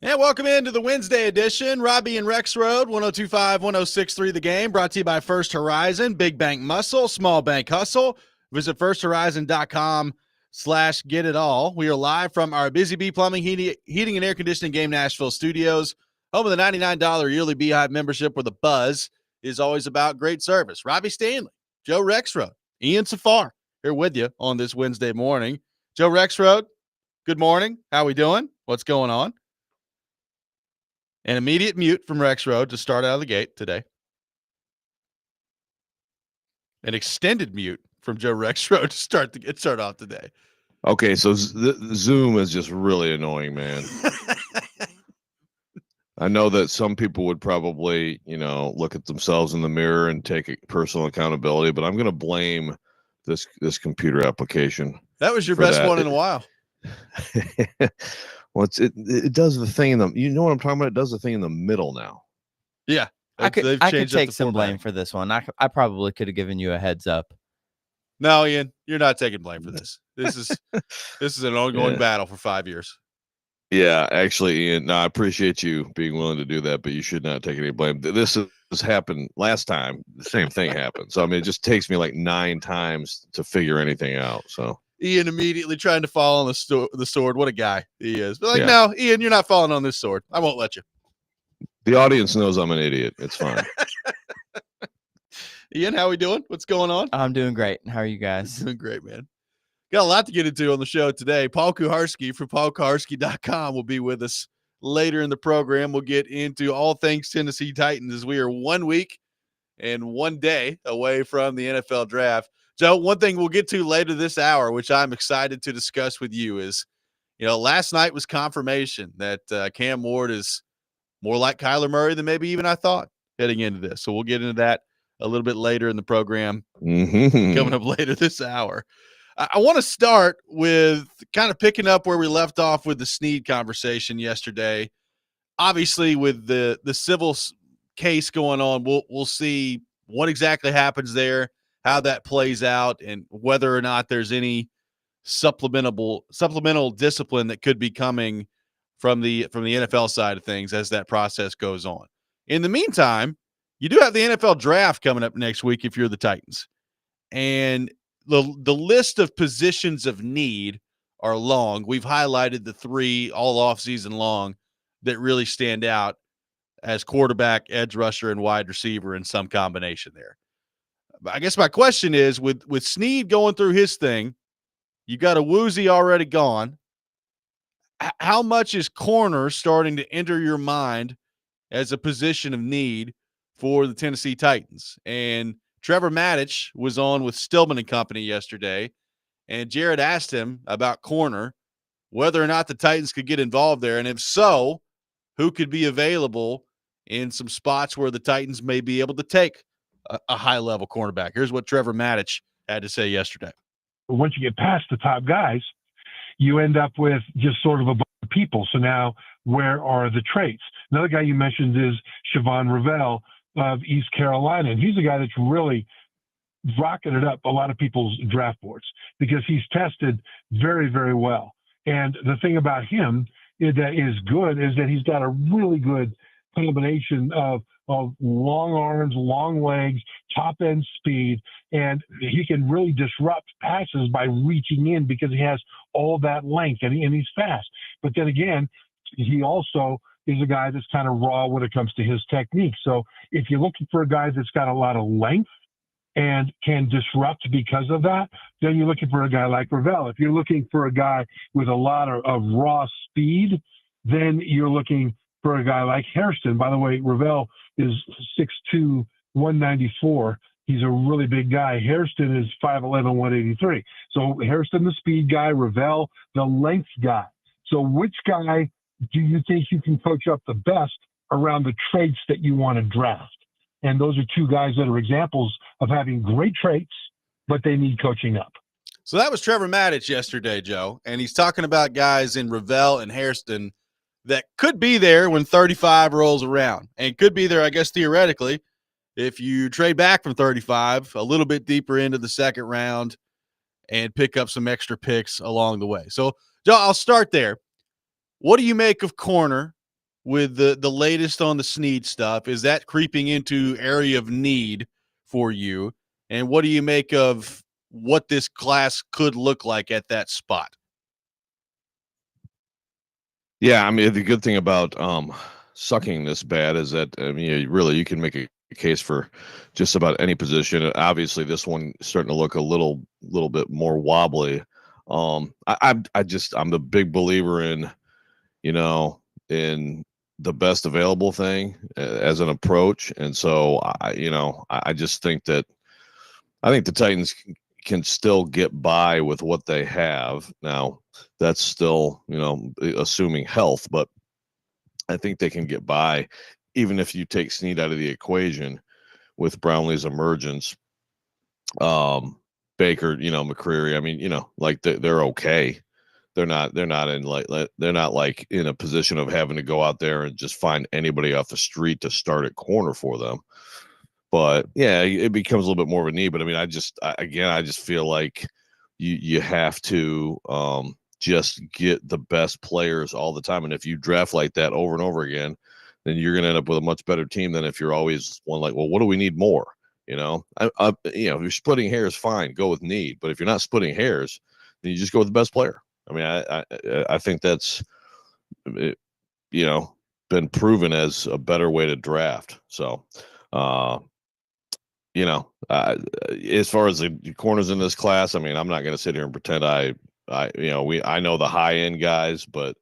And welcome into the Wednesday edition. Robby and Rexrode, 102.5-106.3 The Game, brought to you by First Horizon, Big Bank Muscle, Small Bank Hustle. Visit firsthorizon.com/get-it-all. We are live from our Busy Bee Plumbing, Heating, and Air Conditioning Game Nashville studios, home of the $99 yearly Beehive membership where the buzz is always about great service. Robby Stanley, Joe Rexrode, Ian Safar here with you on this Wednesday morning. Joe Rexrode, good morning. How we doing? What's going on? An immediate mute from Rexrode to start out of the gate today. An extended mute from Joe Rexrode to get started off today. Okay, so Zoom is just really annoying, man. I know that some people would probably, look at themselves in the mirror and take personal accountability, but I'm going to blame this computer application. That was your best one in a while. Well, it does the thing you know what I'm talking about? It does the thing in the middle now. Yeah. I could take some blame for this one. I probably could have given you a heads up. No, Ian, you're not taking blame for this. This is an ongoing battle for 5 years. Yeah, actually, Ian, no, I appreciate you being willing to do that, but you should not take any blame. This has happened last time. The same thing happened. So, I mean, it just takes me like 9 times to figure anything out. So Ian immediately trying to fall on the sword. What a guy he is. But no, Ian, you're not falling on this sword. I won't let you. The audience knows I'm an idiot. It's fine. Ian, how we doing? What's going on? I'm doing great. How are you guys? Doing great, man. Got a lot to get into on the show today. Paul Kuharsky from paulkuharsky.com will be with us later in the program. We'll get into all things Tennessee Titans as we are 1 week and 1 day away from the NFL draft. So one thing we'll get to later this hour, which I'm excited to discuss with you, is, last night was confirmation that Cam Ward is more like Kyler Murray than maybe even I thought heading into this. So we'll get into that a little bit later in the program coming up later this hour. I want to start with kind of picking up where we left off with the Sneed conversation yesterday. Obviously, with the civil case going on, we'll see what exactly happens there, how that plays out, and whether or not there's any supplemental discipline that could be coming from the NFL side of things as that process goes on. In the meantime, you do have the NFL draft coming up next week if you're the Titans. And the list of positions of need are long. We've highlighted the 3 all offseason long that really stand out as quarterback, edge rusher, and wide receiver in some combination there. I guess my question is, with Sneed going through his thing, you got a Woozy already gone. How much is corner starting to enter your mind as a position of need for the Tennessee Titans? And Trevor Maddich was on with Stillman and Company yesterday, and Jared asked him about corner, whether or not the Titans could get involved there, and if so, who could be available in some spots where the Titans may be able to take a high-level cornerback. Here's what Trevor Maddich had to say yesterday. Once you get past the top guys, you end up with just sort of a bunch of people. So now, where are the traits? Another guy you mentioned is Siobhan Ravel of East Carolina, and he's a guy that's really rocketed up a lot of people's draft boards because he's tested very, very well. And the thing about him that is good is that he's got a really good combination of long arms, long legs, top end speed, and he can really disrupt passes by reaching in because he has all that length and he's fast. But then again, he also is a guy that's kind of raw when it comes to his technique. So if you're looking for a guy that's got a lot of length and can disrupt because of that, then you're looking for a guy like Ravel. If you're looking for a guy with a lot of raw speed, then you're looking for a guy like Hairston. By the way, Ravel is 6'2", 194. He's a really big guy. Hairston is 5'11", 183. So Hairston, the speed guy, Ravel, the length guy. So which guy do you think you can coach up the best around the traits that you want to draft? And those are 2 guys that are examples of having great traits, but they need coaching up. So that was Trevor Maddich yesterday, Joe, and he's talking about guys in Ravel and Hairston that could be there when 35 rolls around, and could be there, I guess, theoretically, if you trade back from 35 a little bit deeper into the second round and pick up some extra picks along the way. So, Joe, I'll start there. What do you make of corner with the latest on the Sneed stuff? Is that creeping into area of need for you? And what do you make of what this class could look like at that spot? Yeah, I mean, the good thing about sucking this bad is that, I mean, really, you can make a case for just about any position. Obviously, this one is starting to look a little bit more wobbly. I'm a big believer in, in the best available thing as an approach, and so I just think that I think the Titans can still get by with what they have. Now, that's still, assuming health, but I think they can get by even if you take Sneed out of the equation with Brownlee's emergence. Baker, McCreary, I mean, like they're okay. They're not in a position of having to go out there and just find anybody off the street to start at corner for them. But yeah, it becomes a little bit more of a need. But I mean, I just feel like you have to just get the best players all the time. And if you draft like that over and over again, then you're going to end up with a much better team than if you're always one like, well, what do we need more? If you're splitting hairs, fine, go with need. But if you're not splitting hairs, then you just go with the best player. I mean, I think that's, been proven as a better way to draft. So, as far as the corners in this class, I mean, I'm not going to sit here and pretend I know the high end guys, but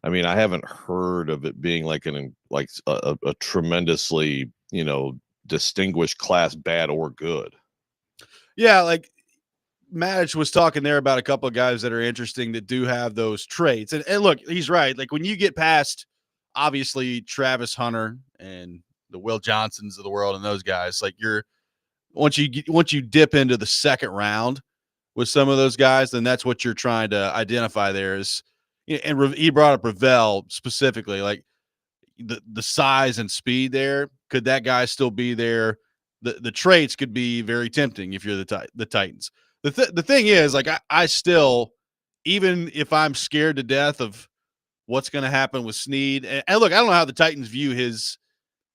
I mean, I haven't heard of it being like a tremendously, distinguished class, bad or good. Yeah, like Madge was talking there about a couple of guys that are interesting that do have those traits. And look, he's right. Like when you get past obviously Travis Hunter and the Will Johnsons of the world and those guys, like once you dip into the second round with some of those guys, then that's what you're trying to identify there is, and he brought up Ravel specifically, like the size and speed there. Could that guy still be there? The traits could be very tempting if you're the Titans. The thing is, like, I still, even if I'm scared to death of what's going to happen with Sneed, and look, I don't know how the Titans view his,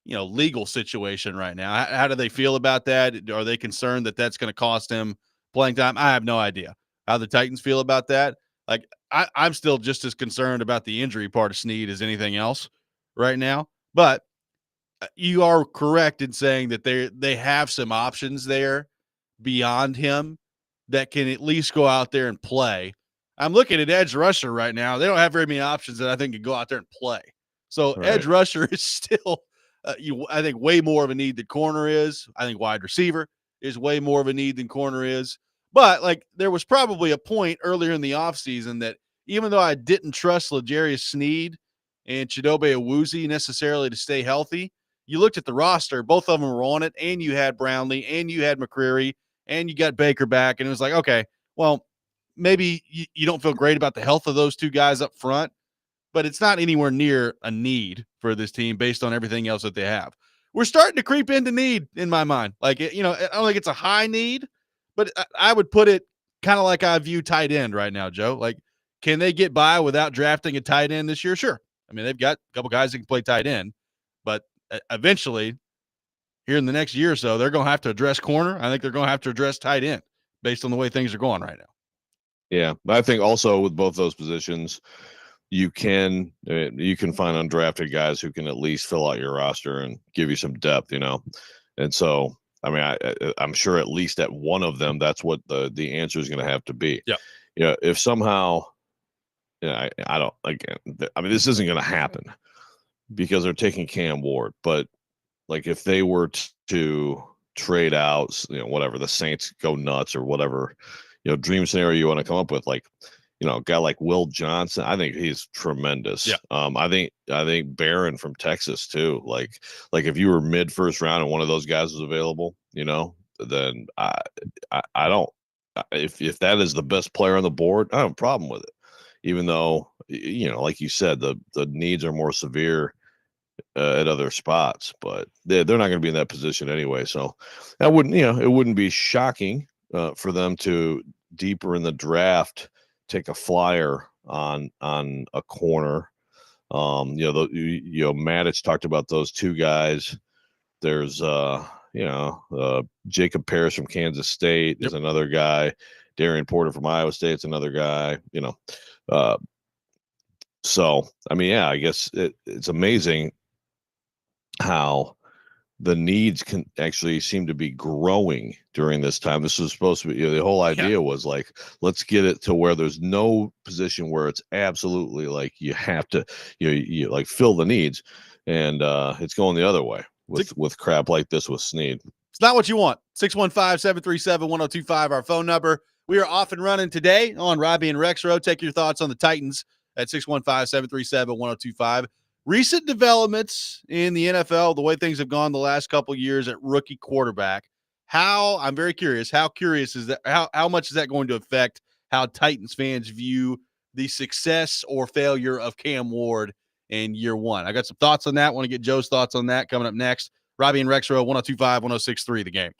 legal situation right now. How do they feel about that? Are they concerned that that's going to cost him playing time? I have no idea how the Titans feel about that. Like, I'm still just as concerned about the injury part of Sneed as anything else right now. But you are correct in saying that they have some options there beyond him that can at least go out there and play. I'm looking at edge rusher right now. They don't have very many options that I think can go out there and play. So right. Edge rusher is still, I think, way more of a need than corner is. I think wide receiver is way more of a need than corner is. But like there was probably a point earlier in the offseason that even though I didn't trust L'Jarius Sneed and Chidobe Awuzie necessarily to stay healthy, you looked at the roster, both of them were on it, and you had Brownlee, and you had McCreary, and you got Baker back, and it was like, okay, well, maybe you don't feel great about the health of those two guys up front, but it's not anywhere near a need for this team based on everything else that they have. We're starting to creep into need in my mind. Like, I don't think it's a high need, but I would put it kind of like I view tight end right now, Joe. Like, can they get by without drafting a tight end this year? Sure. I mean, they've got a couple guys that can play tight end, but eventually here in the next year or so, they're going to have to address corner. I think they're going to have to address tight end based on the way things are going right now. Yeah. But I think also with both those positions, you can find undrafted guys who can at least fill out your roster and give you some depth, And so, I mean, I'm sure at least at one of them, that's what the answer is going to have to be. Yeah. If somehow, I don't, again, I mean, this isn't going to happen because they're taking Cam Ward, but like if they were to trade out, whatever, the Saints go nuts or whatever, dream scenario you want to come up with, like, a guy like Will Johnson, I think he's tremendous. Yeah. I think Barron from Texas too. Like if you were mid first round and one of those guys was available, then I don't, if that is the best player on the board, I don't have a problem with it. Even though, like you said, the needs are more severe at other spots, but they're not going to be in that position anyway. So that wouldn't, it wouldn't be shocking for them to deeper in the draft take a flyer on a corner. Matic talked about those two guys. There's Jacob Parrish from Kansas State is another guy. Darian Porter from Iowa State's another guy. So I mean, yeah, I guess it's amazing how the needs can actually seem to be growing during this time. This was supposed to be, the whole idea was like, let's get it to where there's no position where it's absolutely like you have to, you like fill the needs, and it's going the other way with crap like this with Sneed. It's not what you want. 615-737-1025, our phone number. We are off and running today on Robby and Rexrode. Take your thoughts on the Titans at 615-737-1025. Recent developments in the NFL, the way things have gone the last couple of years at rookie quarterback. I'm very curious. How curious is that? How much is that going to affect how Titans fans view the success or failure of Cam Ward in year one? I got some thoughts on that. Want to get Joe's thoughts on that coming up next. Robby and Rexrode, 102.5, 106.3, The Game.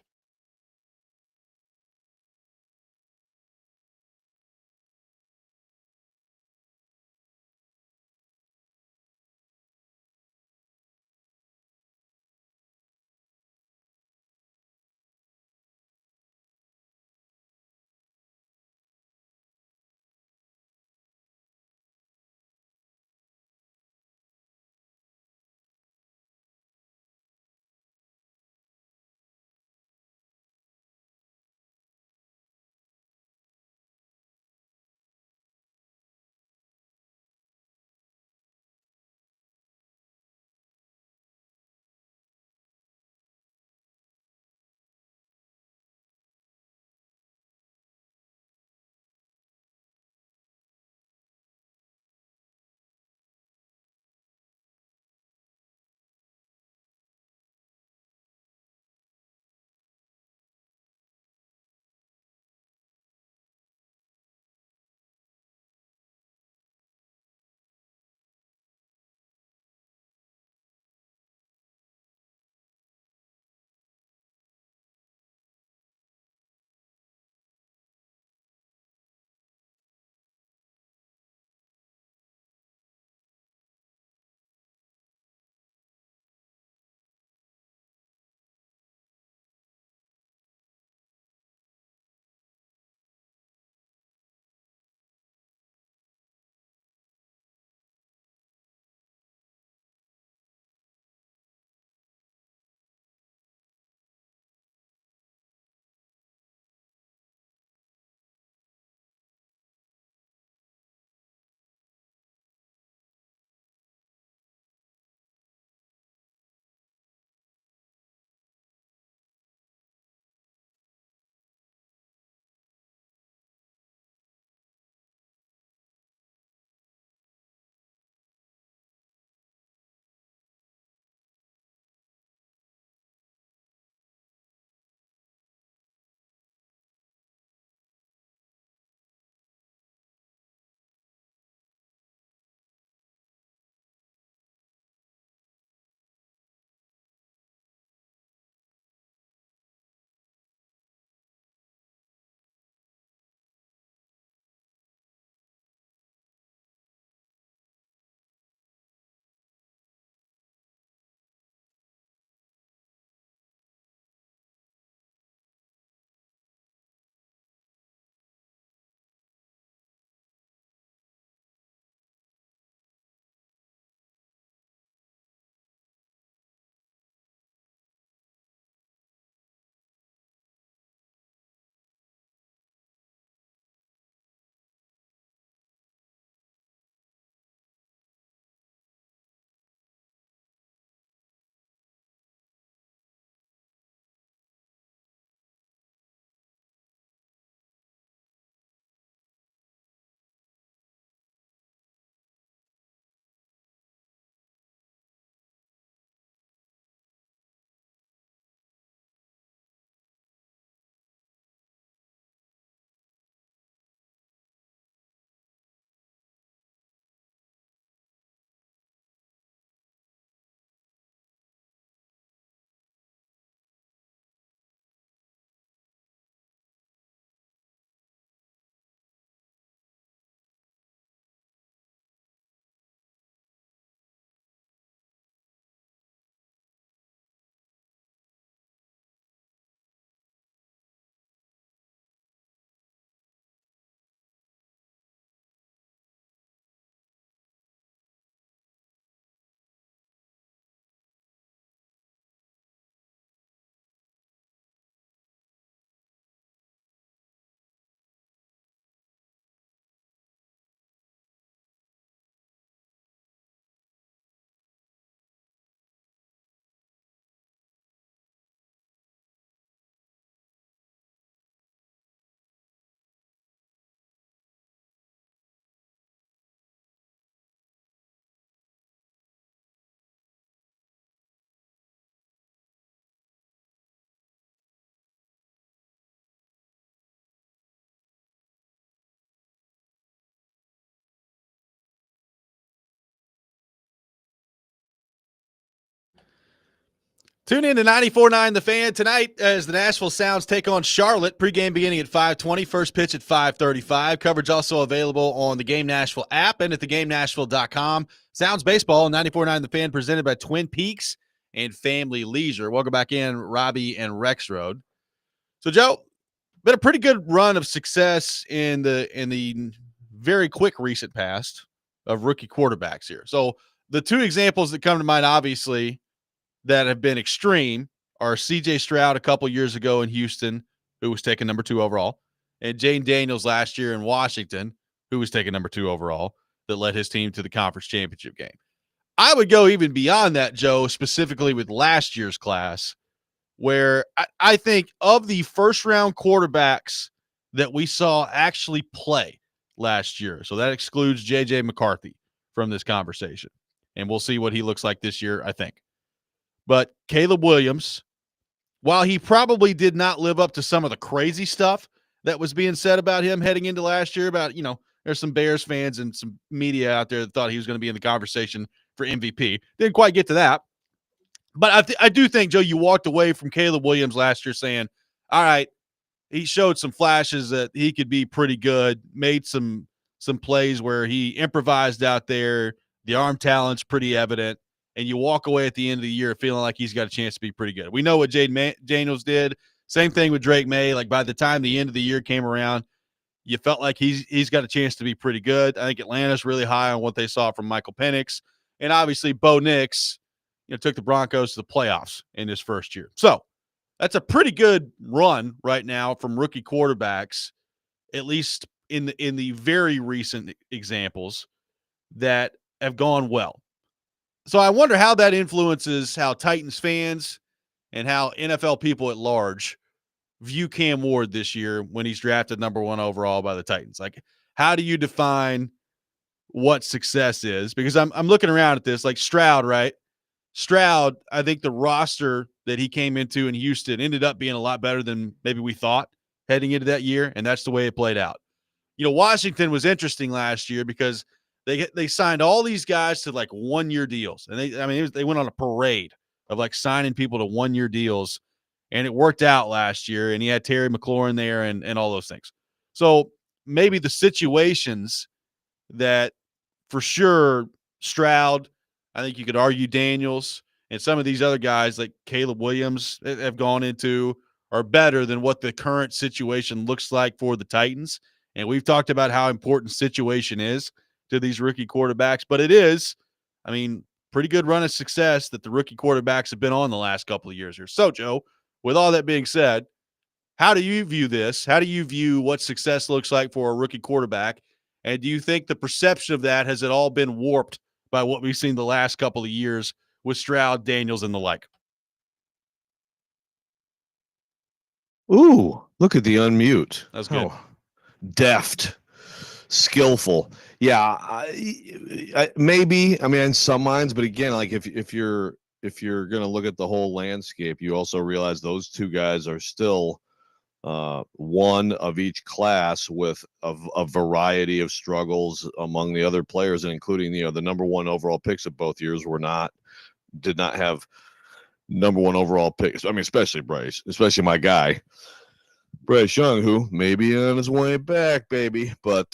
Tune in to 94.9 The Fan tonight as the Nashville Sounds take on Charlotte. Pre-game beginning at 5:20, first pitch at 5:35. Coverage also available on the Game Nashville app and at theGameNashville.com. Sounds Baseball, 94.9 The Fan, presented by Twin Peaks and Family Leisure. Welcome back in, Robby and Rexrode. So, Joe, been a pretty good run of success in the very quick recent past of rookie quarterbacks here. So, the two examples that come to mind, obviously, that have been extreme are C.J. Stroud a couple years ago in Houston, who was taken number 2 overall, and Jane Daniels last year in Washington, who was taken number 2 overall, that led his team to the conference championship game. I would go even beyond that, Joe, specifically with last year's class, where I think of the first-round quarterbacks that we saw actually play last year, so that excludes J.J. McCarthy from this conversation, and we'll see what he looks like this year, I think. But Caleb Williams, while he probably did not live up to some of the crazy stuff that was being said about him heading into last year about, there's some Bears fans and some media out there that thought he was going to be in the conversation for MVP. Didn't quite get to that. But I do think, Joe, you walked away from Caleb Williams last year saying, all right, he showed some flashes that he could be pretty good, made some plays where he improvised out there. The arm talent's pretty evident. And you walk away at the end of the year feeling like he's got a chance to be pretty good. We know what Jaden Daniels did. Same thing with Drake May. Like, by the time the end of the year came around, you felt like he's got a chance to be pretty good. I think Atlanta's really high on what they saw from Michael Penix. And obviously Bo Nix, took the Broncos to the playoffs in his first year. So that's a pretty good run right now from rookie quarterbacks, at least in the very recent examples that have gone well. So I wonder how that influences how Titans fans and how NFL people at large view Cam Ward this year when he's drafted number 1 overall by the Titans. Like, how do you define what success is? Because I'm looking around at this, like Stroud, right? Stroud, I think the roster that he came into in Houston ended up being a lot better than maybe we thought heading into that year, and that's the way it played out. Washington was interesting last year because they signed all these guys to like 1-year deals. And they went on a parade of like signing people to 1-year deals, and it worked out last year. And he had Terry McLaurin there and all those things. So maybe the situations that for sure Stroud, I think you could argue Daniels and some of these other guys like Caleb Williams have gone into are better than what the current situation looks like for the Titans. And we've talked about how important situation is to these rookie quarterbacks, but it is, pretty good run of success that the rookie quarterbacks have been on the last couple of years here. So, Joe, with all that being said, how do you view this? How do you view what success looks like for a rookie quarterback? And do you think the perception of that has it all been warped by what we've seen the last couple of years with Stroud, Daniels, and the like? Ooh, look at the unmute. That's good. Deft. Skillful. Yeah, I maybe. In some minds, but again, like if you're going to look at the whole landscape, you also realize those two guys are still one of each class with a variety of struggles among the other players, and including the number 1 overall picks of both years did not have number 1 overall picks. Especially Bryce, especially my guy. Bryce Young, who may be on his way back, baby. But,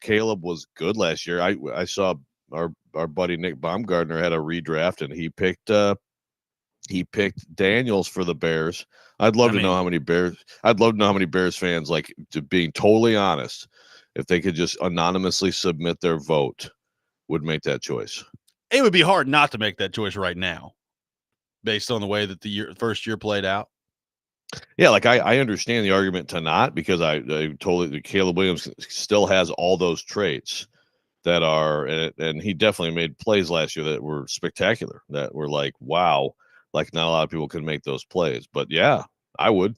Caleb was good last year. I saw our buddy Nick Baumgartner had a redraft, and he picked Daniels for the Bears. I'd love to know how many Bears fans, like, to being totally honest, if they could just anonymously submit their vote, would make that choice. It would be hard not to make that choice right now based on the way that the first year played out. Yeah, like I understand the argument to not, because I totally, Caleb Williams still has all those traits that are, and he definitely made plays last year that were spectacular, that were like, wow, like not a lot of people can make those plays. But yeah, I would.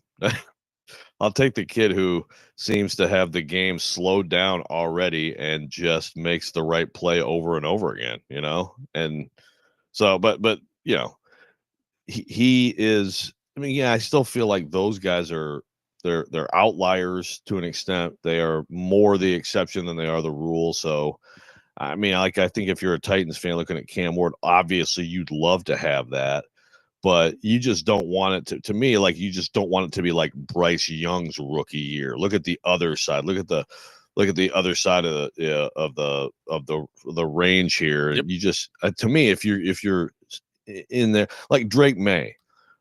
I'll take the kid who seems to have the game slowed down already and just makes the right play over and over again, And so, but he is. I still feel like those guys they're outliers to an extent. They are more the exception than they are the rule. So, I think if you're a Titans fan looking at Cam Ward, obviously you'd love to have that. but you just don't want it to me, like, you just don't want it to be like Bryce Young's rookie year. Look at the other side. Look at the other side of the range here. Yep. You just to me, if you're in there, like Drake May,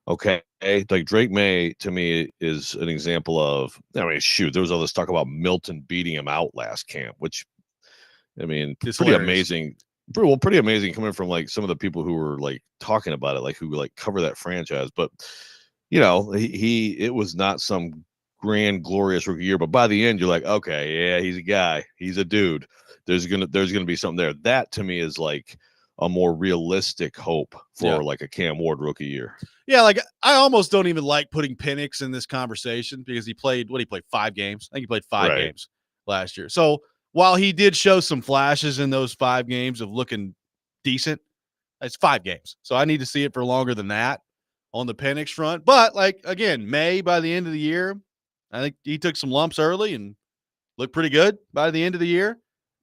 okay, like Drake May to me is an example of, I mean, shoot, there was all this talk about Milton beating him out last camp, which, I mean, It's pretty hilarious. amazing. Pretty amazing coming from like some of the people who were like talking about it, like who like cover that franchise. But you know, it was not some grand glorious rookie year, but by the end you're like, okay, yeah, he's a guy, he's a dude. There's gonna be something there. That to me is like a more realistic hope for like a Cam Ward rookie year. Yeah, like I almost don't even like putting Penix in this conversation because he played 5 games. I think he played 5 games last year. So while he did show some flashes in those 5 games of looking decent, it's 5 games. So I need to see it for longer than that on the Penix front. But like again, May by the end of the year, I think he took some lumps early and looked pretty good by the end of the year.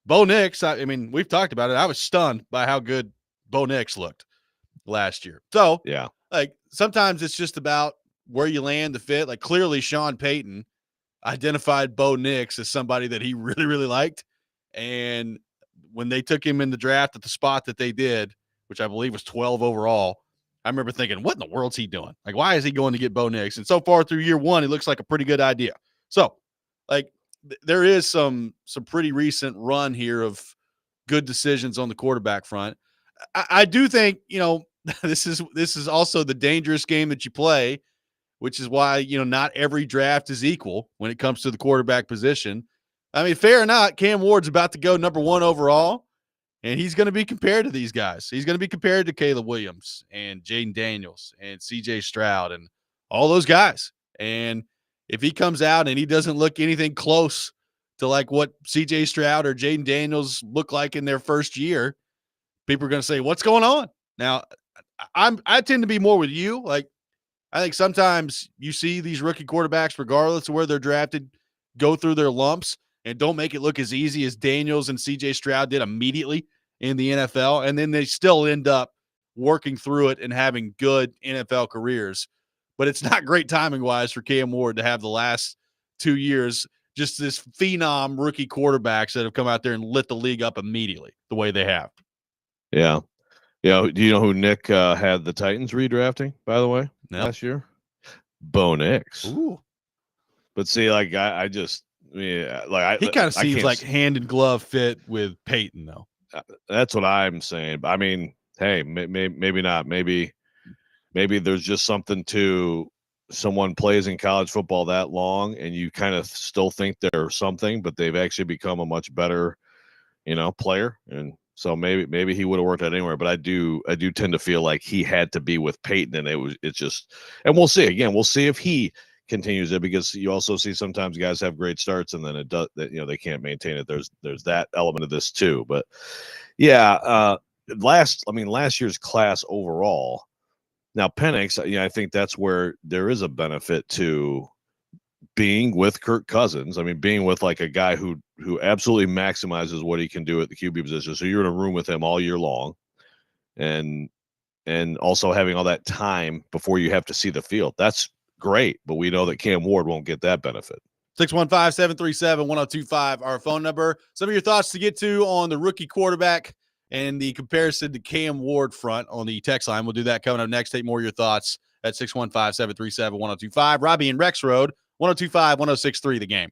Bo Nix, I mean, we've talked about it. I was stunned by how good Bo Nix looked last year. So yeah, like sometimes it's just about where you land the fit. Like clearly Sean Payton identified Bo Nix as somebody that he really, really liked. And when they took him in the draft at the spot that they did, which I believe was 12 overall, I remember thinking, what in the world's he doing? Like, why is he going to get Bo Nix? And so far through year 1, it looks like a pretty good idea. So like there is some pretty recent run here of good decisions on the quarterback front. I do think, you know, this is also the dangerous game that you play, which is why, you know, not every draft is equal when it comes to the quarterback position. I mean, fair or not, Cam Ward's about to go number 1 overall, and he's going to be compared to these guys. He's going to be compared to Caleb Williams and Jaden Daniels and CJ Stroud and all those guys. And if he comes out and he doesn't look anything close to like what CJ Stroud or Jaden Daniels look like in their first year, people are going to say, what's going on? Now, I tend to be more with you. Like, I think sometimes you see these rookie quarterbacks, regardless of where they're drafted, go through their lumps and don't make it look as easy as Daniels and CJ Stroud did immediately in the NFL. And then they still end up working through it and having good NFL careers. But it's not great timing wise for Cam Ward to have the last 2 years just this phenom rookie quarterbacks that have come out there and lit the league up immediately the way they have. Yeah. Yeah. Do you know who Nick had the Titans redrafting, by the way, last year? Bo Nix. Ooh. But see, like I just, yeah, like he kind of seems like hand in glove fit with Peyton, though. That's what I'm saying. I mean, hey, maybe not. Maybe there's just something to someone plays in college football that long, and you kind of still think they're something, but they've actually become a much better, you know, player. And so maybe he would have worked out anywhere. But I do tend to feel like he had to be with Peyton, and it's just, and we'll see. Again, we'll see if he continues it, because you also see sometimes guys have great starts and then it does that, you know, they can't maintain it. There's that element of this too. But yeah, last year's class overall. Now Penix, I think that's where there is a benefit to being with Kirk Cousins. I mean, being with like a guy who absolutely maximizes what he can do at the QB position. So you're in a room with him all year long, and also having all that time before you have to see the field. That's great, but we know that Cam Ward won't get that benefit. 615-737-1025, our phone number. Some of your thoughts to get to on the rookie quarterback and the comparison to Cam Ward front on the text line. We'll do that coming up next. Take more of your thoughts at 615-737-1025. Robby and Rexrode, 1025-1063, The Game.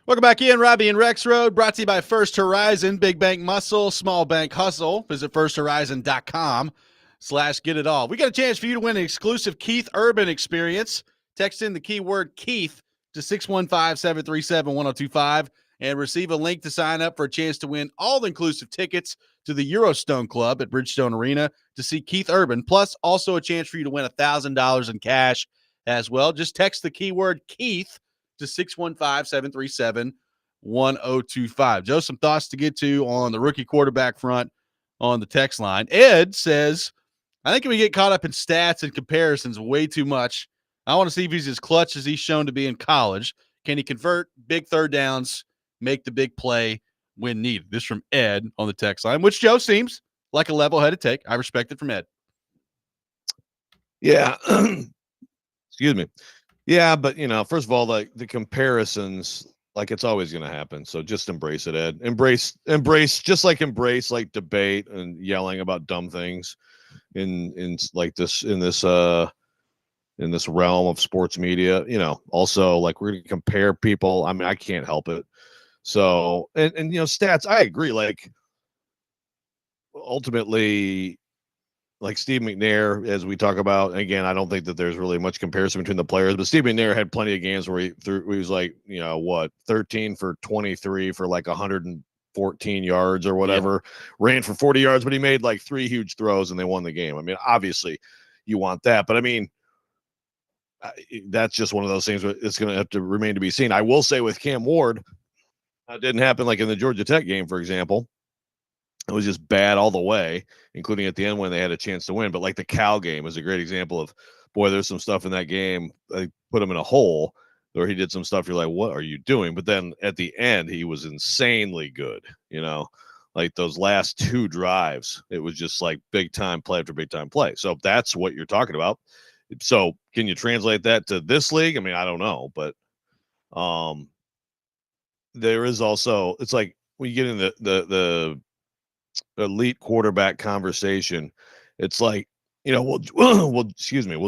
Welcome back in, Robby and Rexrode, brought to you by First Horizon, Big Bank Muscle, Small Bank Hustle. Visit firsthorizon.com/get it all. We got a chance for you to win an exclusive Keith Urban experience. Text in the keyword Keith to 615-737-1025 and receive a link to sign up for a chance to win all-inclusive tickets to the Eurostone Club at Bridgestone Arena to see Keith Urban, plus also a chance for you to win $1,000 in cash as well. Just text the keyword Keith to 615-737-1025. Joe, some thoughts to get to on the rookie quarterback front on the text line. Ed says, I think we get caught up in stats and comparisons way too much. I want to see if he's as clutch as he's shown to be in college. Can he convert big third downs, make the big play when needed? This from Ed on the text line, which Joe seems like a level-headed take. I respect it from Ed. Yeah. Excuse me. Yeah, but first of all, like the comparisons, like it's always going to happen. So just embrace it, Ed. Embrace, just like embrace like debate and yelling about dumb things in like this in this realm of sports media. Also like we're going to compare people. I mean, I can't help it. So and stats, I agree. Like ultimately, like Steve McNair, as we talk about, again, I don't think that there's really much comparison between the players, but Steve McNair had plenty of games where he was like, 13 for 23 for like 114 yards or whatever, ran for 40 yards, but he made like 3 huge throws and they won the game. I mean, obviously you want that, but I mean, that's just one of those things where it's going to have to remain to be seen. I will say with Cam Ward, it didn't happen like in the Georgia Tech game, for example. It was just bad all the way, including at the end when they had a chance to win. But like the Cal game is a great example of, boy, there's some stuff in that game. They put him in a hole where he did some stuff. You're like, what are you doing? But then at the end, he was insanely good. Like those last 2 drives, it was just like big time play after big time play. So that's what you're talking about. So can you translate that to this league? I mean, I don't know, but there is also, it's like when you get in the elite quarterback conversation, it's like, will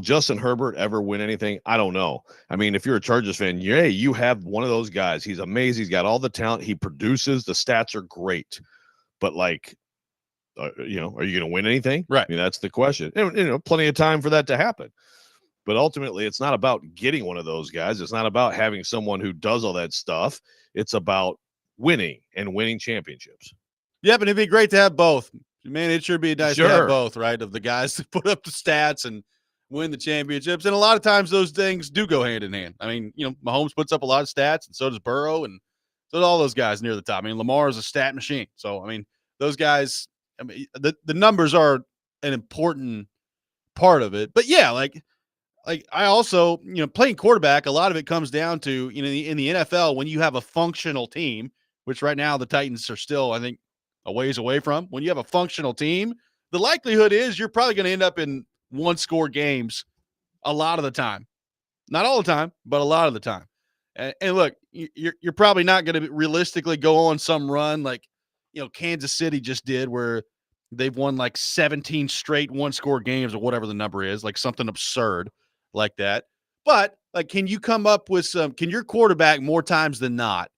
Justin Herbert ever win anything? I don't know. I mean, if you're a Chargers fan, you have one of those guys. He's amazing. He's got all the talent. He produces. The stats are great. But like, are you going to win anything? Right. I mean, that's the question. And, plenty of time for that to happen. But ultimately, it's not about getting one of those guys. It's not about having someone who does all that stuff. It's about winning and winning championships. Yep, and it'd be great to have both. Man, it sure be nice to have both, right? Of the guys that put up the stats and win the championships. And a lot of times those things do go hand in hand. I mean, Mahomes puts up a lot of stats, and so does Burrow, and so do all those guys near the top. I mean, Lamar is a stat machine. So, I mean, those guys, I mean, the numbers are an important part of it. But, yeah, like I also, playing quarterback, a lot of it comes down to, in the NFL, when you have a functional team, which right now the Titans are still, I think, a ways away from. When you have a functional team, the likelihood is you're probably going to end up in 1-score games a lot of the time. Not all the time, but a lot of the time. And look, you're probably not going to realistically go on some run like, Kansas City just did, where they've won like 17 straight 1-score games or whatever the number is, like something absurd like that. But like, can you come up with can your quarterback more times than not,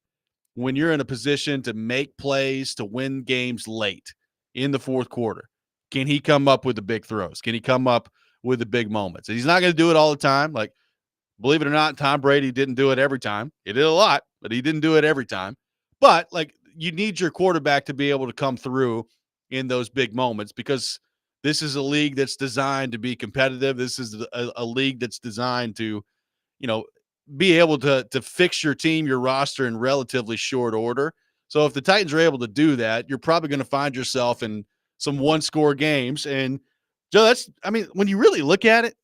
when you're in a position to make plays to win games late in the fourth quarter, can he come up with the big throws? Can he come up with the big moments? And he's not going to do it all the time. Like, believe it or not, Tom Brady didn't do it every time. He did a lot, but he didn't do it every time. But like, you need your quarterback to be able to come through in those big moments, because this is a league that's designed to be competitive. This is a league that's designed to, be able to fix your team, your roster in relatively short order. So if the Titans are able to do that, you're probably going to find yourself in some 1-score games. And Joe, when you really look at it,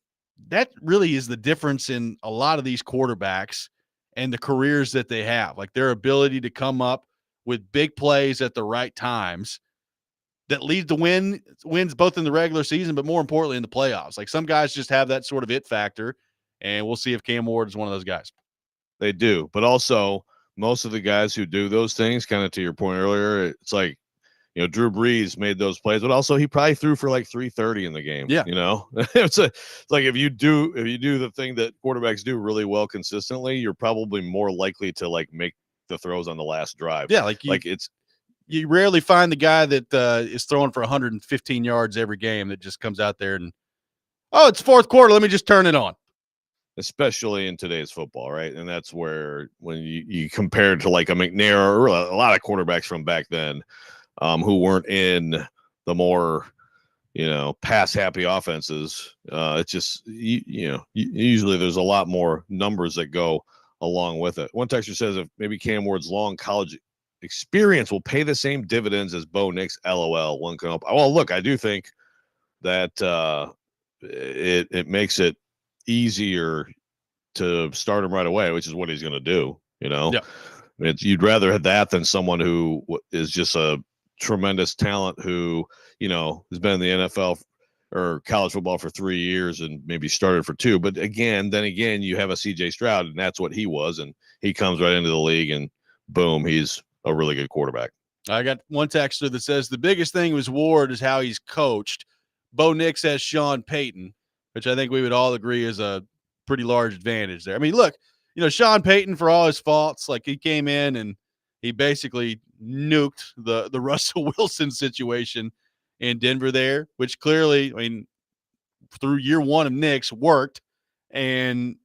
that really is the difference in a lot of these quarterbacks and the careers that they have, like their ability to come up with big plays at the right times that lead to wins both in the regular season, but more importantly in the playoffs. Like, some guys just have that sort of it factor. And we'll see if Cam Ward is one of those guys. They do. But also, most of the guys who do those things, kind of to your point earlier, it's like, Drew Brees made those plays, but also he probably threw for like 330 in the game. Yeah. It's like if you do the thing that quarterbacks do really well consistently, you're probably more likely to like make the throws on the last drive. Yeah, like you rarely find the guy that is throwing for 115 yards every game that just comes out there and, oh, it's fourth quarter, let me just turn it on. Especially in today's football, right? And that's where when you compare it to like a McNair or a lot of quarterbacks from back then who weren't in the more, pass happy offenses, it's just, usually there's a lot more numbers that go along with it. One texter says if maybe Cam Ward's long college experience will pay the same dividends as Bo Nix, LOL. One can help. Well, look, I do think that it makes it easier to start him right away, which is what he's going to do. Yeah. I mean, you'd rather have that than someone who is just a tremendous talent who, has been in the NFL or college football for 3 years and maybe started for 2. But then again, you have a CJ Stroud, and that's what he was. And he comes right into the league and boom, he's a really good quarterback. I got one texter that says the biggest thing with Ward is how he's coached. Bo Nix has Sean Payton, which I think we would all agree is a pretty large advantage there. I mean, look, Sean Payton, for all his faults, like he came in and he basically nuked the Russell Wilson situation in Denver there, which clearly, I mean, through year one of Nix worked, and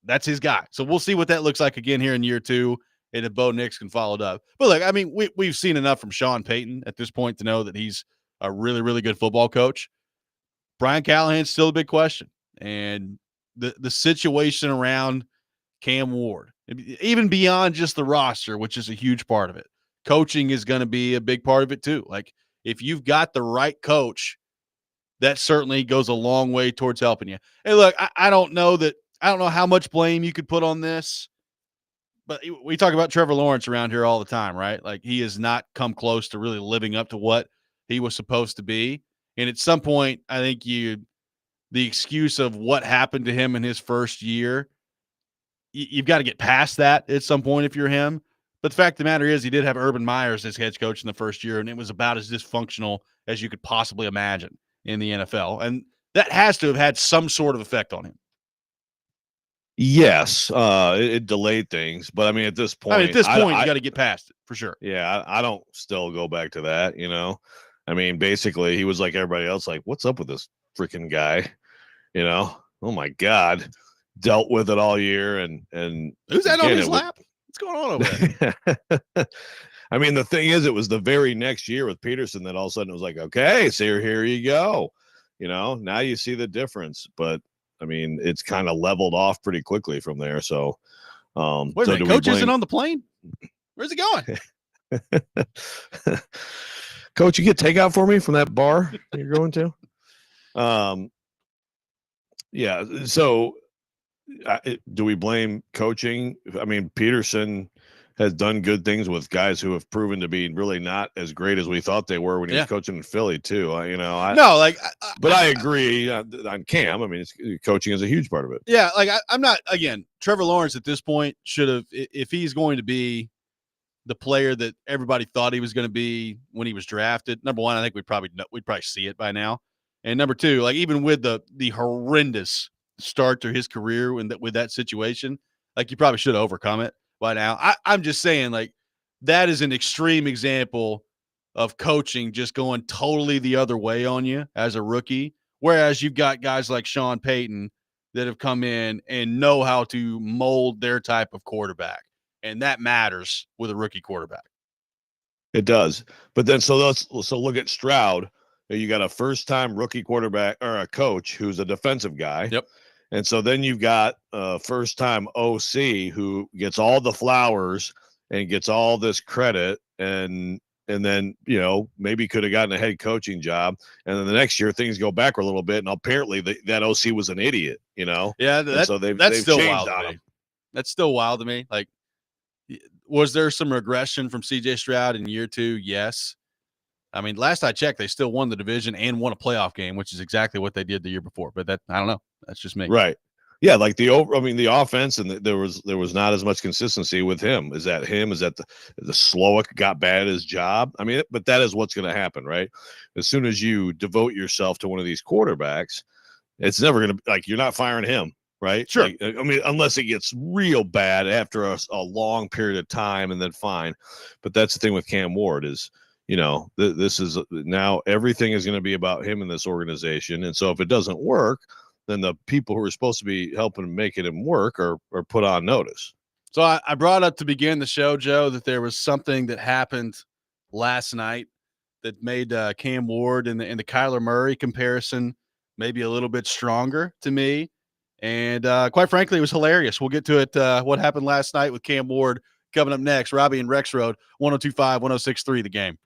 that's his guy. So we'll see what that looks like again here in year 2, and if Bo Nix can follow it up. But look, I mean, we've seen enough from Sean Payton at this point to know that he's a really, really good football coach. Brian Callahan's still a big question. And the situation around Cam Ward, even beyond just the roster, which is a huge part of it, coaching is going to be a big part of it too. Like if you've got the right coach, that certainly goes a long way towards helping you. Hey, look, I don't know how much blame you could put on this, but we talk about Trevor Lawrence around here all the time, right? Like he has not come close to really living up to what he was supposed to be. And at some point, I think the excuse of what happened to him in his first year, you've got to get past that at some point if you're him. But the fact of the matter is he did have Urban Meyer as head coach in the first year, and it was about as dysfunctional as you could possibly imagine in the NFL. And that has to have had some sort of effect on him. Yes, it delayed things. But, I mean, at this point, you got to get past it for sure. Yeah, I don't still go back to that, I mean, basically, he was like everybody else, like, what's up with this freaking guy? Oh, my God. Dealt with it all year. And who's that on his lap? What's going on over there? I mean, the thing is, it was the very next year with Peterson that all of a sudden it was like, okay, so here you go. Now you see the difference. But, I mean, it's kind of leveled off pretty quickly from there. So, wait a minute, coach isn't on the plane? Where's he going? Coach, you get takeout for me from that bar you're going to? Yeah. So, do we blame coaching? I mean, Peterson has done good things with guys who have proven to be really not as great as we thought they were when he was coaching in Philly too. But I agree on Cam. I mean, coaching is a huge part of it. Yeah, like I'm not. Again, Trevor Lawrence at this point should have, if he's going to be the player that everybody thought he was going to be when he was drafted. Number one, I think we'd probably see it by now. And number two, like even with the horrendous start to his career with that situation, like you probably should have overcome it by now. I'm just saying, like, that is an extreme example of coaching just going totally the other way on you as a rookie. Whereas you've got guys like Sean Payton that have come in and know how to mold their type of quarterback. And that matters with a rookie quarterback. It does. But then, so look at Stroud. You got a first-time rookie quarterback or a coach who's a defensive guy. Yep. And so then you've got a first-time OC who gets all the flowers and gets all this credit, and then maybe could have gotten a head coaching job, and then the next year things go backward a little bit, and apparently that OC was an idiot. Yeah, so they've still changed wild on to me. him. That's still wild to me. Like, was there some regression from CJ Stroud in year 2? Yes. I mean, last I checked, they still won the division and won a playoff game, which is exactly what they did the year before. But that, I don't know. That's just me. Right. Yeah, like the offense, and there was not as much consistency with him. Is that him? Is that the Slowick got bad at his job? I mean, but that is what's going to happen, right? As soon as you devote yourself to one of these quarterbacks, it's never going to, like, you're not firing him. right? Sure. Like, I mean, unless it gets real bad after a long period of time, and then fine. But that's the thing with Cam Ward is, this is now everything is going to be about him in this organization. And so if it doesn't work, then the people who are supposed to be helping make it work are put on notice. So I brought up to begin the show, Joe, that there was something that happened last night that made Cam Ward and the Kyler Murray comparison maybe a little bit stronger to me. And quite frankly, it was hilarious. We'll get to it. What happened last night with Cam Ward coming up next. Robby and Rexrode, 102.5, 106.3, The Game.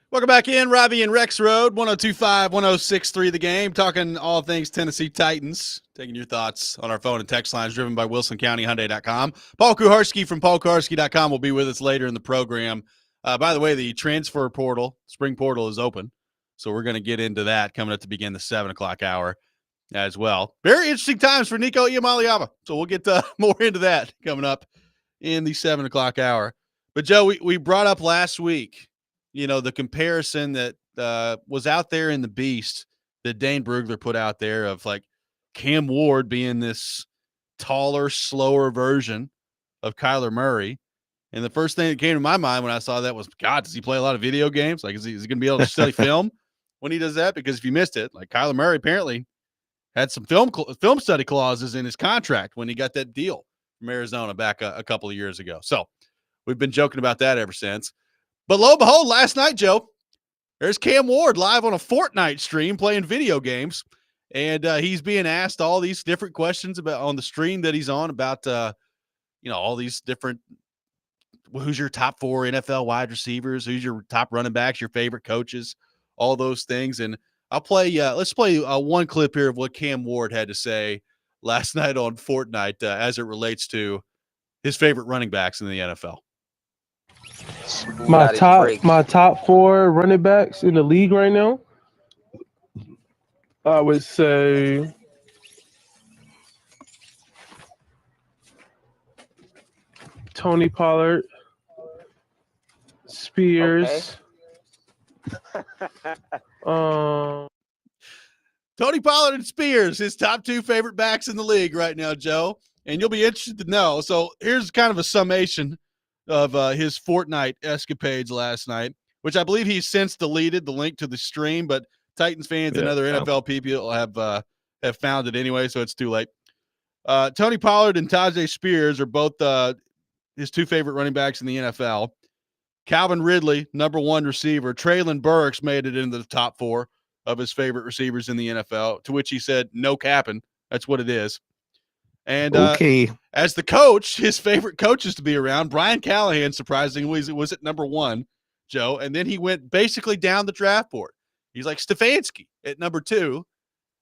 Welcome back in, Robby and Rexrode, 102.5, 106.3 The Game, talking all things Tennessee Titans, taking your thoughts on our phone and text lines driven by WilsonCountyHyundai.com. Paul Kuharsky from PaulKuharsky.com will be with us later in the program. By the way, the transfer portal, spring portal, is open, so we're going to get into that coming up to begin the 7 o'clock hour as well. Very interesting times for Nico Iamaleava, so we'll get more into that coming up in the 7 o'clock hour. But, Joe, we brought up last week, the comparison that was out there in the Beast that Dane Brugler put out there of like Cam Ward being this taller, slower version of Kyler Murray. And the first thing that came to my mind when I saw that was, God, does he play a lot of video games? Like, is he going to be able to study film when he does that? Because if you missed it, like Kyler Murray apparently had some film study clauses in his contract when he got that deal from Arizona back a couple of years ago. So we've been joking about that ever since. But lo and behold, last night, Joe, there's Cam Ward live on a Fortnite stream playing video games. And he's being asked all these different questions about on the stream that he's on about, all these different, who's your top 4 NFL wide receivers, who's your top running backs, your favorite coaches, all those things. And I'll play, let's play one clip here of what Cam Ward had to say last night on Fortnite as it relates to his favorite running backs in the NFL. My top 4 running backs in the league right now, I would say Tony Pollard, Spears. Tony Pollard and Spears, his top 2 favorite backs in the league right now, Joe. And you'll be interested to know. So here's kind of a summation of his Fortnite escapades last night, which I believe he's since deleted the link to the stream, but Titans fans and other NFL people have found it anyway, so it's too late. Tony Pollard and Tajay Spears are both his 2 favorite running backs in the NFL. Calvin Ridley, number 1 receiver. Treylon Burks made it into the top 4 of his favorite receivers in the NFL, to which he said, no capping. That's what it is. And as the coach, his favorite coaches to be around, Brian Callahan, surprisingly, was at number 1, Joe. And then he went basically down the draft board. He's like Stefanski at number 2.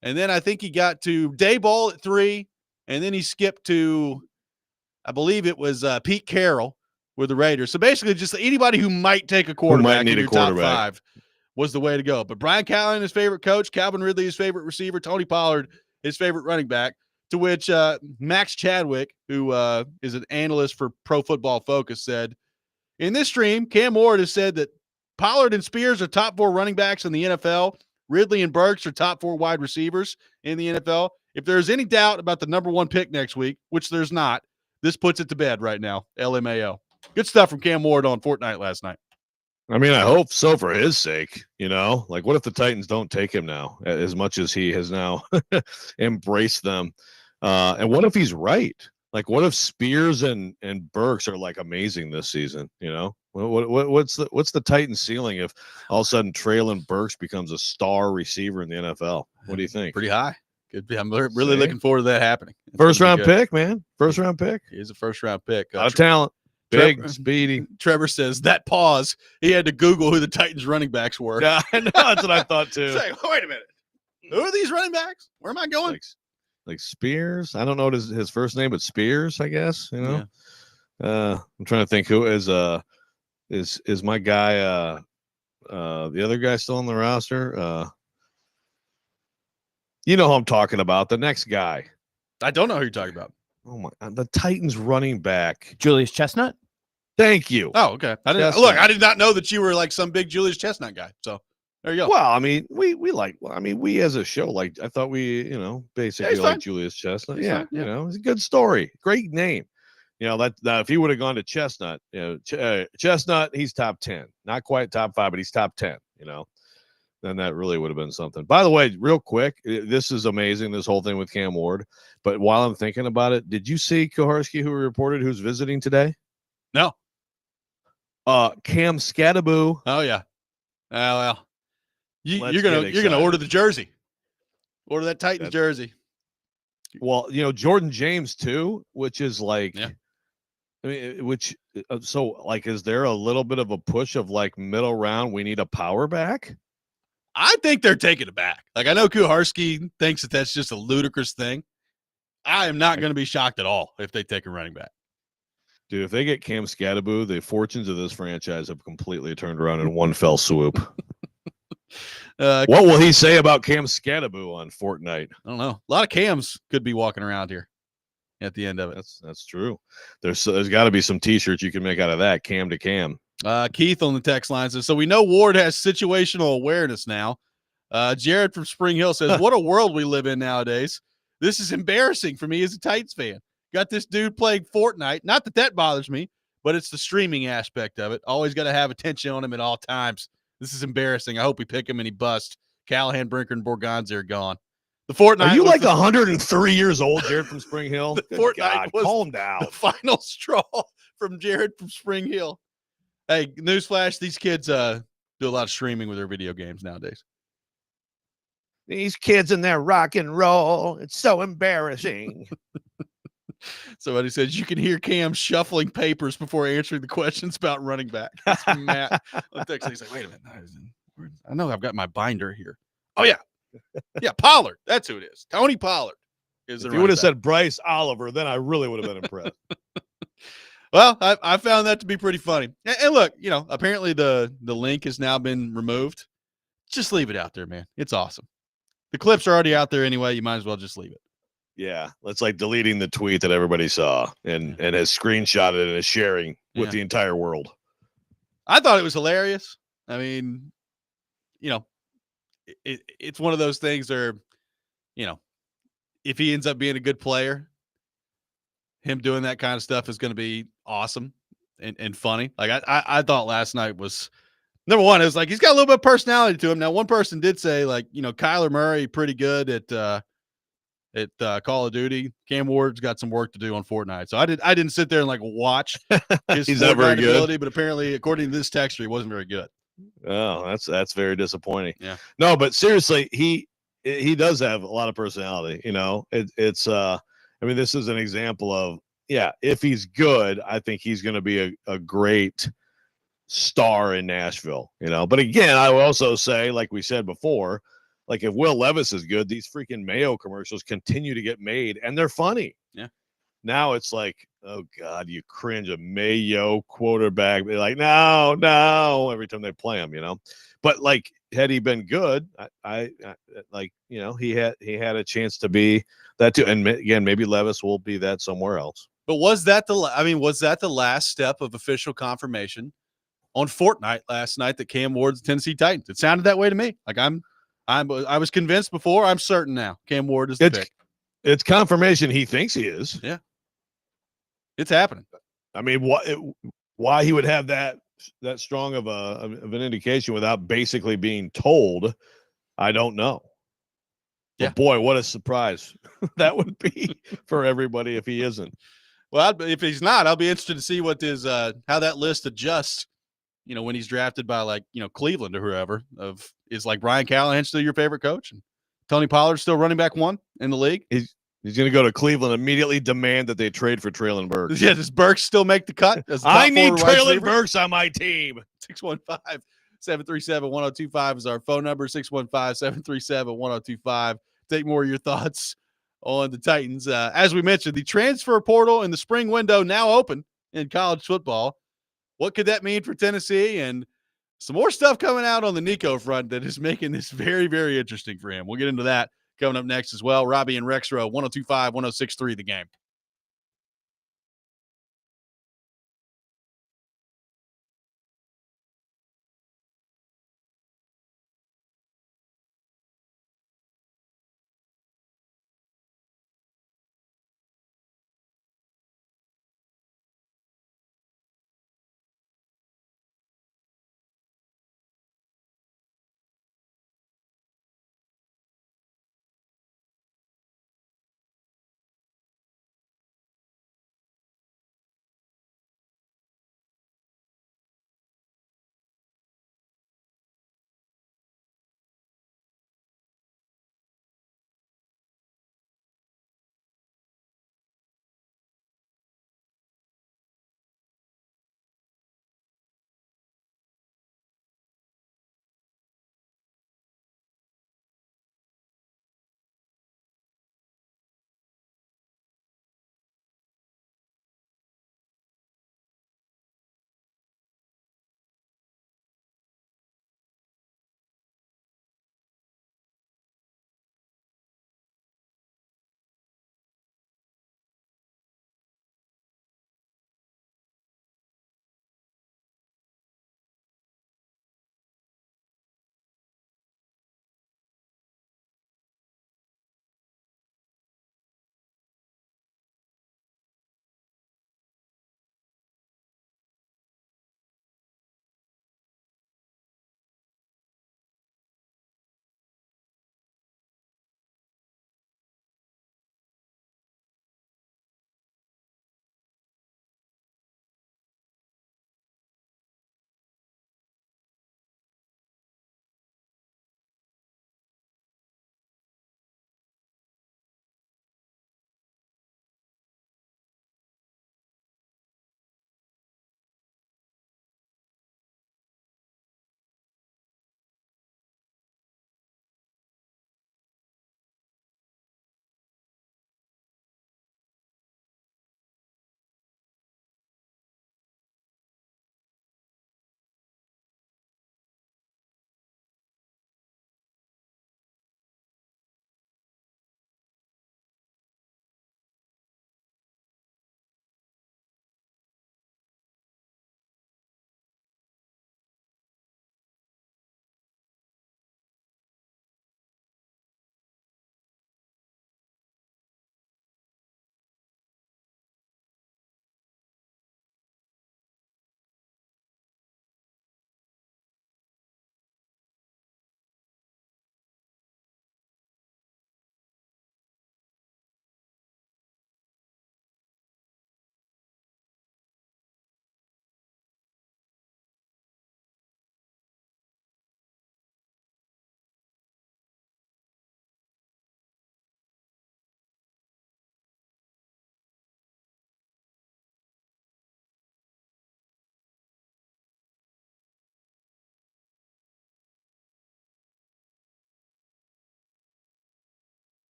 And then I think he got to Daboll at 3. And then he skipped to, I believe it was Pete Carroll with the Raiders. So basically just anybody who might take a quarterback in your top 5 was the way to go. But Brian Callahan, his favorite coach, Calvin Ridley, his favorite receiver, Tony Pollard, his favorite running back. To which Max Chadwick, who is an analyst for Pro Football Focus, said, in this stream, Cam Ward has said that Pollard and Spears are top 4 running backs in the NFL. Ridley and Burks are top 4 wide receivers in the NFL. If there's any doubt about the number 1 pick next week, which there's not, this puts it to bed right now. LMAO. Good stuff from Cam Ward on Fortnite last night. I mean, I hope so for his sake, like what if the Titans don't take him now as much as he has now embraced them? And what if he's right? Like, what if Spears and Burks are like amazing this season? What's the Titans ceiling if all of a sudden Treylon Burks becomes a star receiver in the NFL? What do you think? Pretty high. Could be. I'm really looking forward to that happening. First round pick, man. First round pick. He's a first round pick. A lot of talent. Big, speedy. Trevor says that pause. He had to Google who the Titans running backs were. Yeah, I know. That's what I thought too. Like, wait a minute. Who are these running backs? Where am I going? Like Spears. I don't know his first name, but Spears, I guess. I'm trying to think who is my guy. The other guy still on the roster. You know who I'm talking about. The next guy. I don't know who you're talking about. Oh my! The Titans running back, Julius Chestnut. Thank you. Oh, okay. I did not know that you were like some big Julius Chestnut guy. So there you go. Well, I mean, we as a show, I thought we, basically like Julius Chestnut. He's fine. It's a good story, great name. That if he would have gone to Chestnut, Chestnut, he's top 10, not quite top 5, but he's top 10. Then that really would have been something. By the way, real quick, this is amazing, this whole thing with Cam Ward. But while I'm thinking about it, did you see Kuharsky, who reported who's visiting today? No. Cam Scattaboo. Oh yeah. Well, you're gonna order the jersey. Order that Titans jersey. Well, Jordan James too, which is like, I mean, so like, is there a little bit of a push of like middle round? We need a power back. I think they're taking it back. Like, I know Kuharski thinks that that's just a ludicrous thing. I am not going to be shocked at all if they take a running back. Dude, if they get Cam Scatterbo, the fortunes of this franchise have completely turned around in one fell swoop. What will he say about Cam Scatterbo on Fortnite? I don't know. A lot of Cams could be walking around here at the end of it. That's true. There's got to be some T-shirts you can make out of that, Cam to Cam. Keith on the text line says, so we know Ward has situational awareness now. Jared from Spring Hill says, what a world we live in nowadays. This is embarrassing for me as a Titans fan. Got this dude playing Fortnite. Not that bothers me, but it's the streaming aspect of it. Always got to have attention on him at all times. This is embarrassing. I hope we pick him and he busts. Callahan, Brinker, and Borgonzi are gone. The Fortnite. Are you like 103 years old, Jared from Spring Hill? The Fortnite was calm down. The final straw from Jared from Spring Hill. Hey, newsflash, these kids do a lot of streaming with their video games nowadays. These kids in their rock and roll. It's so embarrassing. Somebody says you can hear Cam shuffling papers before answering the questions about running back. That's Matt. He's like, wait a minute. I know I've got my binder here. Oh, yeah. Yeah, Pollard. That's who it is. Tony Pollard. If you would have said Bryce Oliver, then I really would have been impressed. Well, I found that to be pretty funny. And look, apparently the link has now been removed. Just leave it out there, man. It's awesome. The clips are already out there anyway. You might as well just leave it. Yeah, that's like deleting the tweet that everybody saw and has screenshotted and is sharing with the entire world. I thought it was hilarious. I mean, it's one of those things where, if he ends up being a good player, him doing that kind of stuff is going to be awesome and funny. Like I thought last night was, number one, it was like he's got a little bit of personality to him. Now, one person did say, like, Kyler Murray pretty good at Call of Duty. Cam Ward's got some work to do on Fortnite. So I didn't sit there and like watch his he's not very ability, good. but apparently, according to this texter, he wasn't very good. Oh, that's very disappointing. Yeah. No, but seriously, he does have a lot of personality. It's I mean, this is an example of, if he's good, I think he's going to be a great star in Nashville, But again, I will also say, like we said before, like if Will Levis is good, these freaking Mayo commercials continue to get made and they're funny. Yeah. Now it's like, oh God, you cringe, a Mayo quarterback. They're like, no, every time they play him, But like, had he been good, I like, he had a chance to be that too. And again, maybe Levis will be that somewhere else. But was that the last step of official confirmation on Fortnite last night that Cam Ward's Tennessee Titans? It sounded that way to me. Like I was convinced before. I'm certain now. Cam Ward is the pick. It's confirmation he thinks he is. Yeah, it's happening. I mean, why he would have that strong of an indication without basically being told, I don't know. Yeah. But boy, what a surprise that would be for everybody if he isn't. Well, if he's not, I'll be interested to see what how that list adjusts. When he's drafted by Cleveland or whoever, is like Brian Callahan still your favorite coach and Tony Pollard still running back one in the league? He's going to go to Cleveland, immediately demand that they trade for Traylon Burks. Yeah, does Burks still make the cut? I need Traylon Burks on my team. 615-737-1025 is our phone number. 615-737-1025. Take more of your thoughts on the Titans. As we mentioned, the transfer portal in the spring window now open in college football. What could that mean for Tennessee? And some more stuff coming out on the Nico front that is making this very, very interesting for him. We'll get into that coming up next as well. Robby and Rexrode, 102.5, 106.3 The Game.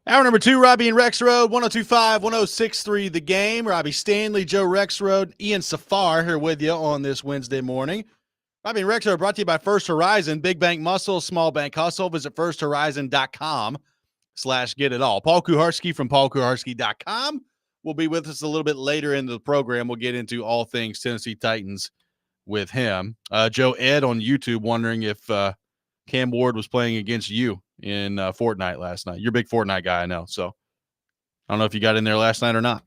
Hour number 2, Robby and Rexrode, 102.5, 106.3 The Game. Robby Stanley, Joe Rexrode, Ian Safar here with you on this Wednesday morning. Robby and Rexrode brought to you by First Horizon, Big Bank Muscle, Small Bank Hustle. Visit firsthorizon.com/get it all. Paul Kuharsky from paulkuharsky.com will be with us a little bit later in the program. We'll get into all things Tennessee Titans with him. Joe Ed on YouTube wondering if Cam Ward was playing against you in Fortnite last night. You're a big Fortnite guy, I know. So I don't know if you got in there last night or not.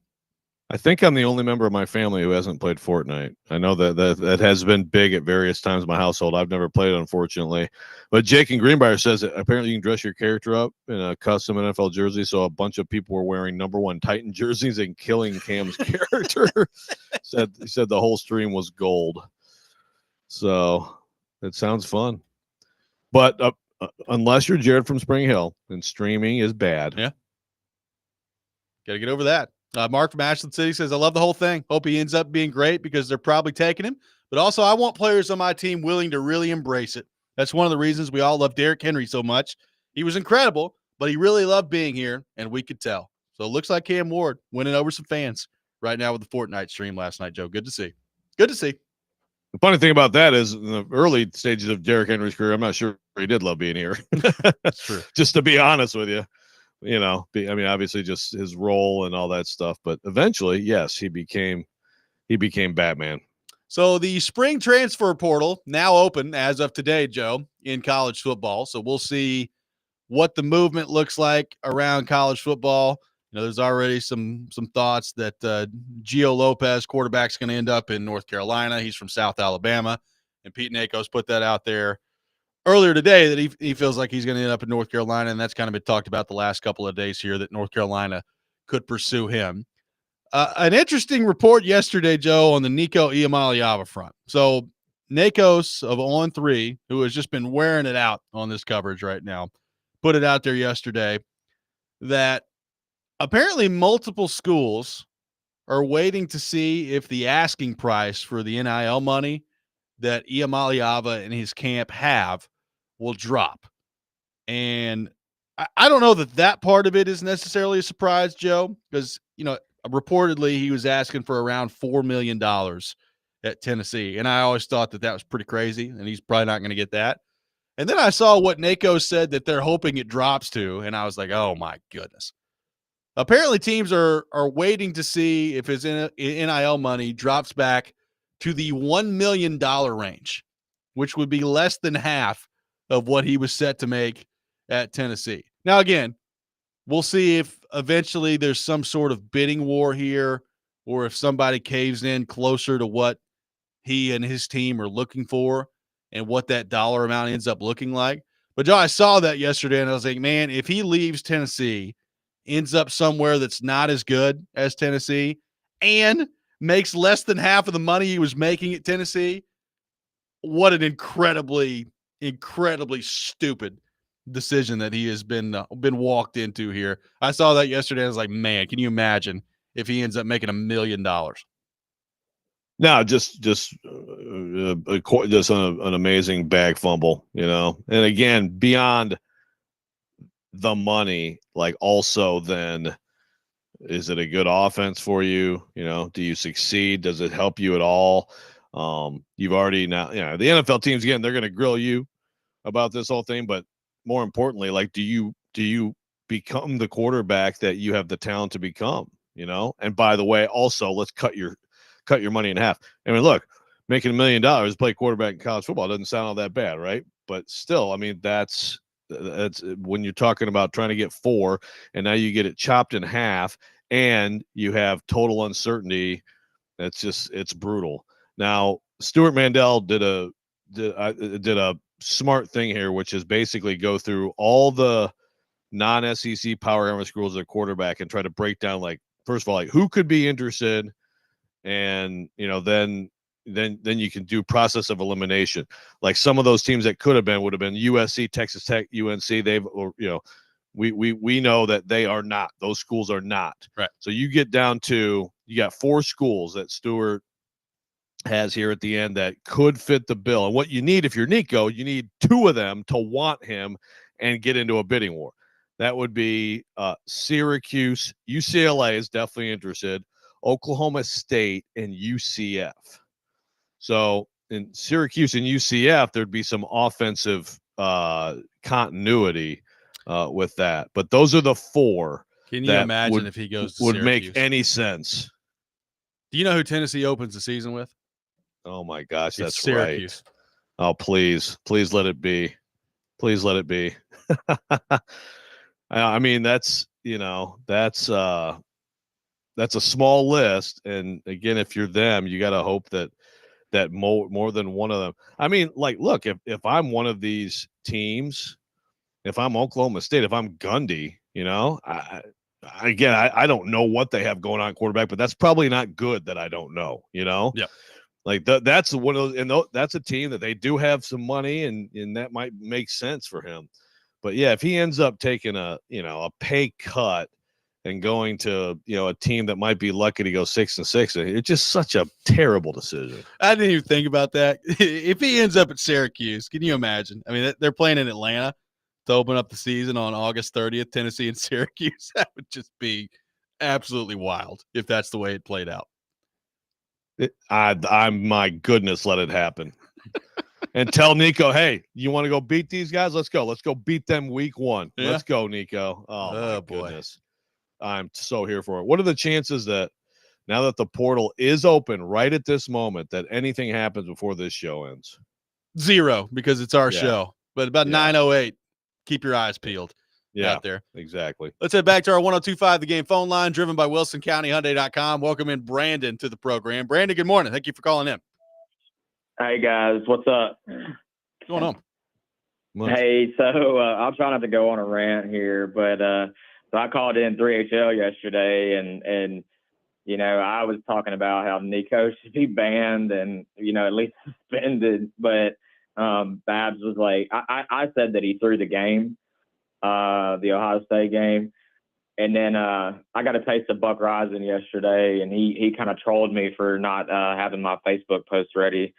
I think I'm the only member of my family who hasn't played Fortnite. I know that has been big at various times in my household. I've never played it, unfortunately. But Jake in Greenbrier says that apparently you can dress your character up in a custom NFL jersey. So a bunch of people were wearing #1 Titan jerseys and killing Cam's character. He said the whole stream was gold. So it sounds fun. But unless you're Jared from Spring Hill and streaming is bad. Yeah. Got to get over that. Mark from Ashland City says, I love the whole thing. Hope he ends up being great because they're probably taking him. But also, I want players on my team willing to really embrace it. That's one of the reasons we all love Derrick Henry so much. He was incredible, but he really loved being here, and we could tell. So it looks like Cam Ward winning over some fans right now with the Fortnite stream last night, Joe. Good to see. Good to see. The funny thing about that is in the early stages of Derrick Henry's career, I'm not sure he did love being here. That's true. Just to be honest with you, obviously just his role and all that stuff. But eventually, yes, he became Batman. So the spring transfer portal now open as of today, Joe, in college football. So we'll see what the movement looks like around college football. There's already some thoughts that Gio Lopez, quarterback's going to end up in North Carolina. He's from South Alabama, and Pete Nakos put that out there earlier today that he feels like he's going to end up in North Carolina, and that's kind of been talked about the last couple of days here that North Carolina could pursue him. An interesting report yesterday, Joe, on the Nico Iamaleava front. So Nakos of On 3, who has just been wearing it out on this coverage right now, put it out there yesterday that apparently multiple schools are waiting to see if the asking price for the NIL money that Iamaleava and his camp have will drop. And I don't know that part of it is necessarily a surprise, Joe, because, reportedly he was asking for around $4 million at Tennessee. And I always thought that was pretty crazy, and he's probably not going to get that. And then I saw what Nako said that they're hoping it drops to, and I was like, oh, my goodness. Apparently teams are waiting to see if his NIL money drops back to the $1 million range, which would be less than half of what he was set to make at Tennessee. Now, again, we'll see if eventually there's some sort of bidding war here or if somebody caves in closer to what he and his team are looking for and what that dollar amount ends up looking like. But, Joe, I saw that yesterday, and I was like, man, if he leaves Tennessee, ends up somewhere that's not as good as Tennessee, and makes less than half of the money he was making at Tennessee, what an incredibly, incredibly stupid decision that he has been walked into here. I saw that yesterday. I was like, man, can you imagine if he ends up making $1 million? No, just an amazing bag fumble, and again, beyond the money, like also then is it a good offense for you? Do you succeed? Does it help you at all? You've already now, the NFL teams, again, they're going to grill you about this whole thing, but more importantly, like, do you become the quarterback that you have the talent to become, And by the way, also let's cut your money in half. I mean, look, making $1 million to play quarterback in college football doesn't sound all that bad, right? But still, I mean, that's when you're talking about trying to get 4 and now you get it chopped in half and you have total uncertainty. It's brutal. Now, Stuart Mandel did a smart thing here, which is basically go through all the non-SEC power conference schools at quarterback and try to break down, like, first of all, like, who could be interested, and then you can do process of elimination. Like some of those teams that could have been would have been USC, Texas Tech, UNC. We know that they are not. Those schools are not. Right. So you get down to, you got 4 schools that Stewart has here at the end that could fit the bill. And what you need, if you're Nico, you need 2 of them to want him and get into a bidding war. That would be Syracuse. UCLA is definitely interested. Oklahoma State and UCF. So in Syracuse and UCF, there'd be some offensive continuity with that. But those are the four. Can you imagine if he goes to would Syracuse? Make any sense? Do you know who Tennessee opens the season with? Oh my gosh, that's Syracuse. Right. Oh, please let it be. Please let it be. I mean, that's a small list, and again, if you're them, you got to hope that more than one of them. I mean, like, look, if I'm one of these teams, if I'm Oklahoma State, if I'm Gundy, I don't know what they have going on at quarterback, but that's probably not good that I don't know, Yeah. Like that's one of those, and that's a team that they do have some money, and that might make sense for him. But yeah, if he ends up taking a pay cut and going to a team that might be lucky to go 6-6, it's just such a terrible decision. I didn't even think about that. If he ends up at Syracuse, can you imagine? I mean, they're playing in Atlanta to open up the season on August 30th, Tennessee and Syracuse. That would just be absolutely wild if that's the way it played out. I'm my goodness, let it happen. And tell Nico, hey, you want to go beat these guys? Let's go. Let's go beat them week 1. Yeah. Let's go, Nico. Oh my goodness. I'm so here for it. What are the chances that now that the portal is open right at this moment that anything happens before this show ends? 0, because it's our show. But about 9:08, keep your eyes peeled out there. Exactly. Let's head back to our 102.5 The Game phone line, driven by WilsonCountyHyundai.com. Welcome in Brandon to the program. Brandon, good morning. Thank you for calling in. Hey, guys. What's up? What's going on? Hey, so I'll try not to go on a rant here, but so I called in 3HL yesterday, and I was talking about how Nico should be banned and, at least suspended. But Babs was like, I said that he threw the game, the Ohio State game. And then I got a taste of Buck Rising yesterday, and he kind of trolled me for not having my Facebook post ready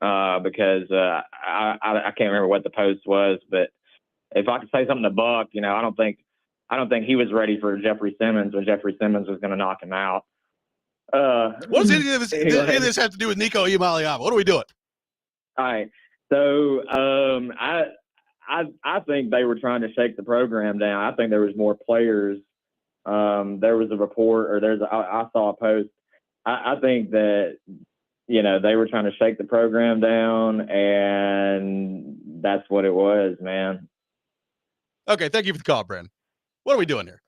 because I can't remember what the post was. But if I could say something to Buck, I don't think he was ready for Jeffrey Simmons when Jeffrey Simmons was going to knock him out. What does any of this have to do with Nico Iamaleava? What are we doing? All right. So I think they were trying to shake the program down. I think there was more players. There was a report, or I saw a post. I think that, they were trying to shake the program down, and that's what it was, man. Okay. Thank you for the call, Brandon. What are we doing here?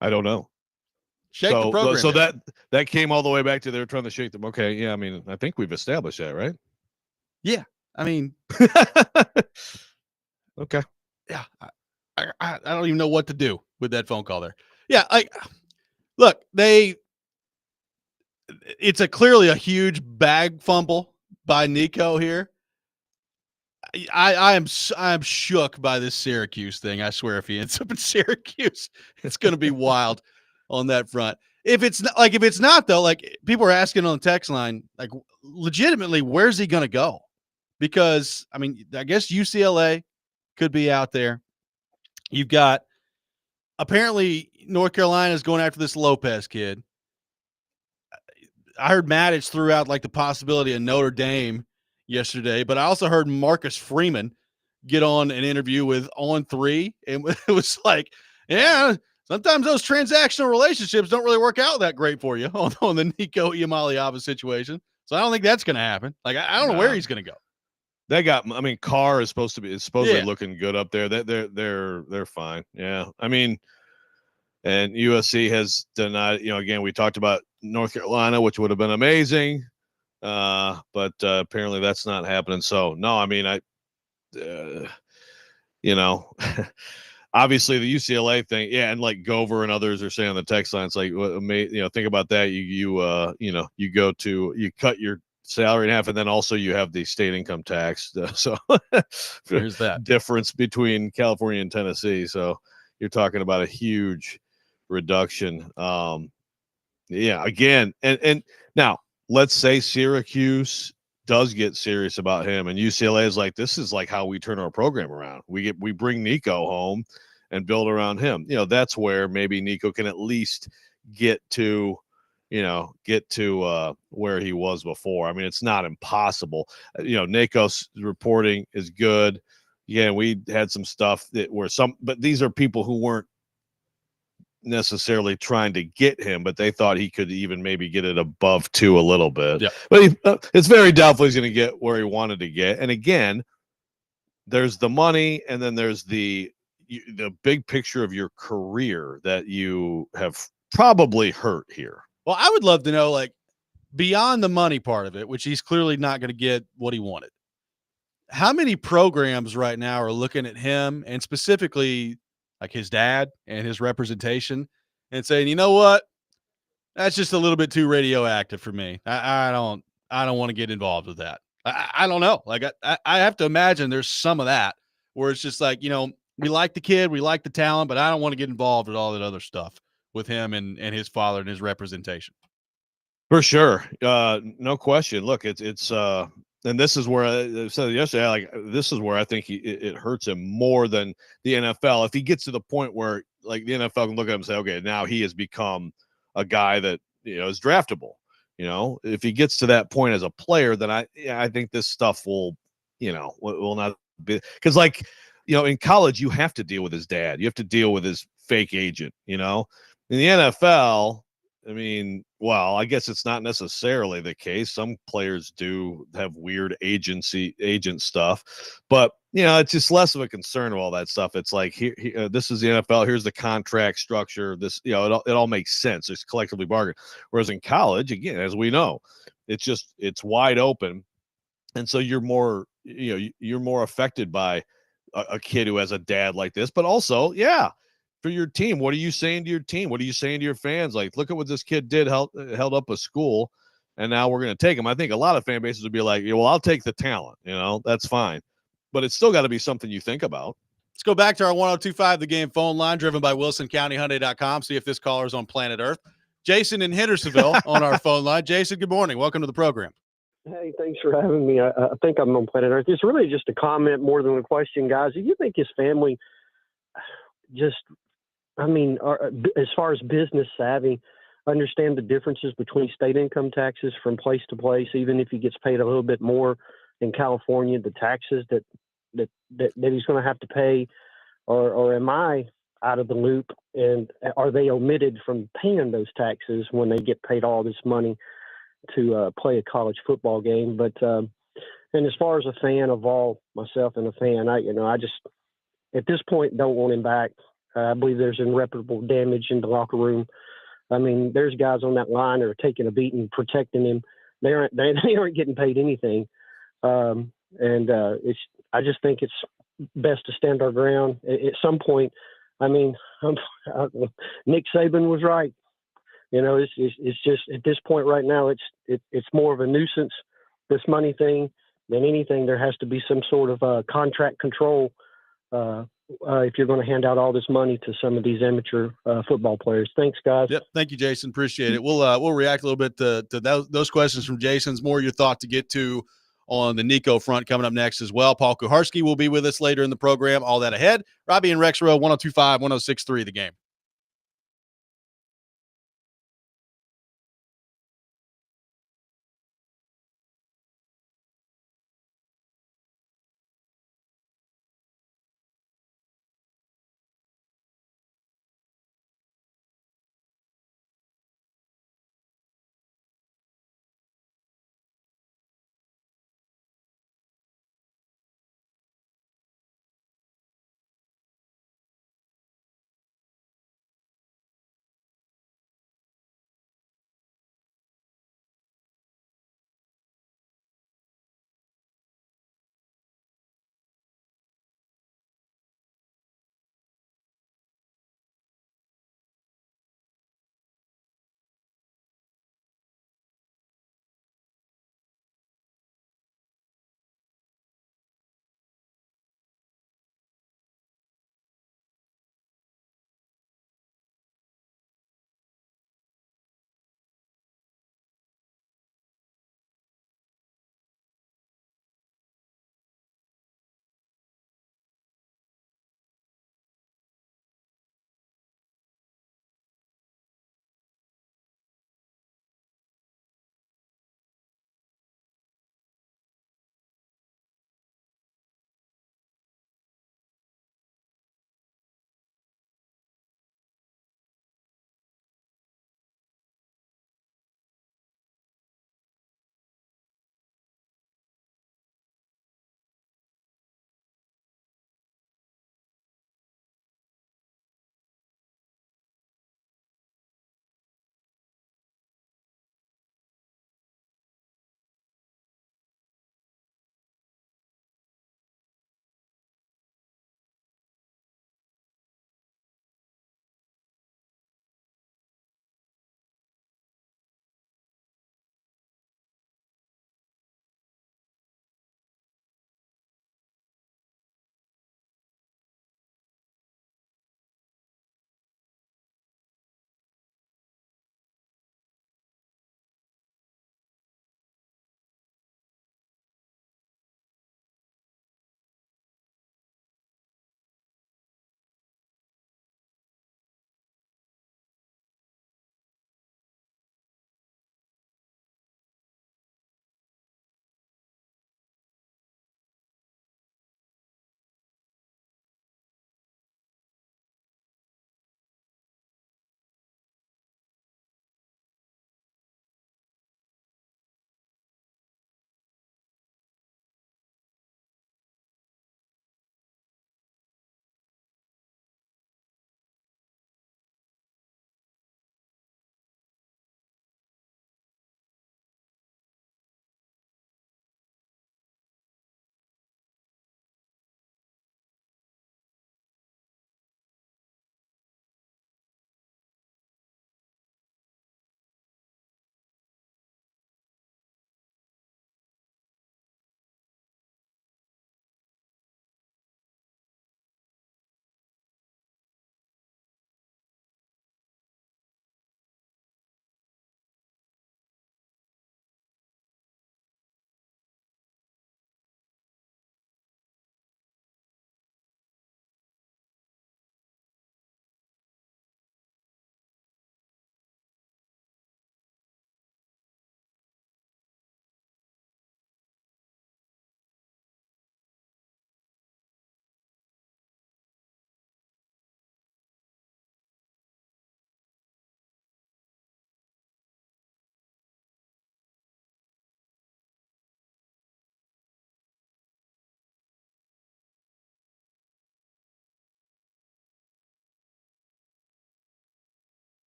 I don't know. Shake the program. So that came all the way back to they're trying to shake them. Okay. Yeah. I mean, I think we've established that, right? Yeah. I mean, okay. Yeah. I don't even know what to do with that phone call there. Yeah. Look, it's clearly a huge bag fumble by Nico here. I am shook by this Syracuse thing. I swear, if he ends up in Syracuse, it's going to be wild on that front. If it's not though, like people are asking on the text line, like legitimately, where's he going to go? Because I mean, I guess UCLA could be out there. You've got apparently North Carolina is going after this Lopez kid. I heard Maddich threw out like the possibility of Notre Dame yesterday, but I also heard Marcus Freeman get on an interview with On 3, and it was like, yeah, sometimes those transactional relationships don't really work out that great for you on the Nico Iamaleava situation. So I don't think that's going to happen. Like I don't know where he's going to go. Carr is supposedly looking good up there. They're fine. Yeah. I mean, and USC has denied, again, we talked about North Carolina, which would have been amazing. But apparently that's not happening. So no, I mean, obviously the UCLA thing. Yeah. And like Gover and others are saying on the text line, it's like, think about that. You cut your salary in half, and then also you have the state income tax. So there's that difference between California and Tennessee. So you're talking about a huge reduction. Again, and now let's say Syracuse does get serious about him, and UCLA is like, this is like how we turn our program around. We bring Nico home and build around him. That's where maybe Nico can at least get to where he was before. I mean, it's not impossible. Nico's reporting is good. Yeah, we had some stuff but these are people who weren't necessarily trying to get him, but they thought he could even maybe get it above 2 a little bit. Yeah. But it's very doubtful he's going to get where he wanted to get. And again, there's the money, and then there's the big picture of your career that you have probably hurt here. Well, I would love to know, like, beyond the money part of it, which he's clearly not going to get what he wanted. How many programs right now are looking at him and specifically like his dad and his representation and saying, you know what, that's just a little bit too radioactive for me. I don't want to get involved with that. I don't know. Like I have to imagine there's some of that where it's just like, we like the kid, we like the talent, but I don't want to get involved with all that other stuff with him and his father and his representation. For sure. No question. Look, it's and this is where I said yesterday, like, this is where I think it hurts him more than the NFL. If he gets to the point where, like, the NFL can look at him and say, okay, now he has become a guy that, is draftable. If he gets to that point as a player, then I think this stuff will not be, because, like, in college, you have to deal with his dad. You have to deal with his fake agent, in the NFL. I mean, well, I guess it's not necessarily the case. Some players do have weird agent stuff, but it's just less of a concern of all that stuff. It's like, here, this is the NFL. Here's the contract structure. This, it all makes sense. It's collectively bargained. Whereas in college, again, as we know, it's wide open, and so you're more affected by a kid who has a dad like this, but also, yeah. For your team, what are you saying to your team? What are you saying to your fans? Like, look at what this kid did, held up a school, and now we're going to take him. I think a lot of fan bases would be like, well, I'll take the talent. That's fine. But it's still got to be something you think about. Let's go back to our 1025 The Game phone line, driven by WilsonCountyHyundai.com. See if this caller's on planet Earth. Jason in Hendersonville on our phone line. Jason, good morning. Welcome to the program. Hey, thanks for having me. I think I'm on planet Earth. It's really just a comment more than a question, guys. Do you think his family as far as business savvy, understand the differences between state income taxes from place to place, even if he gets paid a little bit more in California, the taxes that he's going to have to pay, or am I out of the loop, and are they omitted from paying those taxes when they get paid all this money to play a college football game? But and as far as a fan of myself and a fan, I just at this point don't want him back. I believe there's irreparable damage in the locker room. I mean, there's guys on that line that are taking a beating, protecting him. They aren't getting paid anything. I just think it's best to stand our ground. At some point, I mean, Nick Saban was right. It's just at this point right now, it's more of a nuisance, this money thing, than anything. There has to be some sort of contract control if you're going to hand out all this money to some of these amateur football players. Thanks, guys. Yep. Thank you, Jason. Appreciate it. We'll react a little bit to those questions from Jason's. More your thought to get to on the Nico front coming up next as well. Paul Kuharsky will be with us later in the program. All that ahead. Robby and Rexrode, 1025, 1063, The Game.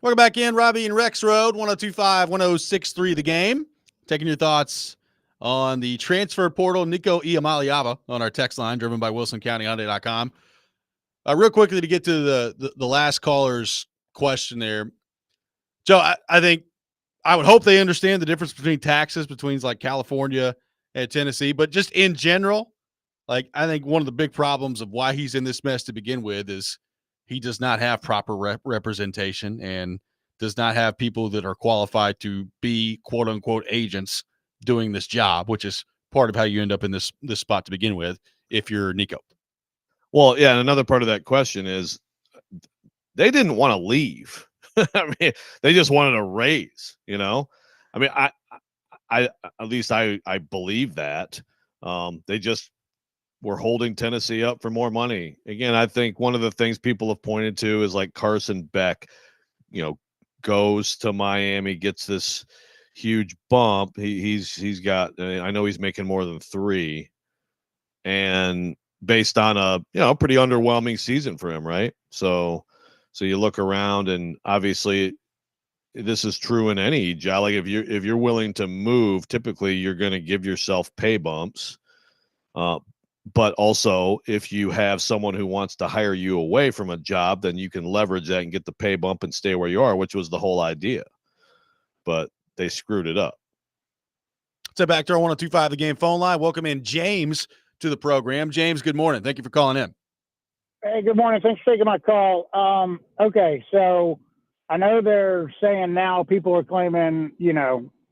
Welcome back in, Robby and Rexrode, 102.5, 106.3 The Game. Taking your thoughts on the transfer portal, Nico Iamaleava on our text line, driven by WilsonCountyHyundai.com. Real quickly to get to the last caller's question there. Joe, I think I would hope they understand the difference between taxes between like California and Tennessee, but just in general, like I think one of the big problems of why he's in this mess to begin with is he does not have proper representation and does not have people that are qualified to be quote unquote agents doing this job, which is part of how you end up in this spot to begin with if you're Nico. Well, yeah, and another part of that question is they didn't want to leave. I mean, they just wanted a raise, you know? I mean, I at least I believe that. They just were holding Tennessee up for more money. Again, I think one of the things people have pointed to is like Carson Beck, you know, goes to Miami, gets this huge bump. He's got, I know he's making more than 3, and based on a pretty underwhelming season for him, right? So you look around, and obviously this is true in any job. Like if you're willing to move, typically you're going to give yourself pay bumps. But also, if you have someone who wants to hire you away from a job, then you can leverage that and get the pay bump and stay where you are, which was the whole idea. But they screwed it up. So back to our 102.5 The Game phone line. Welcome in James to the program. James, good morning. Thank you for calling in. Hey, good morning. Thanks for taking my call. Okay, so I know they're saying now people are claiming,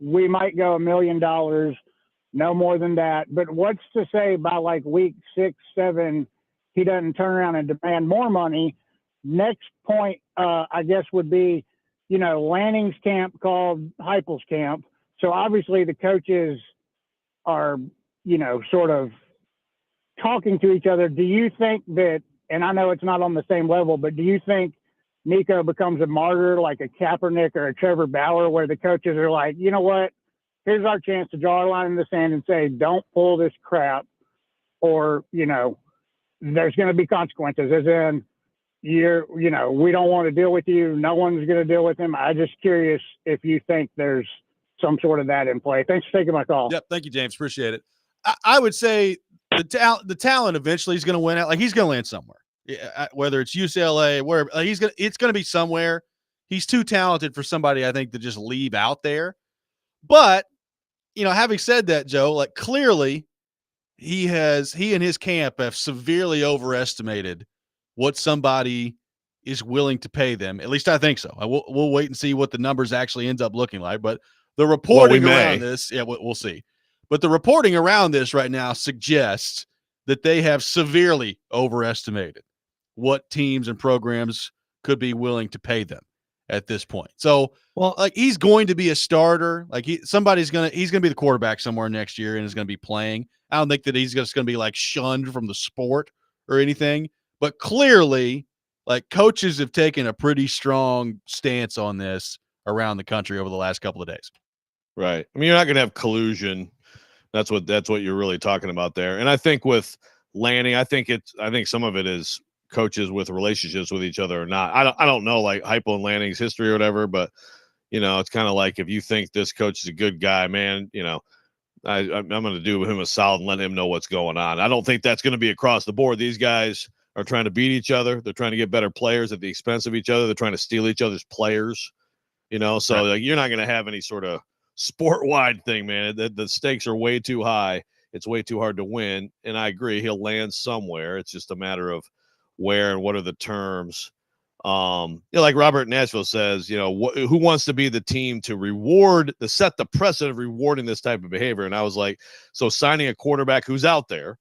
we might go $1 million, no more than that. But what's to say by like week 6, 7, he doesn't turn around and demand more money? Next point, I guess, would be, Lanning's camp called Heupel's camp. So obviously the coaches are, sort of talking to each other. Do you think that, and I know it's not on the same level, but do you think Nico becomes a martyr like a Kaepernick or a Trevor Bauer, where the coaches are like, you know what? Here's our chance to draw a line in the sand and say, don't pull this crap, or, there's going to be consequences, as in, we don't want to deal with you. No one's going to deal with him. I'm just curious if you think there's some sort of that in play. Thanks for taking my call. Yep. Thank you, James. Appreciate it. I would say the talent eventually is going to win out. Like he's going to land somewhere, whether it's UCLA, wherever. It's going to be somewhere. He's too talented for somebody, I think, to just leave out there. But, having said that, Joe, like clearly he and his camp have severely overestimated what somebody is willing to pay them. At least I think so. We'll wait and see what the numbers actually ends up looking like. But the reporting around this, we'll see. But the reporting around this right now suggests that they have severely overestimated what teams and programs could be willing to pay them at this point. So, he's going to be a starter. Like he's going to be the quarterback somewhere next year and is going to be playing. I don't think that he's just going to be like shunned from the sport or anything. But clearly, like coaches have taken a pretty strong stance on this around the country over the last couple of days. Right. I mean, you're not going to have collusion. That's what you're really talking about there. And I think with Lanning, I think some of it is coaches with relationships with each other or not. I don't know like Heupel and Lanning's history or whatever, but it's kind of like if you think this coach is a good guy, man, I'm going to do him a solid and let him know what's going on. I don't think that's going to be across the board. These guys are trying to beat each other. They're trying to get better players at the expense of each other. They're trying to steal each other's players, so like you're not going to have any sort of sport-wide thing, man. The stakes are way too high. It's way too hard to win. And I agree, he'll land somewhere. It's just a matter of where and what are the terms. Like Robert Nashville says, who wants to be the team to set the precedent of rewarding this type of behavior? And I was like, so signing a quarterback who's out there,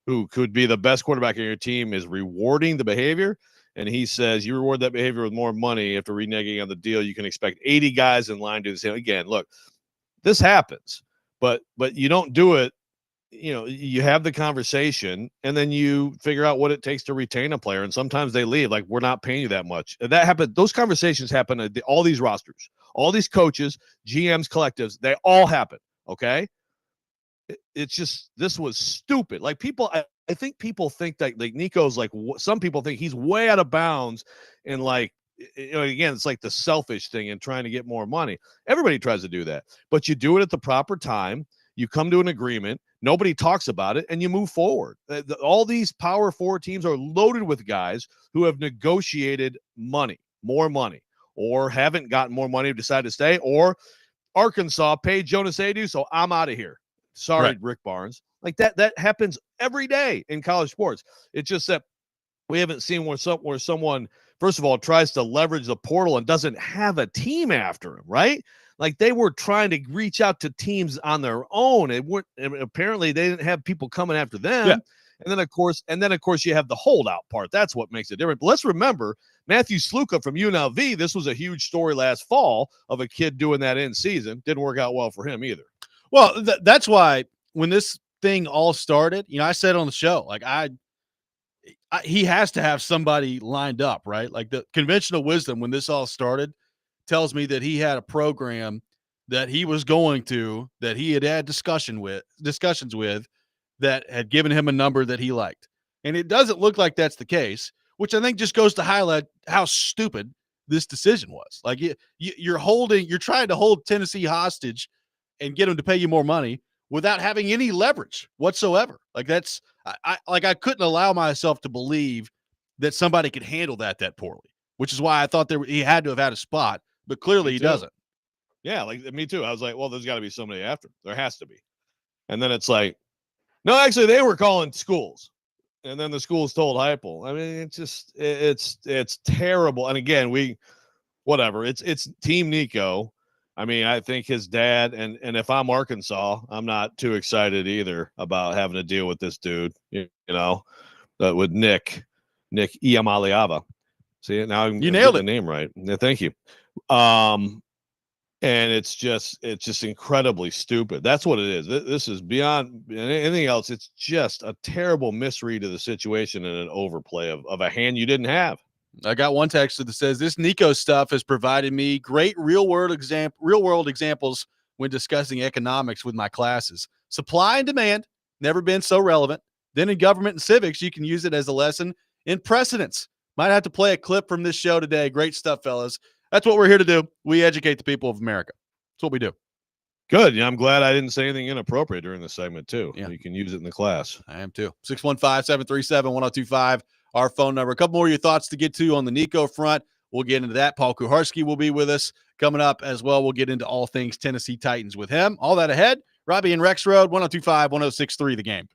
who could be the best quarterback in your team, is rewarding the behavior. And he says, you reward that behavior with more money after reneging on the deal. You can expect 80 guys in line to do the same. Again, look, this happens, but you don't do it. You have the conversation and then you figure out what it takes to retain a player. And sometimes they leave, like, we're not paying you that much. And that happened. Those conversations happen at all these rosters, all these coaches, GMs, collectives, they all happen. Okay. It's just, this was stupid. Like people, I think people think that like Nico's like, some people think he's way out of bounds and like again, it's like the selfish thing and trying to get more money. Everybody tries to do that, but you do it at the proper time. You come to an agreement. Nobody talks about it, and you move forward. All these Power 4 teams are loaded with guys who have negotiated more money, or haven't gotten more money, decided to stay, or Arkansas paid Jonas Adu, so I'm out of here. Sorry, right. Rick Barnes. Like that happens every day in college sports. It's just that we haven't seen where someone, first of all, tries to leverage the portal and doesn't have a team after him, right? Like they were trying to reach out to teams on their own. And apparently they didn't have people coming after them. Yeah. And then of course you have the holdout part. That's what makes it different. But let's remember Matthew Sluka from UNLV. This was a huge story last fall of a kid doing that in season. Didn't work out well for him either. Well, that's why when this thing all started, I said on the show, like he has to have somebody lined up, right? Like the conventional wisdom when this all started tells me that he had a program that he was going to, that he had discussions with, that had given him a number that he liked. And it doesn't look like that's the case, which I think just goes to highlight how stupid this decision was. Like you're trying to hold Tennessee hostage and get them to pay you more money without having any leverage whatsoever. Like that's, I couldn't allow myself to believe that somebody could handle that poorly, which is why I thought he had to have had a spot, but clearly he doesn't. Yeah, like me too. I was like, well, there's got to be somebody after. There has to be. And then it's like, no, actually, they were calling schools, and then the schools told Heupel. I mean, it's just it's terrible. And again, it's Team Nico. I mean, I think his dad and if I'm Arkansas, I'm not too excited either about having to deal with this dude. With Nick Iamaleava. See, now you nailed the name right. Yeah, thank you. And it's just incredibly stupid. That's what it is. This is beyond anything else. It's just a terrible misread of the situation and an overplay of a hand you didn't have. I got one texter that says this Nico stuff has provided me great real world examples when discussing economics with my classes. Supply and demand, never been so relevant. Then in government and civics, you can use it as a lesson in precedence. Might have to play a clip from this show today. Great stuff, fellas. That's what we're here to do. We educate the people of America. That's what we do. Good. Yeah, I'm glad I didn't say anything inappropriate during the segment, too. Yeah. You can use it in the class. I am, too. 615-737-1025, our phone number. A couple more of your thoughts to get to on the Nico front. We'll get into that. Paul Kuharsky will be with us coming up as well. We'll get into all things Tennessee Titans with him. All that ahead. Robby and Rexrode, 1025-1063, The Game.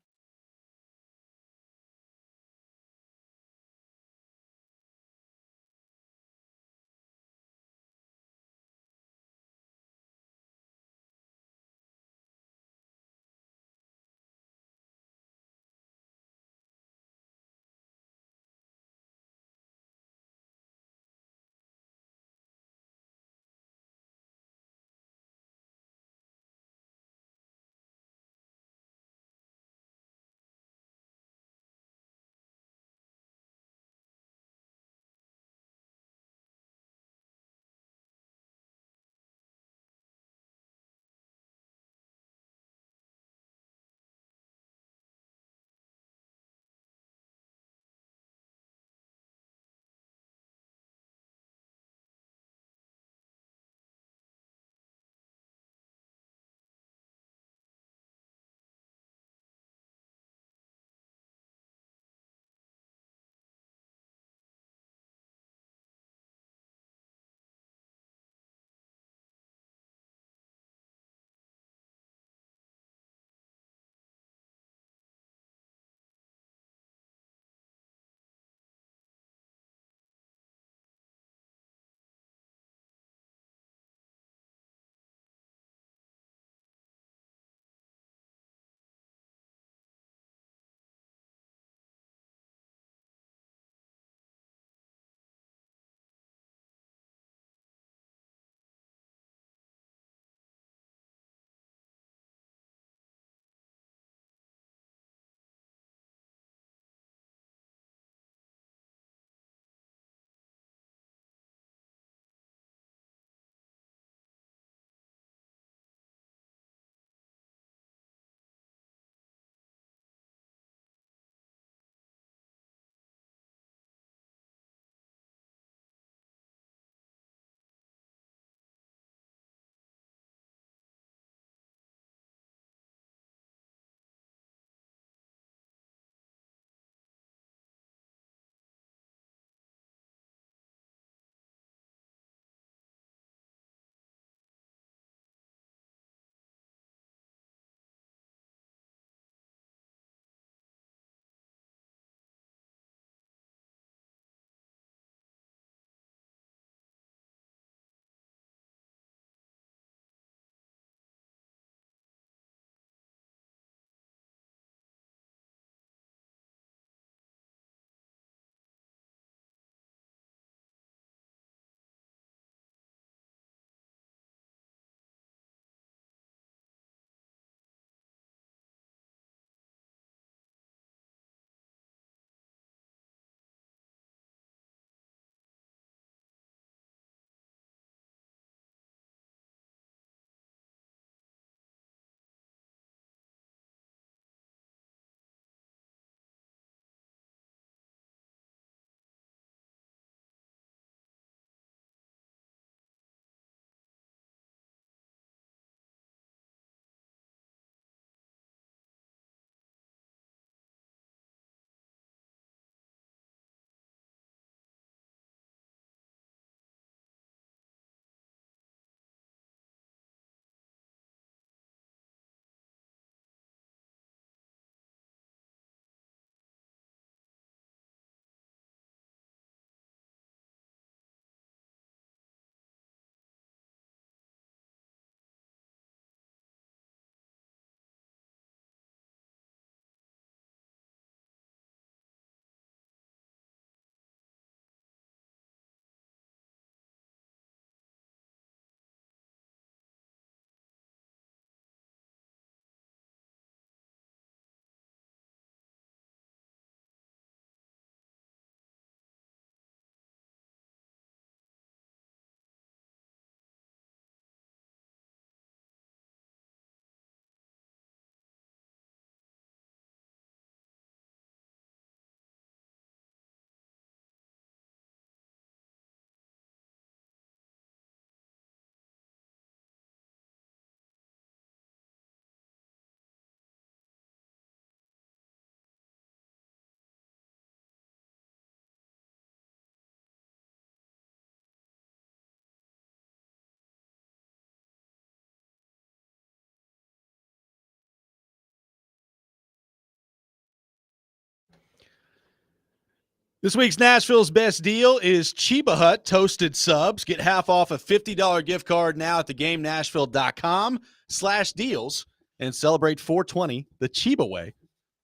This week's Nashville's best deal is Chiba Hut toasted subs. Get half off a $50 gift card now at thegamenashville.com/deals and celebrate 420 the Chiba way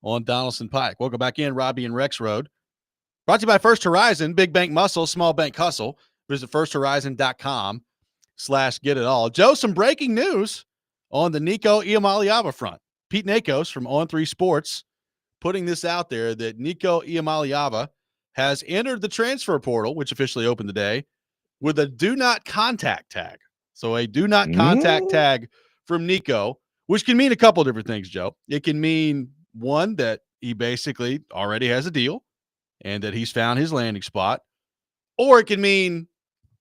on Donaldson Pike. Welcome back in, Robby and Rexrode. Brought to you by First Horizon, big bank muscle, small bank hustle. Visit firsthorizon.com/get-it-all. Joe, some breaking news on the Nico Iamaleava front. Pete Nakos from On3 Sports putting this out there that Nico Iamaleava has entered the transfer portal, which officially opened today, with a do not contact tag. So a do not contact tag from Nico, which can mean a couple different things, Joe. It can mean, one, that he basically already has a deal and that he's found his landing spot. Or it can mean,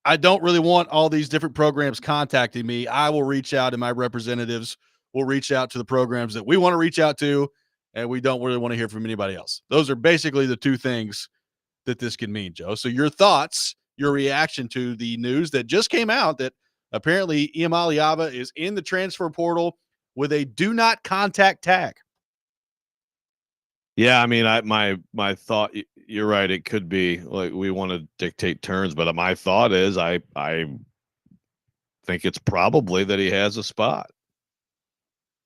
I don't really want all these different programs contacting me. I will reach out, and my representatives will reach out to the programs that we want to reach out to, and we don't really want to hear from anybody else. Those are basically the two things that this can mean, Joe. So your thoughts, your reaction to the news that just came out that apparently Iamaleava is in the transfer portal with a do not contact tag. Yeah, I mean, my thought, you're right, it could be like we want to dictate terms, but my thought is I think it's probably that he has a spot.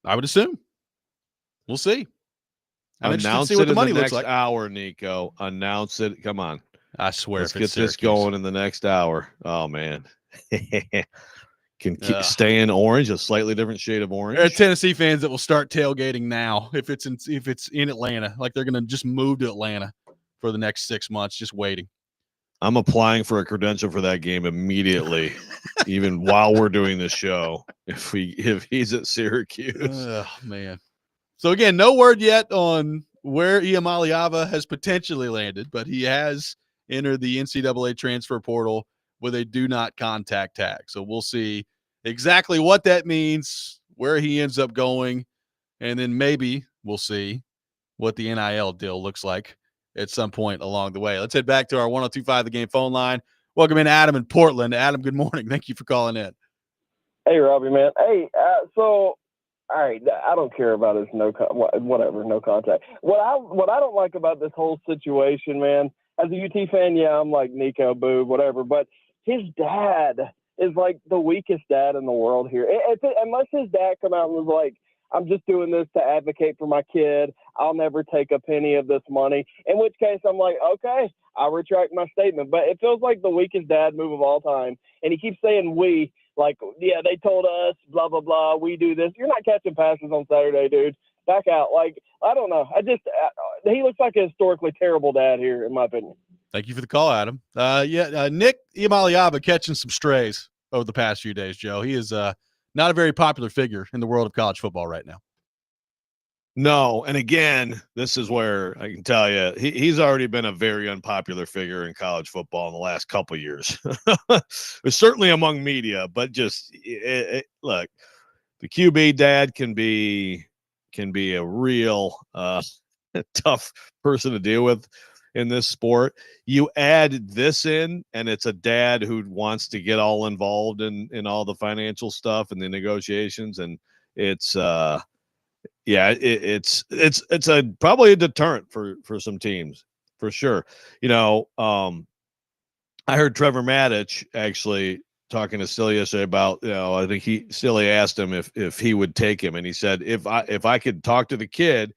I would assume. We'll see. Announce it in the next hour, Nico. Announce it. Come on. I swear. Let's get this going in the next hour. Oh, man. Can stay in orange, a slightly different shade of orange. There are Tennessee fans that will start tailgating now if it's in Atlanta. Like they're going to just move to Atlanta for the next 6 months, just waiting. I'm applying for a credential for that game immediately, even while we're doing this show. If he's at Syracuse. Oh, man. So, again, no word yet on where Iamaleava has potentially landed, but he has entered the NCAA transfer portal with a do not contact tag. So we'll see exactly what that means, where he ends up going, and then maybe we'll see what the NIL deal looks like at some point along the way. Let's head back to our 102.5 The Game phone line. Welcome in Adam in Portland. Adam, good morning. Thank you for calling in. Hey, Robby, man. Hey, so – all right, I don't care about his no contact. What I don't like about this whole situation, man, as a UT fan, yeah, I'm like Nico, boo, whatever. But his dad is like the weakest dad in the world here. Unless his dad come out and was like, I'm just doing this to advocate for my kid. I'll never take a penny of this money. In which case, I'm like, okay, I'll retract my statement. But it feels like the weakest dad move of all time. And he keeps saying we. Like, yeah, they told us, blah, blah, blah, we do this. You're not catching passes on Saturday, dude. Back out. Like, I don't know. He looks like a historically terrible dad here, in my opinion. Thank you for the call, Adam. Nick Iamaleava catching some strays over the past few days, Joe. He is not a very popular figure in the world of college football right now. No, and again, this is where I can tell you he's already been a very unpopular figure in college football in the last couple of years. Certainly among media, but just look, the QB dad can be a real tough person to deal with in this sport. You add this in, and it's a dad who wants to get all involved in all the financial stuff and the negotiations, and it's it's probably a deterrent for some teams for sure. You know, I heard Trevor Maddich actually talking to Silly yesterday about, I think Silly asked him if he would take him, and he said if I could talk to the kid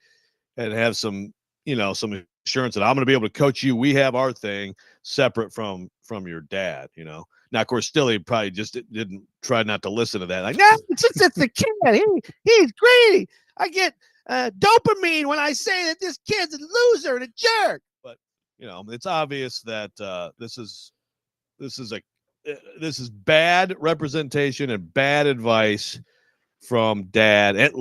and have some assurance that I'm going to be able to coach you, we have our thing separate from your dad. Now, of course, Stilly probably just didn't try not to listen to that. Like, no, it's the kid. He's greedy. I get dopamine when I say that this kid's a loser and a jerk. But it's obvious that this is bad representation and bad advice from dad, at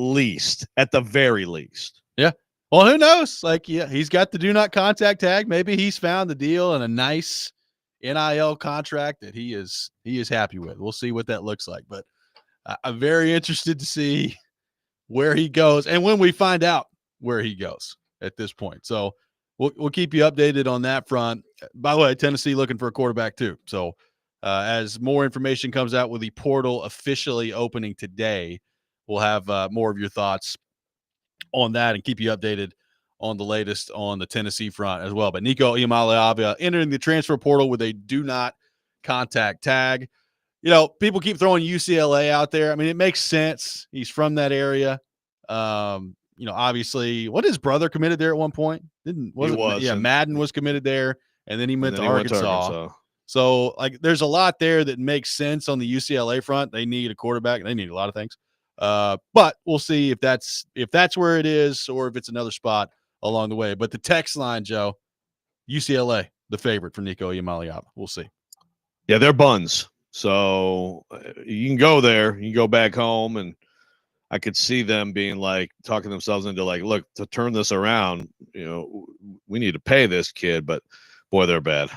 the very least. Yeah. Well, who knows? Like, yeah, he's got the do not contact tag. Maybe he's found the deal and a nice NIL contract that he is happy with. We'll see what that looks like. But I'm very interested to see where he goes and when we find out where he goes at this point. So we'll keep you updated on that front. By the way, Tennessee looking for a quarterback too. So as more information comes out with the portal officially opening today, we'll have more of your thoughts on that and keep you updated on the latest on the Tennessee front as well. But Nico Iamaleava entering the transfer portal with a do not contact tag. You know, people keep throwing UCLA out there. I mean, it makes sense. He's from that area. You know, obviously, what his brother committed there at one point? Madden was committed there, and then he went to Arkansas. So, like, there's a lot there that makes sense on the UCLA front. They need a quarterback. They need a lot of things. But we'll see if that's where it is or if it's another spot along the way. But the text line, Joe, UCLA, the favorite for Nico Iamaleava. We'll see. Yeah, they're buns. So you can go there, you can go back home, and I could see them being like talking themselves into like, look, to turn this around, you know, we need to pay this kid, but boy, they're bad.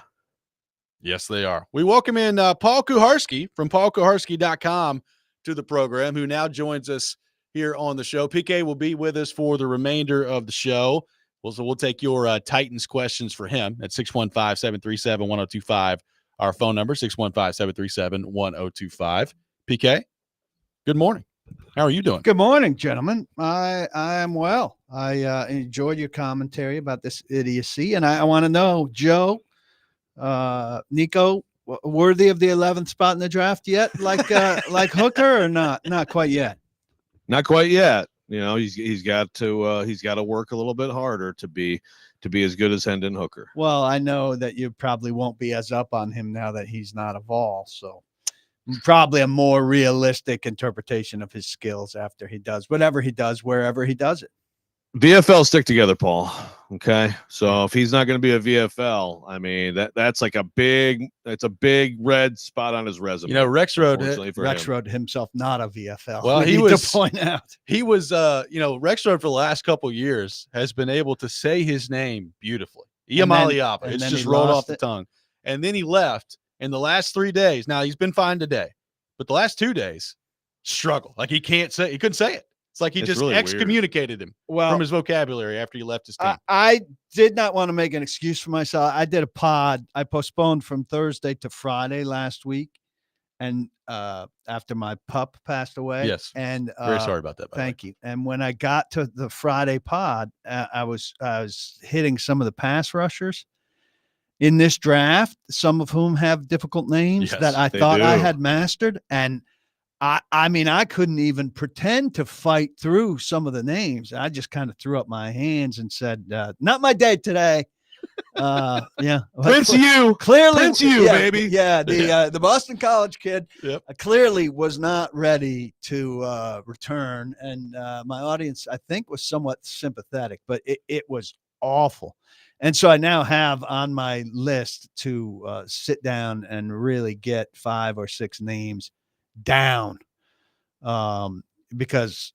Yes, they are. We welcome in Paul Kuharsky from paulkuharsky.com to the program, who now joins us here on the show. PK will be with us for the remainder of the show. So we'll take your Titans questions for him at 615-737-1025. Our phone number, 615-737-1025. PK, good morning. How are you doing? Good morning, gentlemen. I am well. I enjoyed your commentary about this idiocy, and I want to know, Joe, Nico, worthy of the 11th spot in the draft yet? Like Hooker or not? Not quite yet. Not quite yet. You know, he's got to work a little bit harder to be as good as Hendon Hooker. Well, I know that you probably won't be as up on him now that he's not a Vol, so probably a more realistic interpretation of his skills after he does whatever he does, wherever he does it. VFL stick together, Paul. Okay. So if he's not going to be a VFL, I mean, that's like a big red spot on his resume. You know, Rexrode himself, not a VFL. Well, he was to point out. He was, you know, Rexrode for the last couple of years has been able to say his name beautifully. Iamaleava. It's just rolled off the tongue. And then he left in the last 3 days. Now he's been fine today, but the last 2 days struggle. Like he couldn't say it. It's like he just really excommunicated him from his vocabulary after he left his team. I did not want to make an excuse for myself. I did a pod. I postponed from Thursday to Friday last week, and after my pup passed away. Yes, and very sorry about that. Thank you. And when I got to the Friday pod, I was hitting some of the pass rushers in this draft, some of whom have difficult names that I thought I had mastered, and I mean, I couldn't even pretend to fight through some of the names. I just kind of threw up my hands and said, not my day today. Yeah. Prince you. Clearly. Prince you, baby. Yeah. The Boston College kid clearly was not ready to return. And my audience, I think, was somewhat sympathetic, but it was awful. And so I now have on my list to sit down and really get 5 or 6 names down, because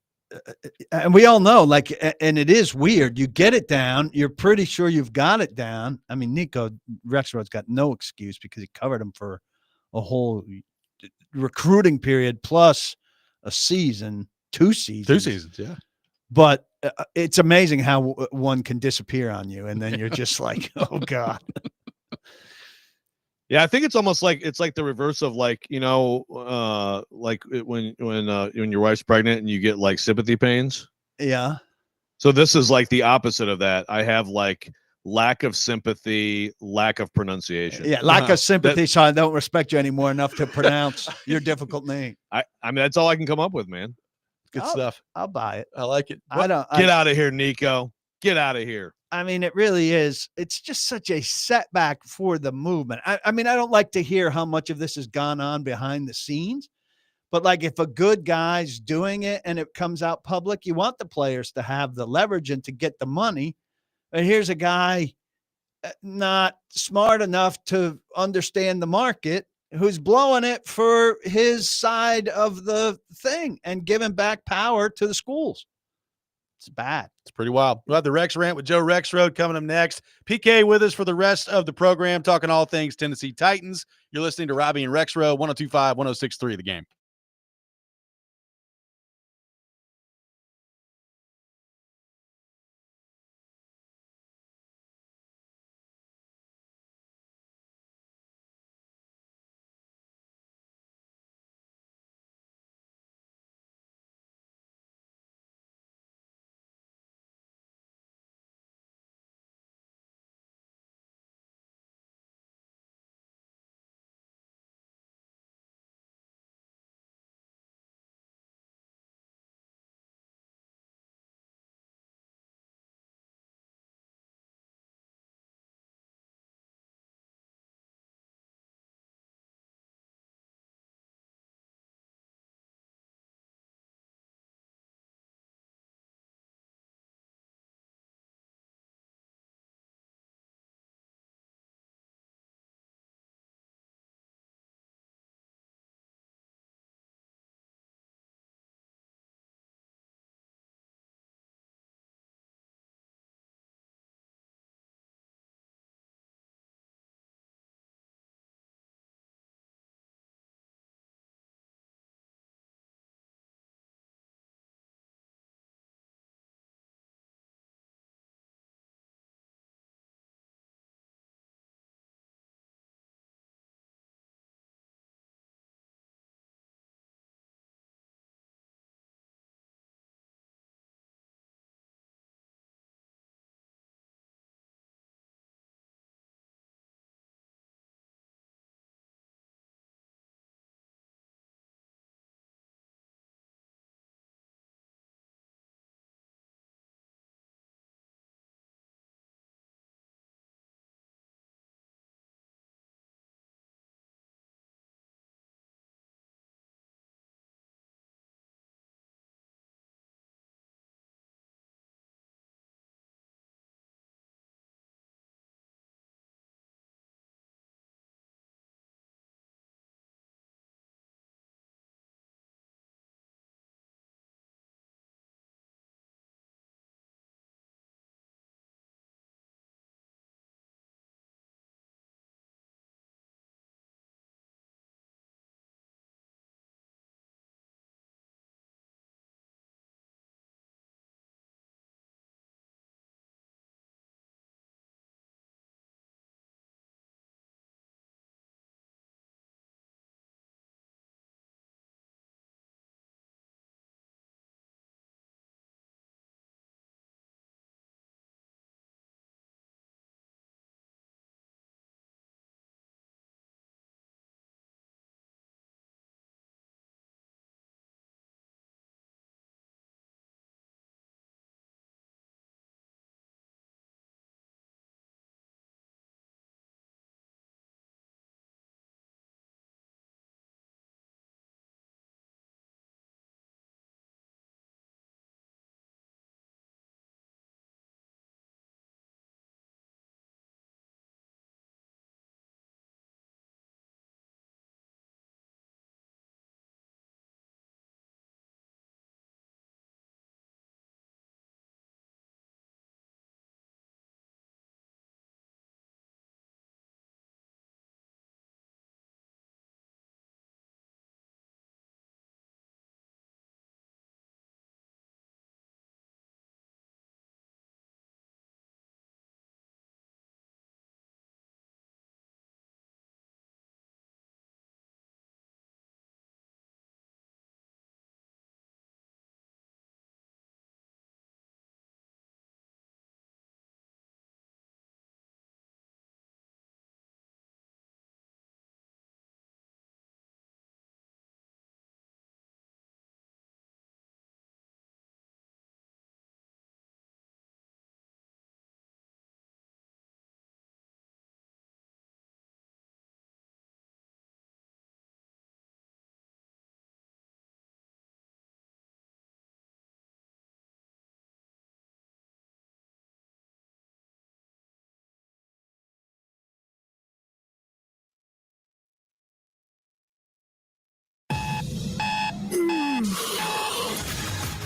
and we all know, like, and it is weird, you get it down, you're pretty sure you've got it down. I mean, Nico Rexrode's got no excuse because he covered him for a whole recruiting period plus a season, 2 seasons, yeah. But it's amazing how one can disappear on you, and then you're just like, oh God. Yeah, I think it's almost like the reverse of, like, you know, like when your wife's pregnant and you get like sympathy pains. Yeah. So this is like the opposite of that. I have like lack of sympathy, lack of pronunciation. Yeah, lack of sympathy. So I don't respect you anymore enough to pronounce your difficult name. I mean, that's all I can come up with, man. Good stuff. I'll buy it. I like it. Get out of here, Nico. Get out of here. I mean, it really is. It's just such a setback for the movement. I mean, I don't like to hear how much of this has gone on behind the scenes, but like if a good guy's doing it and it comes out public, you want the players to have the leverage and to get the money. And here's a guy not smart enough to understand the market who's blowing it for his side of the thing and giving back power to the schools. It's bad. It's pretty wild. We'll have the Rex Rant with Joe Rexrode coming up next. PK with us for the rest of the program, talking all things Tennessee Titans. You're listening to Robby and Rexrode, 102.5, 106.3 The Game.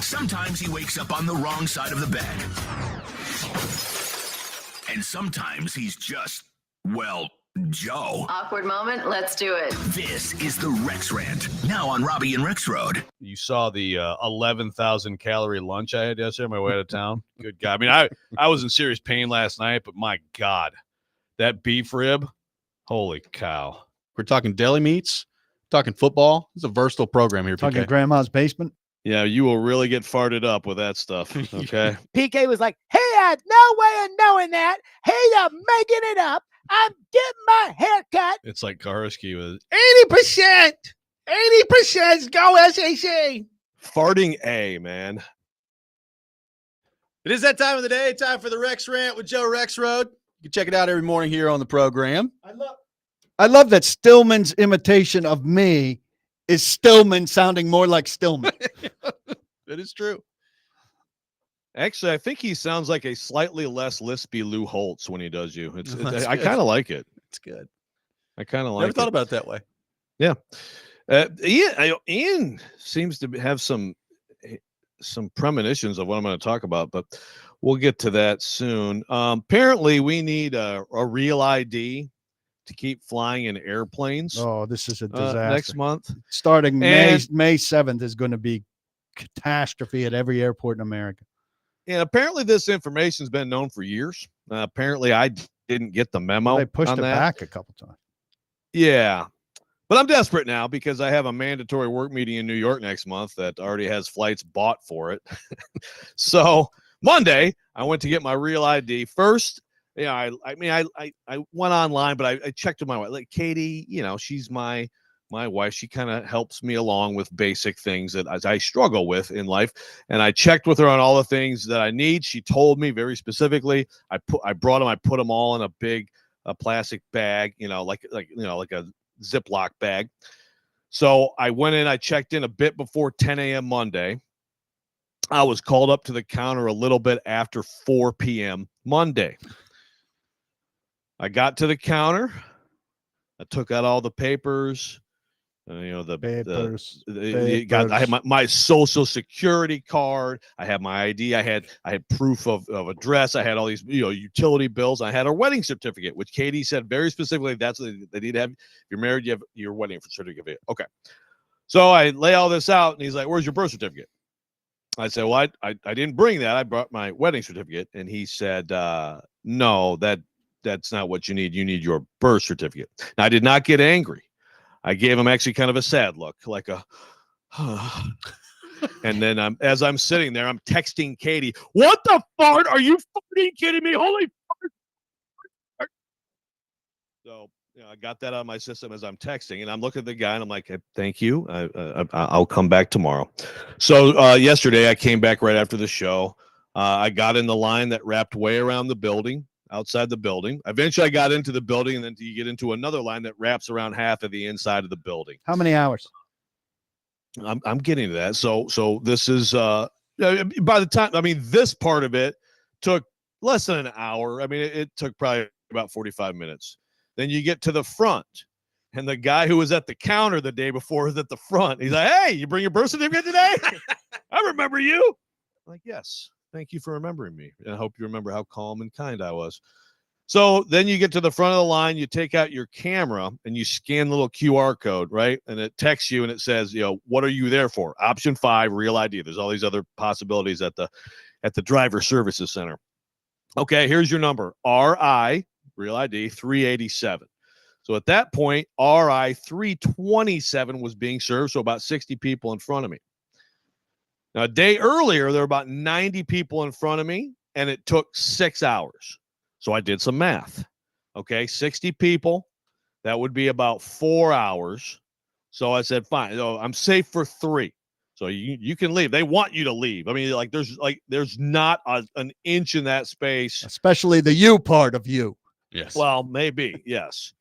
Sometimes he wakes up on the wrong side of the bed. And sometimes he's just, well, Joe. Awkward moment. Let's do it. This is the Rex Rant, now on Robby and Rexrode. You saw the 11,000 calorie lunch I had yesterday on my way out of town. Good God. I mean, I was in serious pain last night, but my God, that beef rib, holy cow. We're talking deli meats, talking football. It's a versatile program here, Talking PK. grandma's basement. Yeah, you will really get farted up with that stuff. Okay. PK was like, he had no way of knowing that. He's making it up. I'm getting my hair cut. It's like Karski was 80%. 80% go SEC. Farting A, man. It is that time of the day. Time for the Rex Rant with Joe Rexrode. You can check it out every morning here on the program. I love that Stillman's imitation of me is Stillman sounding more like Stillman. That is true. Actually, I think he sounds like a slightly less lispy Lou Holtz when he does you. I Good. kind of like it. It's good. I kind of like Never it. thought about it that way. Yeah. Ian seems to have some premonitions of what I'm going to talk about, but we'll get to that soon. Apparently, we need a real ID to keep flying in airplanes. Oh, this is a disaster. Next month. Starting May 7th is going to be catastrophe at every airport in America. And apparently this information has been known for years. Apparently I didn't get the memo. They pushed on it that. back a couple times. Yeah. But I'm desperate now because I have a mandatory work meeting in New York next month that already has flights bought for it. So Monday, I went to get my real ID. First, I went online, but I checked with my wife. Like Katie, she's my wife. She kind of helps me along with basic things that I struggle with in life. And I checked with her on all the things that I need. She told me very specifically. I put them all in a big plastic bag, like a Ziploc bag. So I went in, I checked in a bit before 10 a.m. Monday. I was called up to the counter a little bit after 4 p.m. Monday. I got to the counter. I took out all the papers. Papers. I had my social security card. I had my ID. I had proof of address. I had all these utility bills. I had a wedding certificate, which Katie said very specifically that's what they need to have. If you're married, you have your wedding certificate. Okay. So I lay all this out, and he's like, "Where's your birth certificate?" I said, "Well, I didn't bring that. I brought my wedding certificate." And he said, "No, that's not what you need. You need your birth certificate." Now, I did not get angry. I gave him actually kind of a sad look, like a, and then as I'm sitting there, I'm texting Katie, "What the fart? Are you fucking kidding me? Holy fart!" So I got that out of my system as I'm texting, and I'm looking at the guy, and I'm like, "Thank you. I'll come back tomorrow." So yesterday, I came back right after the show. I got in the line that wrapped way around the building. Outside the building. Eventually I got into the building, and then you get into another line that wraps around half of the inside of the building. How many hours? I'm getting to that. So this is by the time, this part of it took less than an hour. It took probably about 45 minutes. Then you get to the front, and the guy who was at the counter the day before is at the front. He's like, "Hey, you bring your birth certificate today?" "I remember you." I'm like, "Yes. Thank you for remembering me. And I hope you remember how calm and kind I was." So then you get to the front of the line, you take out your camera and you scan the little QR code, right? And it texts you and it says, "What are you there for?" Option 5, real ID. There's all these other possibilities at the driver services center. Okay, here's your number. RI, real ID, 387. So at that point, RI 327 was being served. So about 60 people in front of me. Now, a day earlier, there were about 90 people in front of me, and it took 6 hours. So I did some math. Okay, 60 people. That would be about 4 hours. So I said, fine. So I'm safe for 3. So you can leave. They want you to leave. There's not an inch in that space. Especially the you part of you. Yes. Well, maybe, yes.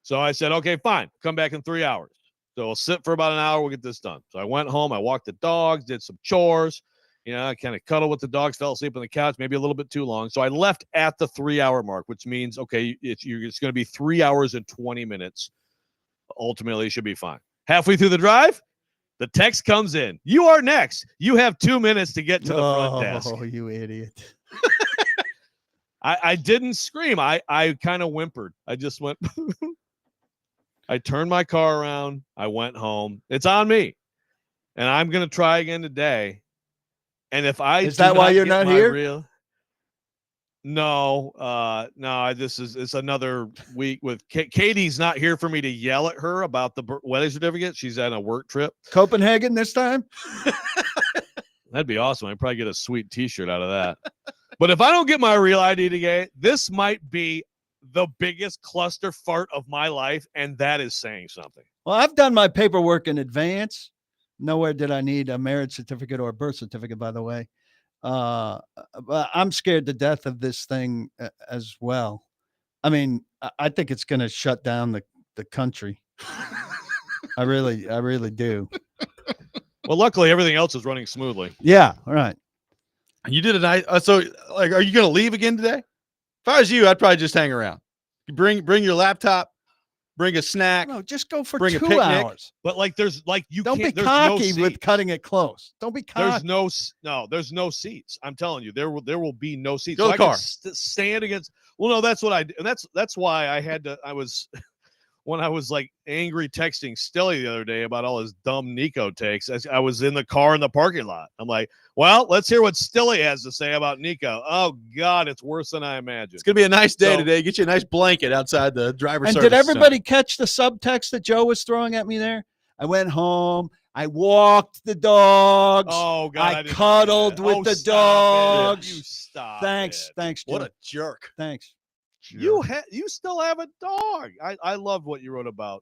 So I said, okay, fine. Come back in 3 hours. So we'll sit for about an hour. We'll get this done. So I went home. I walked the dogs, did some chores. I kind of cuddled with the dogs, fell asleep on the couch, maybe a little bit too long. So I left at the 3 hour mark, which means, okay, it's going to be 3 hours and 20 minutes. Ultimately, it should be fine. Halfway through the drive, The text comes in. You are next. You have 2 minutes to get to the front desk. Oh, you idiot. I didn't scream. I kind of whimpered. I just went. I turned my car around. I went home. It's on me. And I'm going to try again today. And if I Is that why you're not here? No, it's another week with Katie's not here for me to yell at her about the wedding certificate. She's on a work trip. Copenhagen this time? That'd be awesome. I'd probably get a sweet t-shirt out of that. But if I don't get my real ID today, this might be the biggest cluster fart of my life, and that is saying something. Well, I've done my paperwork in advance. Nowhere did I need a marriage certificate or a birth certificate, by the way. But I'm scared to death of this thing as well. I mean, I think it's going to shut down the country. I really do. Well, luckily everything else is running smoothly. Yeah, all right. You did a nice. So, like, are you going to leave again today? If I was you, I'd probably just hang around. You bring your laptop, bring a snack. No, just go for bring 2 hours. But like, there's like you don't can't, be cocky with cutting it close. Don't be cocky. There's no seats. I'm telling you, there will be no seats. Go so to the car. Stand against. Well, no, that's what I. And that's why I had to. I was. When I was like angry texting Stilly the other day about all his dumb Nico takes, I was in the car in the parking lot. I'm like, well, let's hear what Stilly has to say about Nico. Oh, God, it's worse than I imagined. It's going to be a nice day today. Get you a nice blanket outside the driver's service. And did everybody catch the subtext that Joe was throwing at me there? I went home. I walked the dogs. Oh, God. I cuddled with the dogs. You stop. Thanks, Joe. What a jerk. Thanks. You still have a dog. I loved what you wrote about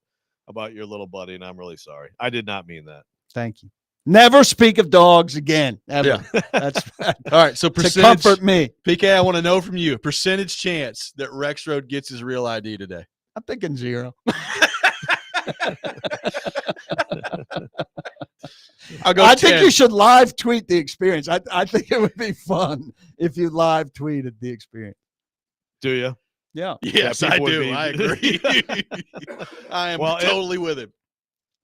your little buddy, and I'm really sorry. I did not mean that. Thank you. Never speak of dogs again. Ever. Yeah. That's all right. So to comfort me. PK, I want to know from you, percentage chance that Rexrode gets his real ID today. I'm thinking 0. I think you should live tweet the experience. I think it would be fun if you live tweeted the experience. Do you? Yeah. Yes, I do. I agree. I am totally with him.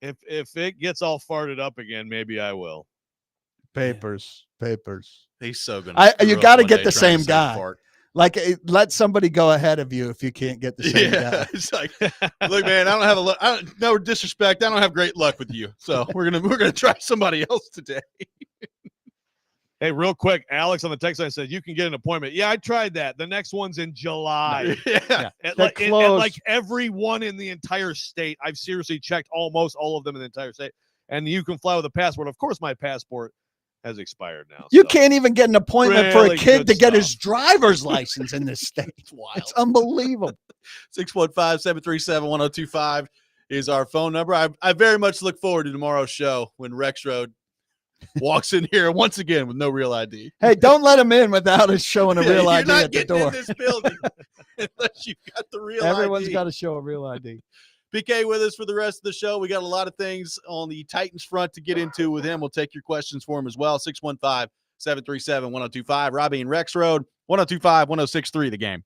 If it gets all farted up again, maybe I will. Papers. He's so gonna. You got to get the same guy. Like, let somebody go ahead of you if you can't get the same guy. It's like, look, man, I don't have no disrespect. I don't have great luck with you, so we're gonna try somebody else today. Hey, real quick, Alex on the text line said you can get an appointment. Yeah, I tried that. The next one's in July. Yeah. And like everyone in the entire state, I've seriously checked almost all of them in the entire state. And you can fly with a passport. Of course, my passport has expired now. You can't even get an appointment for a kid to get stuff. his driver's license in this state. It's wild. It's unbelievable. 615-737-1025 is our phone number. I very much look forward to tomorrow's show when Rexrode walks in here once again with no real ID. Hey, don't let him in without us showing a real ID at the door. You're not getting in this building unless you've got the real Everyone's ID. got to show a real ID. PK with us for the rest of the show. We got a lot of things on the Titans front to get into with him. We'll take your questions for him as well. 615-737-1025. Robby and Rexrode, 1025-1063, the game.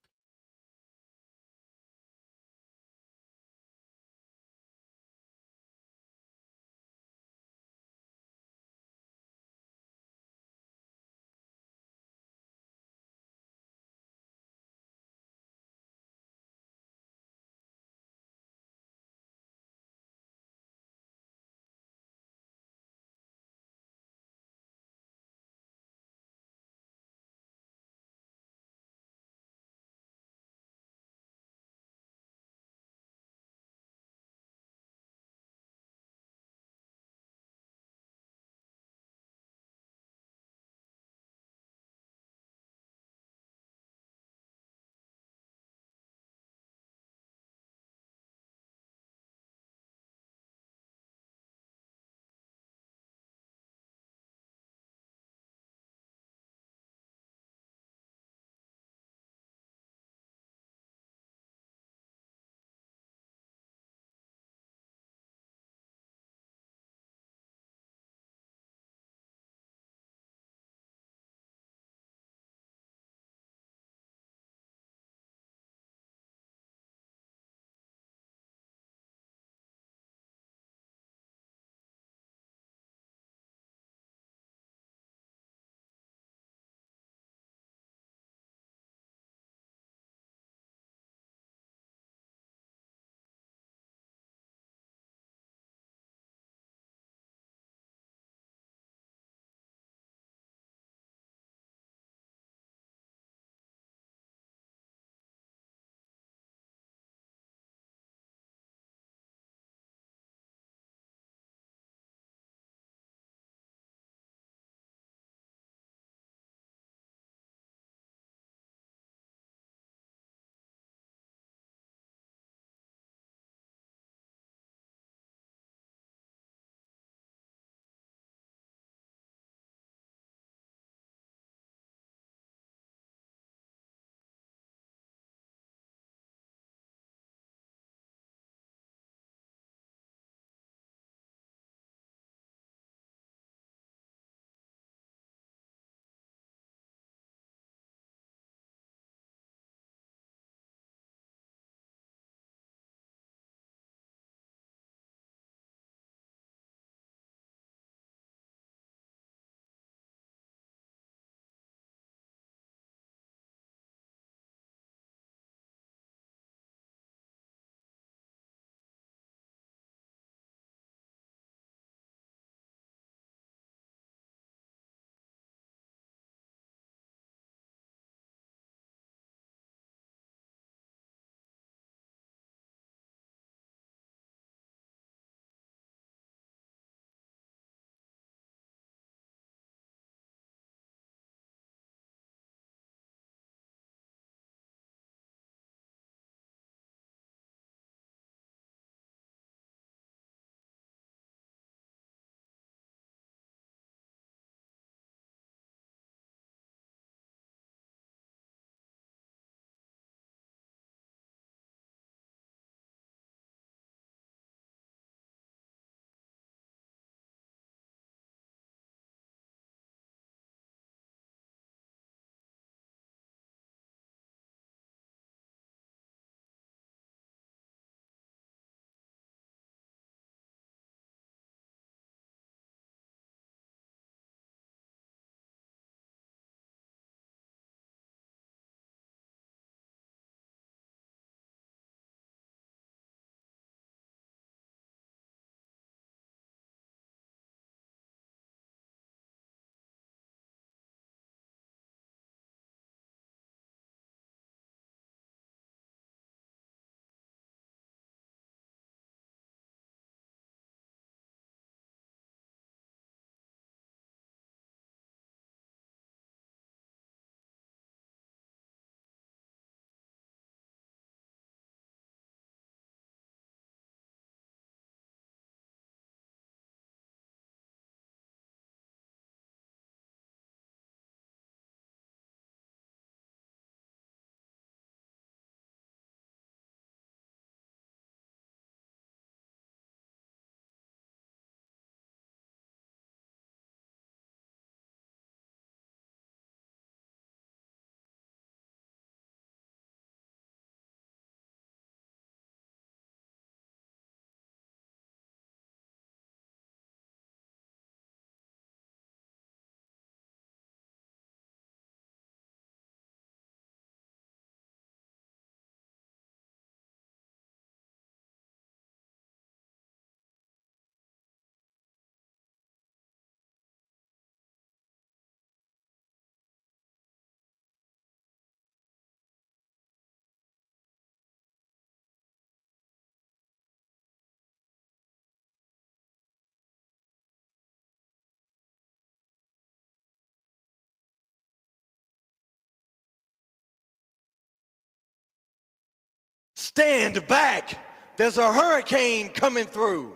Stand back. There's a hurricane coming through.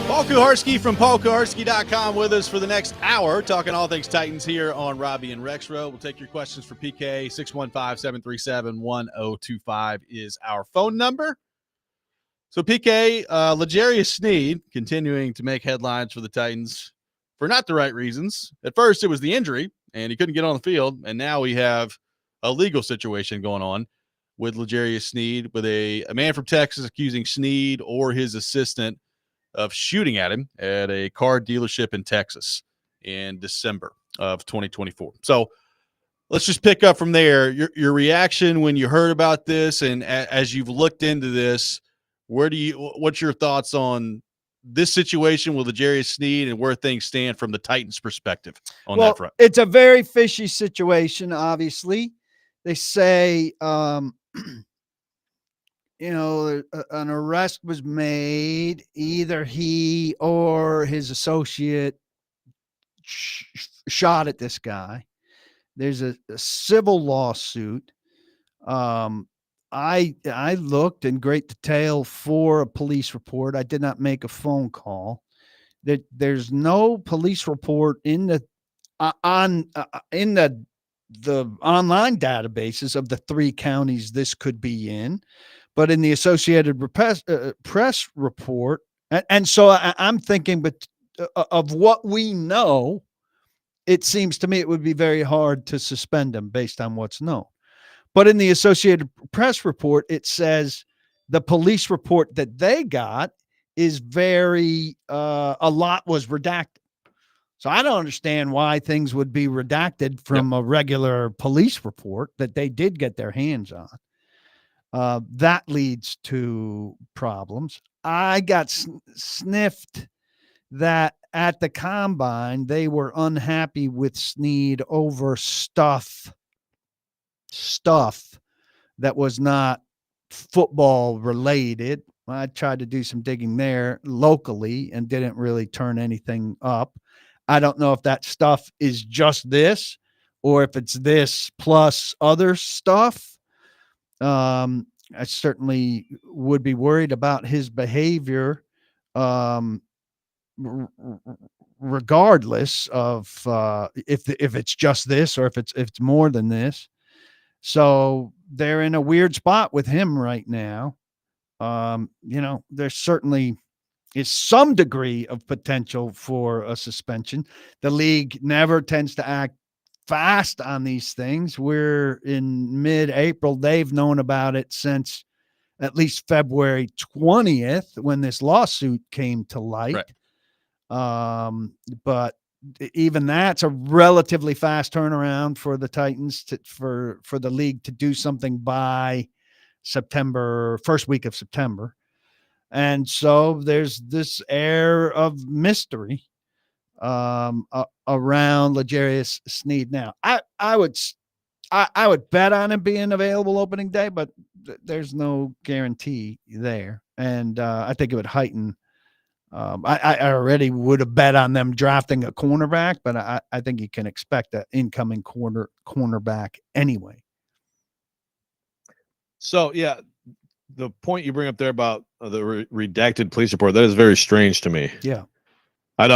Paul Kuharsky from paulkuharsky.com with us for the next hour, talking all things Titans here on Robby and Rexrode. We'll take your questions for PK. 615-737-1025 is our phone number. So PK, L'Jarius Sneed continuing to make headlines for the Titans for not the right reasons. At first, it was the injury, and he couldn't get on the field, and now we have a legal situation going on with L'Jarius Sneed, with a man from Texas accusing Sneed or his assistant of shooting at him at a car dealership in Texas in December of 2024. So let's just pick up from there. Your reaction when you heard about this, and as you've looked into this, what's your thoughts on this situation with L'Jarius Sneed and where things stand from the Titans' perspective on that front? It's a very fishy situation, obviously. They say, an arrest was made. Either he or his associate shot at this guy. There's a civil lawsuit. I looked in great detail for a police report. I did not make a phone call. There's no police report in the the online databases of the 3 counties this could be in, but in the Associated Press report. And so I'm thinking, but of what we know, it seems to me it would be very hard to suspend him based on what's known. But in the Associated Press report, it says the police report that they got is very, a lot was redacted. So I don't understand why things would be redacted from a regular police report that they did get their hands on. That leads to problems. I got sniffed that at the combine, they were unhappy with Sneed over stuff that was not football related. I tried to do some digging there locally and didn't really turn anything up. I don't know if that stuff is just this or if it's this plus other stuff. I certainly would be worried about his behavior, regardless of if it's just this or if it's more than this. So they're in a weird spot with him right now. There certainly is some degree of potential for a suspension. The league never tends to act fast on these things. We're in mid-April. They've known about it since at least February 20th when this lawsuit came to light. Right. But even that's a relatively fast turnaround for the Titans for the league to do something by September, first week of September. And so there's this air of mystery around L'Jarius Sneed. Now, I would bet on him being available opening day, but there's no guarantee there. And I think it would heighten. I already would have bet on them drafting a cornerback, but I think you can expect an incoming cornerback anyway. So, yeah, the point you bring up there about the redacted police report, that is very strange to me. Yeah. I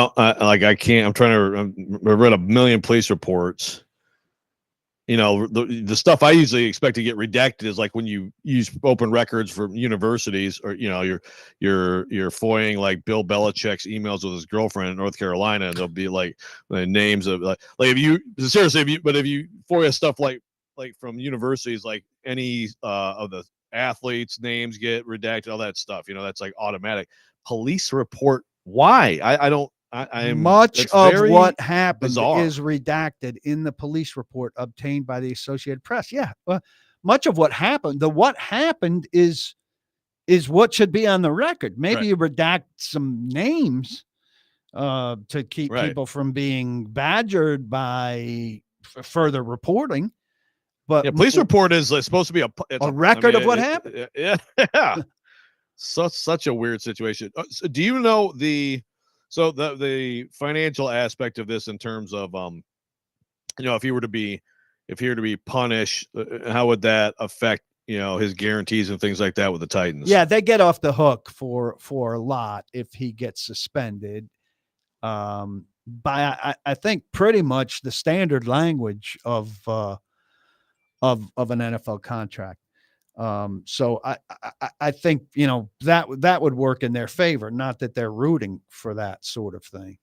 can't, I've read a million police reports. The stuff I usually expect to get redacted is like when you use open records for universities, or you're FOIAing like Bill Belichick's emails with his girlfriend in North Carolina, and there'll be like the names of like if you FOIA stuff like from universities, like any of the athletes' names get redacted, all that stuff. That's like automatic. Police report, why? Much of what happened bizarre. Is redacted in the police report obtained by the Associated Press. Yeah, much of what happened. What happened is what should be on the record. Maybe you redact some names to keep people from being badgered by further reporting. But police report is supposed to be a record of what happened. Yeah. Such a weird situation. So do you know the financial aspect of this in terms of if he were to be punished, how would that affect his guarantees and things like that with the Titans. Yeah, they get off the hook for a lot if he gets suspended. By I think pretty much the standard language of an NFL contract. So I think that would work in their favor. Not that they're rooting for that sort of thing.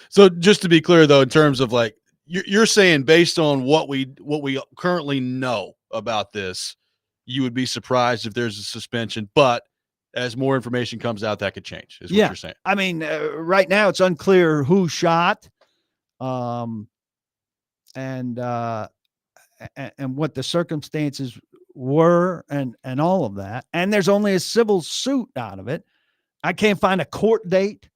So just to be clear, though, in terms of like you're saying, based on what we currently know about this, you would be surprised if there's a suspension, but as more information comes out, that could change. Is what you're saying? I mean, right now it's unclear who shot, and what the circumstances were, and all of that. And there's only a civil suit out of it. I can't find a court date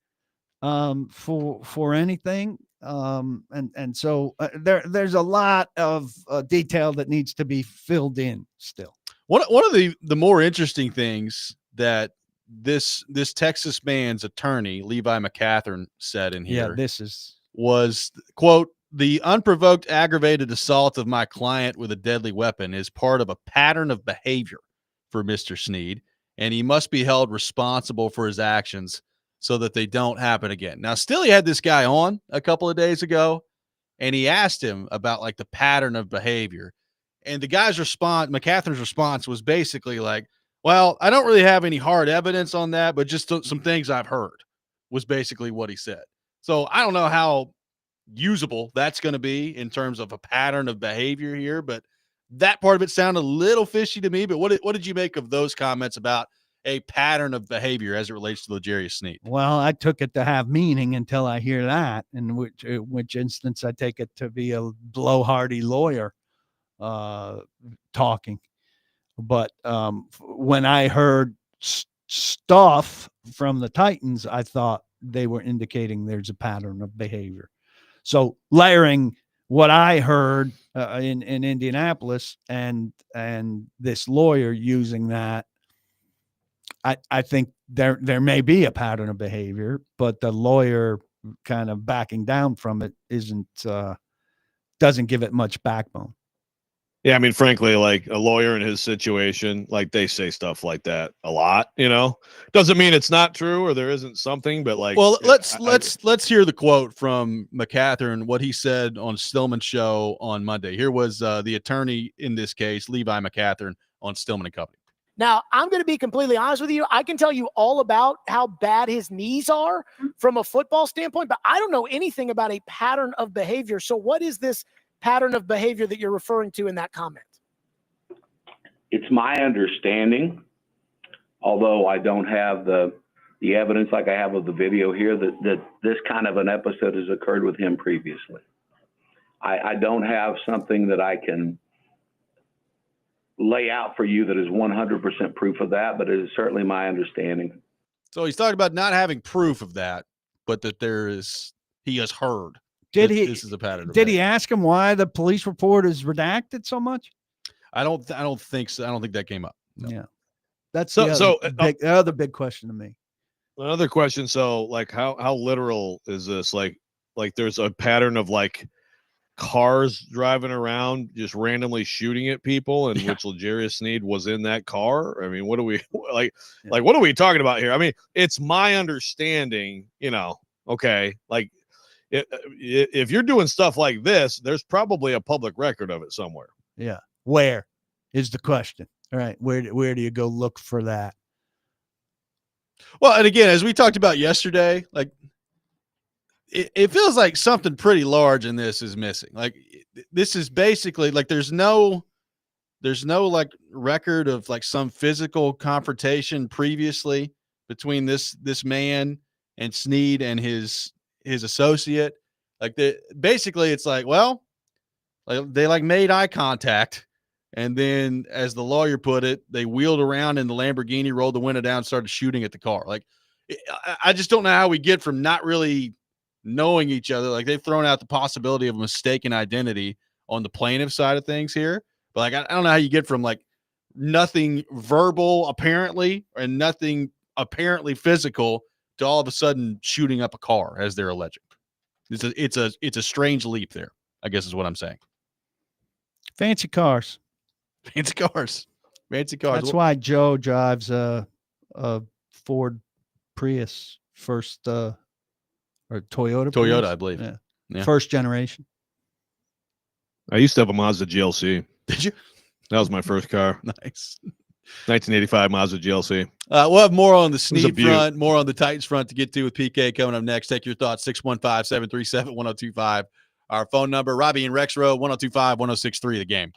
for anything. And so there's a lot of detail that needs to be filled in still. One of the more interesting things that this Texas man's attorney, Levi McCatherine, said in here was, quote, "The unprovoked aggravated assault of my client with a deadly weapon is part of a pattern of behavior for Mr. Sneed, and he must be held responsible for his actions so that they don't happen again." Now, Stilly had this guy on a couple of days ago, and he asked him about like the pattern of behavior. And the guy's response, McCatherine's response, was basically like, "Well, I don't really have any hard evidence on that, but just some things I've heard," was basically what he said. So I don't know how usable that's going to be in terms of a pattern of behavior here, but that part of it sounded a little fishy to me. But what did you make of those comments about a pattern of behavior as it relates to L'Jarius Sneed? Well, I took it to have meaning until I hear that, in which instance I take it to be a blowhardy lawyer talking. But when I heard stuff from the Titans, I thought they were indicating there's a pattern of behavior. So layering what I heard in Indianapolis and this lawyer using that, I think there may be a pattern of behavior, but the lawyer kind of backing down from it doesn't give it much backbone. Yeah, I mean, frankly, like a lawyer in his situation, like they say stuff like that a lot. Doesn't mean it's not true or there isn't something, but like, well, let's hear the quote from McCatherine, what he said on Stillman's show on Monday. Here was the attorney in this case, Levi McCatherine, on Stillman and Company. Now, I'm going to be completely honest with you. I can tell you all about how bad his knees are from a football standpoint, but I don't know anything about a pattern of behavior. So what is this pattern of behavior that you're referring to in that comment? It's my understanding, although I don't have the evidence like I have of the video here, that this kind of an episode has occurred with him previously. I don't have something that I can lay out for you that is 100% proof of that, but it is certainly my understanding. So he's talking about not having proof of that, but that he has heard. This is a pattern. Did he ask him why the police report is redacted so much? I don't think so. I don't think that came up. No. Yeah, that's the other big question to me. Another question. So, like, how literal is this? Like there's a pattern of like cars driving around just randomly shooting at people, and which L'Jarius Sneed was in that car. I mean, what are we like? Yeah. Like, what are we talking about here? I mean, it's my understanding. Okay, like. If you're doing stuff like this, there's probably a public record of it somewhere. Yeah. Where is the question? All right. Where do you go look for that? Well, and again, as we talked about yesterday, like it feels like something pretty large in this is missing. Like this is basically like there's no like record of like some physical confrontation previously between this man and Sneed and his associate. Like basically it's like, well, like they like made eye contact, and then as the lawyer put it, they wheeled around in the Lamborghini, rolled the window down, and started shooting at the car. Like I just don't know how we get from not really knowing each other. Like they've thrown out the possibility of a mistaken identity on the plaintiff side of things here, but like I don't know how you get from like nothing verbal apparently and nothing apparently physical to all of a sudden shooting up a car as they're alleging. It's a strange leap there, I guess is what I'm saying. Fancy cars. Fancy cars. Fancy cars. That's why Joe drives a Ford Prius first or Toyota. Toyota, Prius? I believe. Yeah. Yeah. First generation. I used to have a Mazda GLC. Did you? That was my first car. Nice. 1985 Mazda GLC. We'll have more on the was a Sneed beaut. front, more on the Titans front to get to with PK coming up next. Take your thoughts, 615-737-1025. Our phone number, Robby and Rexrode, 1025-1063, the game.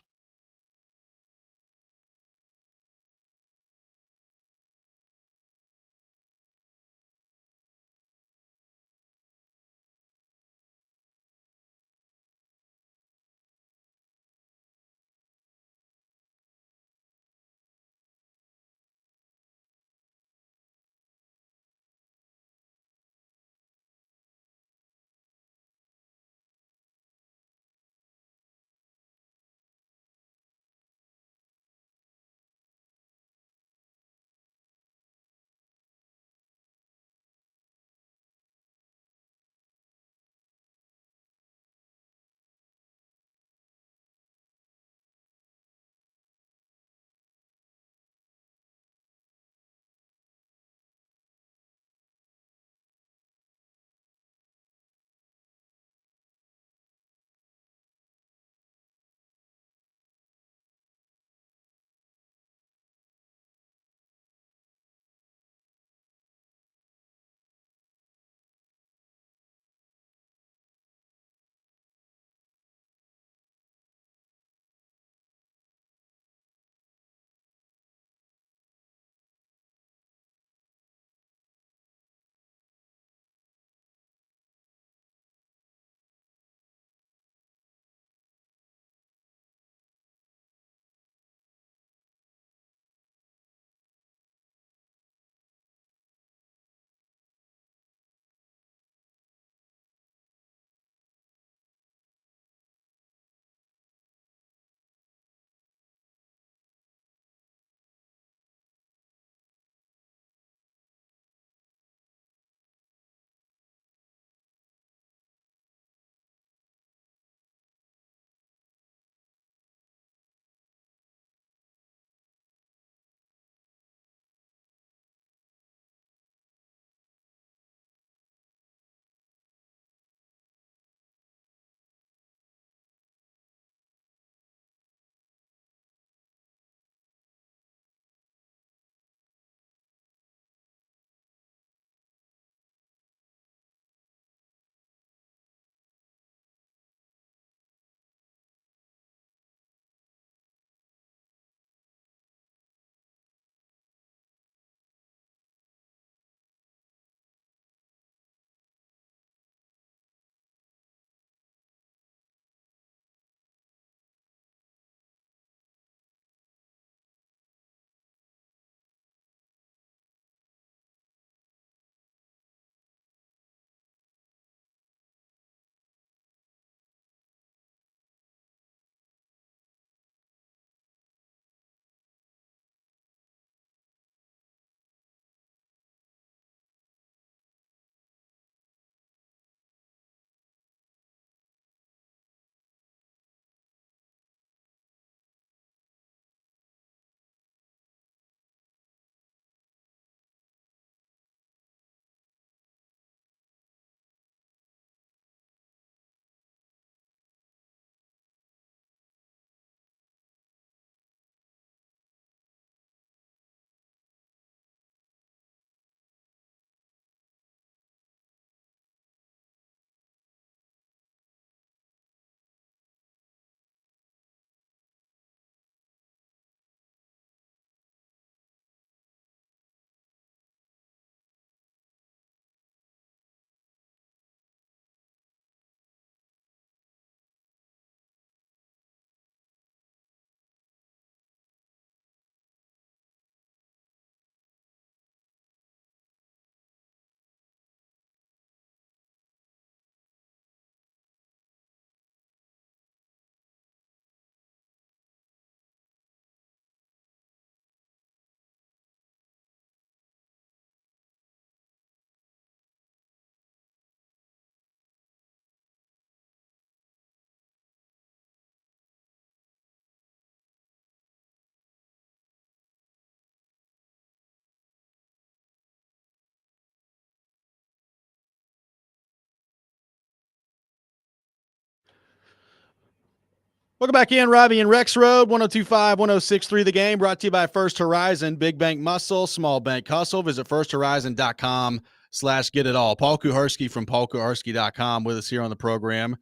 Welcome back in, Robby and Rexrode, 102.5, 106.3 The Game, brought to you by First Horizon, Big Bank Muscle, Small Bank Hustle. Visit firsthorizon.com/get-it-all. Paul Kuharsky from paulkuharsky.com with us here on the program.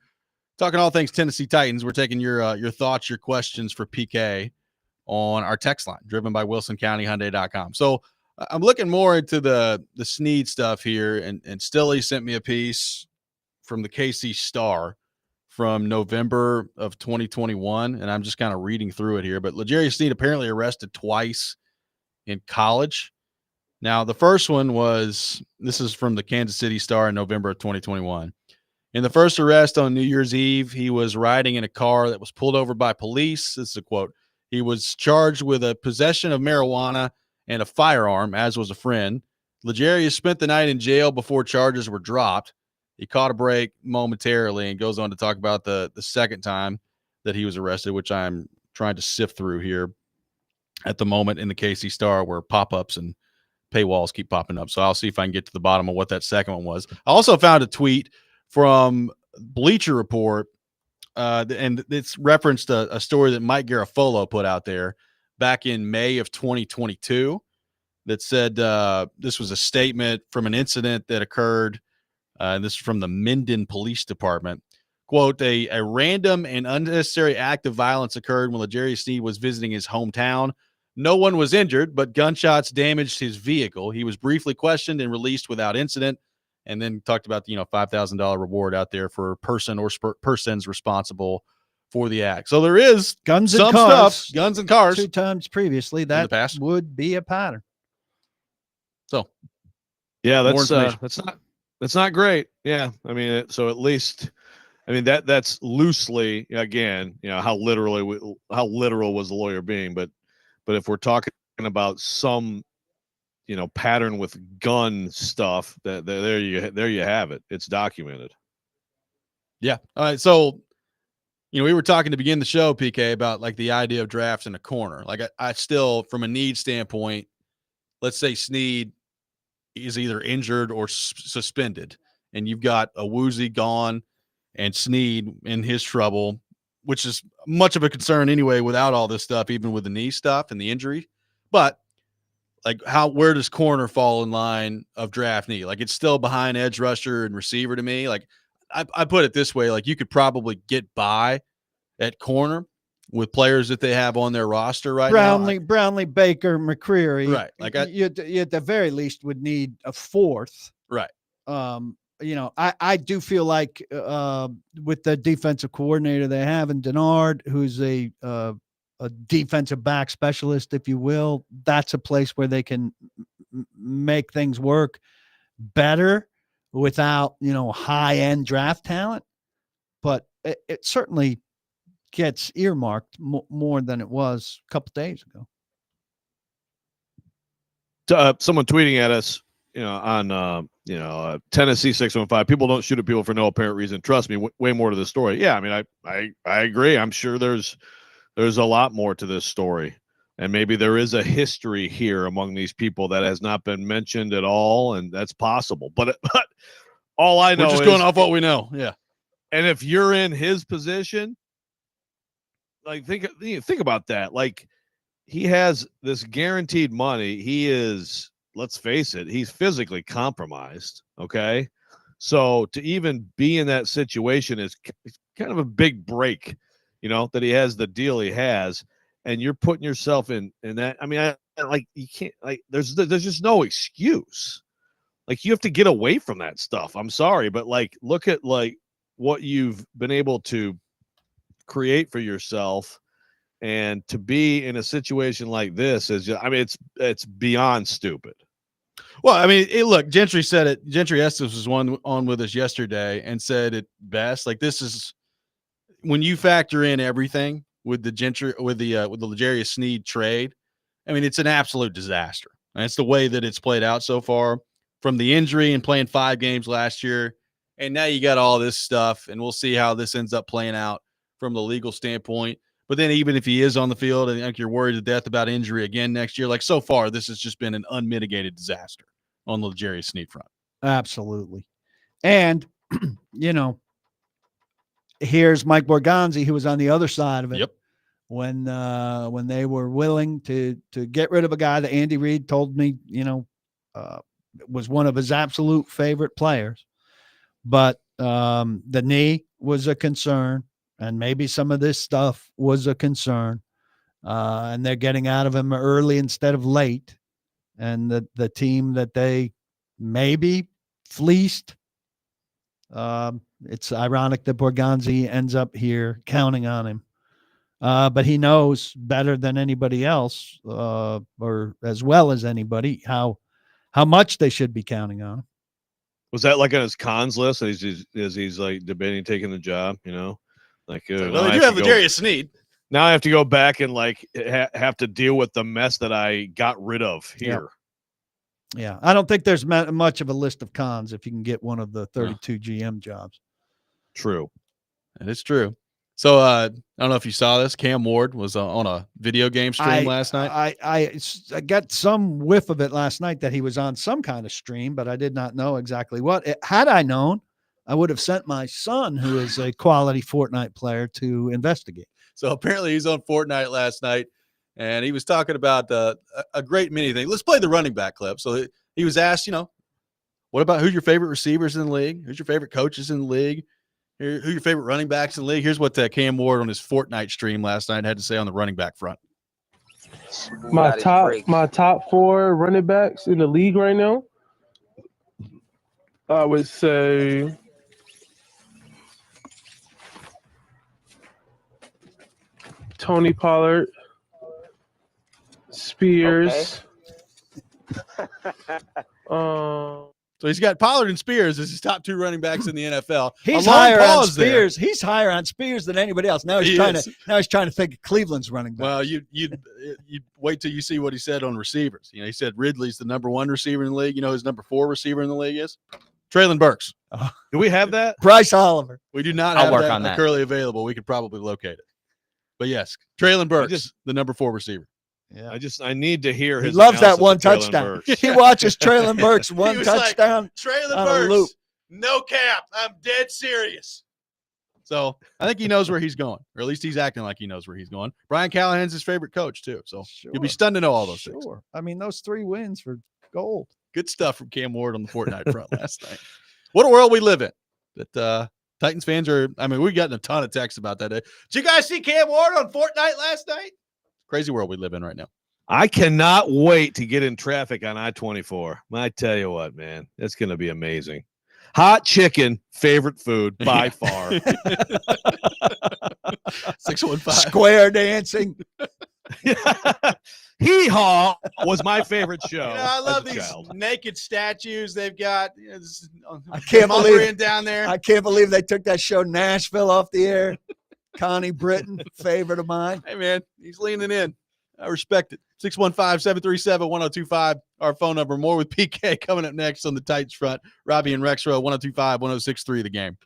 Talking all things Tennessee Titans. We're taking your thoughts, your questions for PK on our text line, driven by WilsonCountyHyundai.com. So I'm looking more into the Sneed stuff here, and Stilly sent me a piece from the KC Star from November of 2021, and I'm just kind of reading through it here. But L'Jarius Sneed apparently arrested twice in college. Now, the first one was, this is from the Kansas City Star in November of 2021. In the first arrest on New Year's Eve, he was riding in a car that was pulled over by police. This is a quote. He was charged with a possession of marijuana and a firearm, as was a friend. L'Jarius spent the night in jail before charges were dropped. He caught a break momentarily and goes on to talk about the second time that he was arrested, which I'm trying to sift through here at the moment in the KC Star, where pop-ups and paywalls keep popping up. So I'll see if I can get to the bottom of what that second one was. I also found a tweet from Bleacher Report, and it's referenced a story that Mike Garafolo put out there back in May of 2022 that said this was a statement from an incident that occurred. This is from the Minden Police Department. Quote, a random and unnecessary act of violence occurred when L'Jarius Sneed was visiting his hometown. No one was injured, but gunshots damaged his vehicle. He was briefly questioned and released without incident, and then talked about the $5,000 reward out there for a person or persons responsible for the act. So there is guns and cars, guns and cars. 2 times previously, that would be a pattern. So, yeah, that's not great. Yeah, I mean, so at least, I mean that's loosely, again, how literal was the lawyer being, but if we're talking about some, pattern with gun stuff, that there you have it. It's documented. Yeah. All right. So, we were talking to begin the show, PK, about like the idea of drafts in a corner. Like I still, from a need standpoint, let's say Sneed is either injured or suspended, and you've got a Woozy gone and Sneed in his trouble, which is much of a concern anyway without all this stuff, even with the knee stuff and the injury. But like where does corner fall in line of draft need? Like it's still behind edge rusher and receiver to me. Like I put it this way, like you could probably get by at corner with players that they have on their roster right now. Brownlee, Baker, McCreary. Right. Like you at the very least would need a fourth. Right. I do feel like with the defensive coordinator they have in Denard, who's a defensive back specialist, if you will, that's a place where they can make things work better without, high-end draft talent. But it certainly gets earmarked more than it was a couple days ago. Someone tweeting at us, on Tennessee 615. People don't shoot at people for no apparent reason. Trust me, way more to the story. Yeah, I mean, I agree. I'm sure there's a lot more to this story, and maybe there is a history here among these people that has not been mentioned at all, and that's possible. But all I know we're just is going off what we know. Yeah, and if you're in his position, like think about that. Like he has this guaranteed money. He is, let's face it, he's physically compromised. Okay. So to even be in that situation is kind of a big break, that he has the deal he has, and you're putting yourself in that. I mean, you can't, like, there's just no excuse. Like you have to get away from that stuff. I'm sorry, but like, look at like what you've been able to create for yourself, and to be in a situation like this is just, I mean, it's beyond stupid. Well, I mean, look, Gentry said it. Gentry Estes was on with us yesterday and said it best. Like this is when you factor in everything with the L'Jarius Sneed trade. I mean, it's an absolute disaster. And it's the way that it's played out so far, from the injury and playing 5 games last year, and now you got all this stuff, and we'll see how this ends up playing out from the legal standpoint. But then even if he is on the field and like you're worried to death about injury again next year, like so far, this has just been an unmitigated disaster on the L'Jarius Sneed front. Absolutely. And, here's Mike Borgonzi, who was on the other side of it. Yep. When they were willing to get rid of a guy that Andy Reid told me, was one of his absolute favorite players. But the knee was a concern, and maybe some of this stuff was a concern. And they're getting out of him early instead of late. And the team that they maybe fleeced, it's ironic that Borgonzi ends up here counting on him. But he knows better than anybody else, or as well as anybody, how much they should be counting on him. Was that like on his cons list as he's like debating taking the job? Like well, they do have L'Jarius Sneed. Now I have to go back and like have to deal with the mess that I got rid of here. Yeah, I don't think there's much of a list of cons if you can get one of the 32 GM jobs. True. That is true. So I don't know if you saw this. Cam Ward was on a video game stream last night. I got some whiff of it last night that he was on some kind of stream, but I did not know exactly what. Had I known, I would have sent my son, who is a quality Fortnite player, to investigate. So apparently he's on Fortnite last night, and he was talking about a great many things. Let's play the running back clip. So he was asked, what about who's your favorite receivers in the league? Who's your favorite coaches in the league? Who are your favorite running backs in the league? Here's what Cam Ward on his Fortnite stream last night had to say on the running back front. My top 4 running backs in the league right now, I would say Tony Pollard, Spears. So he's got Pollard and Spears as his top 2 running backs in the NFL. He's higher on Spears. He's higher on Spears than anybody else. Now he's trying to think of Cleveland's running back. Well, you wait till you see what he said on receivers. He said Ridley's the number 1 receiver in the league. You know his number 4 receiver in the league is Traylon Burks. Do we have that? Bryce Oliver. We do not have that currently available. We could probably locate it. But yes, Traylon Burks, the number 4 receiver. Yeah, I need to hear his. He loves that one touchdown. He watches Traylon Burks one touchdown. Like, Traylon Burks, no cap. I'm dead serious. So I think he knows where he's going, or at least he's acting like he knows where he's going. Brian Callahan's his favorite coach too, so you'll be stunned to know all those things. I mean, those 3 wins for gold. Good stuff from Cam Ward on the Fortnite front last night. What a world we live in. That Titans fans are. I mean, we've gotten a ton of texts about that. Did you guys see Cam Ward on Fortnite last night? Crazy world we live in right now. I cannot wait to get in traffic on I-24. I tell you what, man, it's going to be amazing. Hot chicken, favorite food by far. 615 square dancing. Hee Haw was my favorite show. I love these naked statues they've got. I can't believe down there. I can't believe they took that show Nashville off the air. Connie Britton, favorite of mine. Hey, man, he's leaning in. I respect it. 615-737-1025, our phone number. More with PK coming up next on the Titans front. Robby and Rexrode, 1025-1063 The Game.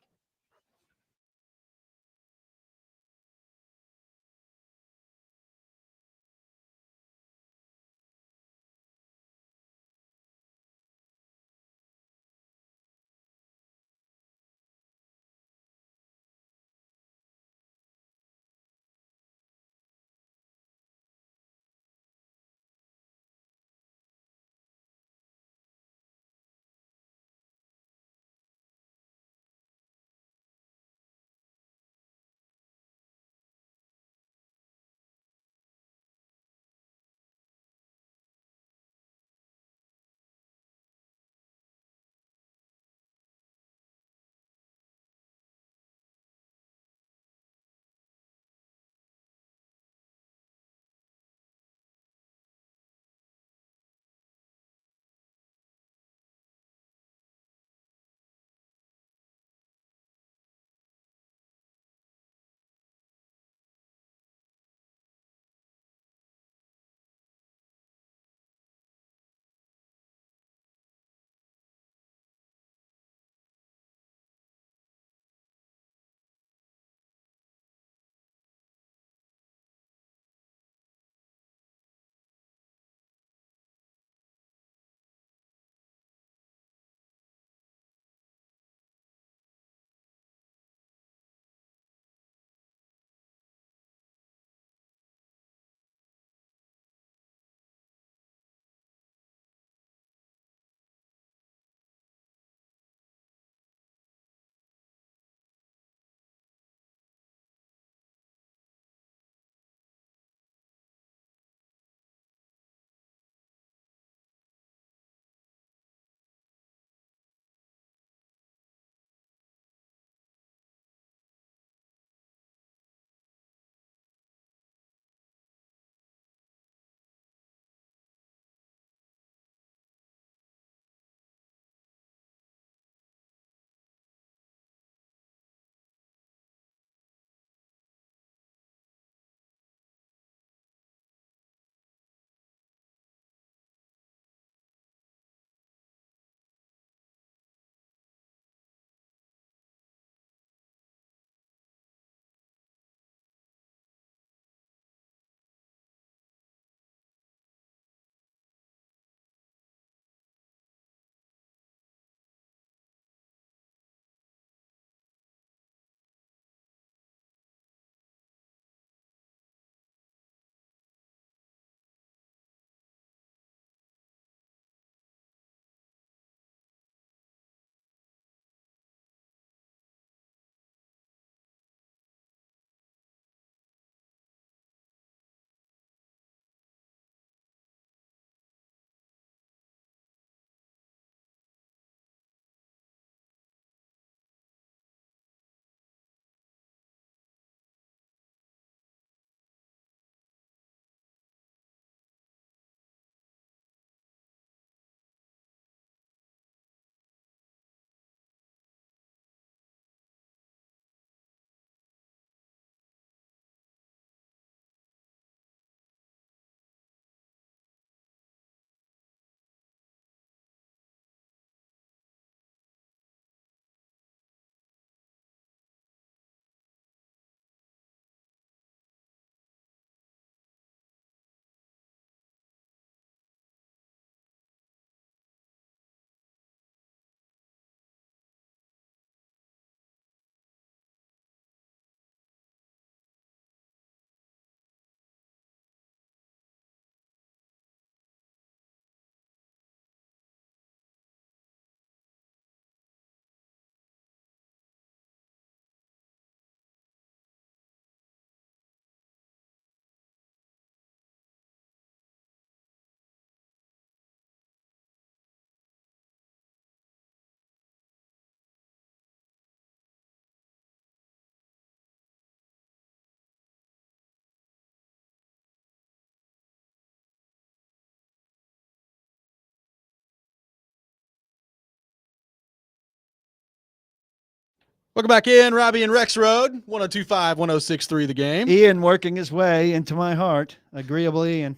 Welcome back in, Robby and Rexrode, 102.5, 106.3 The Game. Ian working his way into my heart. Agreeable Ian.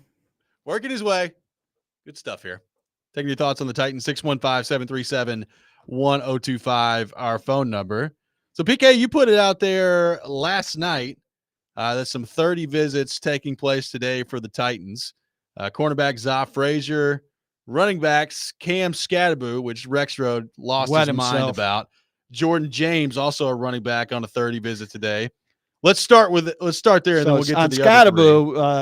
Working his way. Good stuff here. Taking your thoughts on the Titans, 615-737-1025, our phone number. So, PK, you put it out there last night. There's some 30 visits taking place today for the Titans. Cornerback Za Frazier, running backs Cam Scatterboo, which Rexrode lost his mind about. Jordan James, also a running back on a 30 visit today. Let's start there, and then we'll get to the other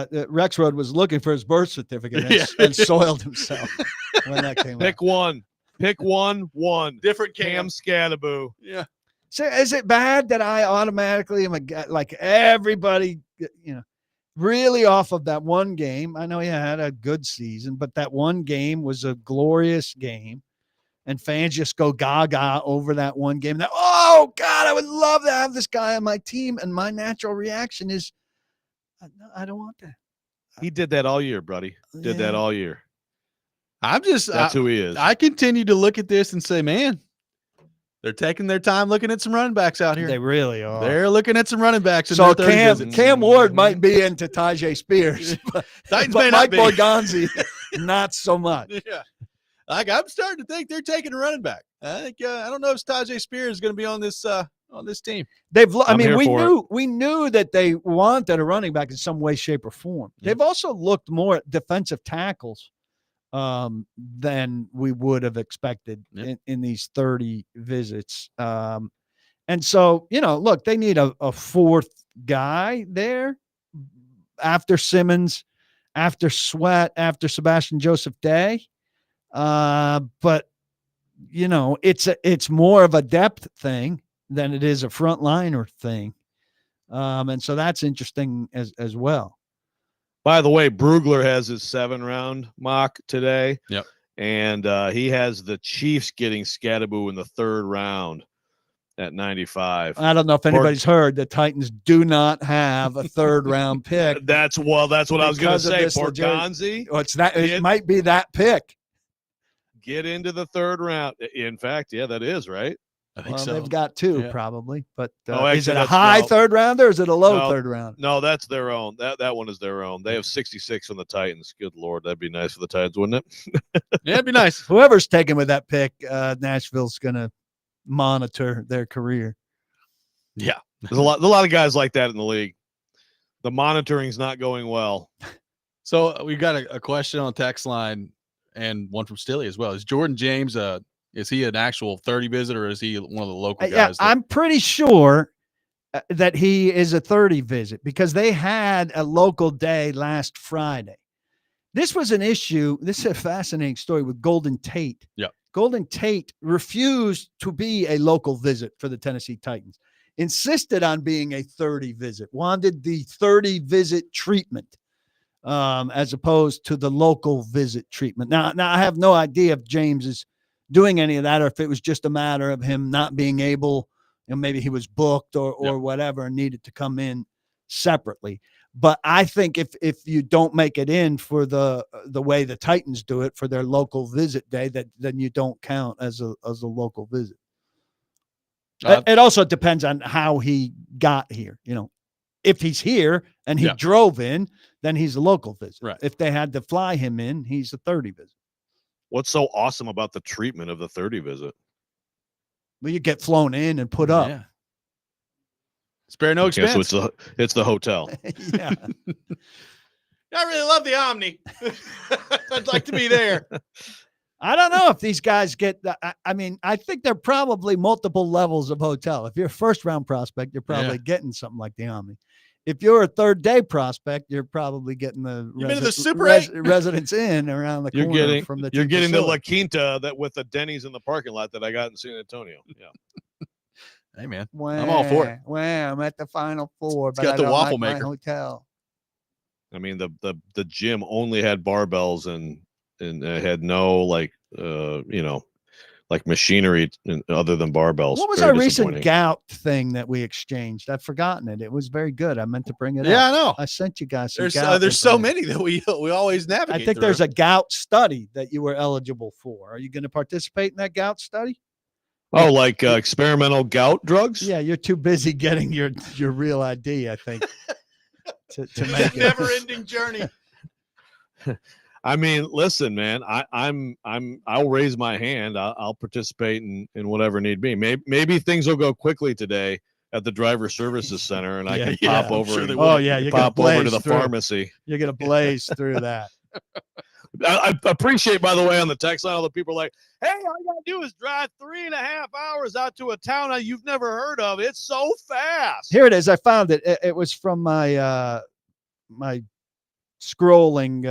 three. Rexrode was looking for his birth certificate and soiled himself when that came Pick out. Pick one. Different Cam Scatterboo. Yeah. So is it bad that I automatically am like everybody, really off of that one game? I know he had a good season, but that one game was a glorious game. And fans just go gaga over that one game. Oh, God, I would love to have this guy on my team. And my natural reaction is, I don't want that. He did that all year, buddy. Did that all year. That's who he is. I continue to look at this and say, man, they're taking their time looking at some running backs out here. They really are. They're looking at some running backs. So Cam Ward might be into Tajay Spears. Titans but may Mike not be. Borgonzi, not so much. Yeah. I'm starting to think they're taking a running back. I think I don't know if Tajay Spears is going to be on this team. We knew that they wanted a running back in some way, shape, or form. Yeah. They've also looked more at defensive tackles than we would have expected in these 30 visits. And so, look, they need a fourth guy there after Simmons, after Sweat, after Sebastian Joseph Day. But it's more of a depth thing than it is a frontliner thing. And so that's interesting as well. By the way, Brugler has his 7-round mock today. Yep. And he has the Chiefs getting Scatterboo in the 3rd round at 95. I don't know if anybody's heard the Titans do not have a 3rd round pick. That's what I was going to say. Borgonzi. It might be that pick. Get into the 3rd round. In fact, that is right. I think so. They've got two probably, but actually, is it a high 3rd rounder or is it a low 3rd round? No, that's their own. That one is their own. They have 66 on the Titans. Good Lord, that'd be nice for the Titans, wouldn't it? Yeah, it'd be nice. Whoever's taken with that pick, Nashville's gonna monitor their career. Yeah, there's a lot of guys like that in the league. The monitoring's not going well. So we've got a question on text line and one from Stilly as well. Is Jordan James is he an actual 30 visit or is he one of the local guys? I'm pretty sure that he is a 30 visit because they had a local day last Friday. This was an issue. This is a fascinating story with Golden Tate. Yeah. Golden Tate refused to be a local visit for the Tennessee Titans, insisted on being a 30 visit, wanted the 30 visit treatment as opposed to the local visit treatment. Now I have no idea if James is doing any of that or if it was just a matter of him not being able, maybe he was booked or whatever and needed to come in separately. But I think if you don't make it in for the way the Titans do it for their local visit day, then you don't count as a local visit. It also depends on how he got here. If he's here and he drove in, then he's a local visit. Right. If they had to fly him in, he's a 30 visit. What's so awesome about the treatment of the 30 visit? Well, you get flown in and put up. Yeah. Spare no expense. So it's the hotel. Yeah. I really love the Omni. I'd like to be there. I don't know if these guys get I think they're probably multiple levels of hotel. If you're a 1st round prospect, you're probably getting something like the Omni. If you're a 3rd day prospect, you're probably getting the Residence Inn around the corner from the You're getting the La Quinta that with the Denny's in the parking lot that I got in San Antonio. Yeah. Hey man, I'm all for it. Well, I'm at the Final Four, it's but got I the don't waffle like maker. my hotel. I mean, the gym only had barbells and had no machinery other than barbells. What was our recent gout thing that we exchanged? I've forgotten it. It was very good. I meant to bring it up. Yeah, I know. I sent you guys some there's so many that we always navigate. I think there's a gout study that you were eligible for. Are you going to participate in that gout study? Oh, like experimental gout drugs? Yeah, you're too busy getting your real ID, I think, to make it. Never-ending journey. I mean, listen, man. I'll raise my hand. I'll participate in whatever need be. Maybe things will go quickly today at the driver services center, and I can pop over. Sure you're pop over to the pharmacy. You're gonna blaze through that. I appreciate, by the way, on the text line, all the people are like, "Hey, all you gotta do is drive 3.5 hours out to a town you've never heard of. It's so fast." Here it is. I found it. It was from my my scrolling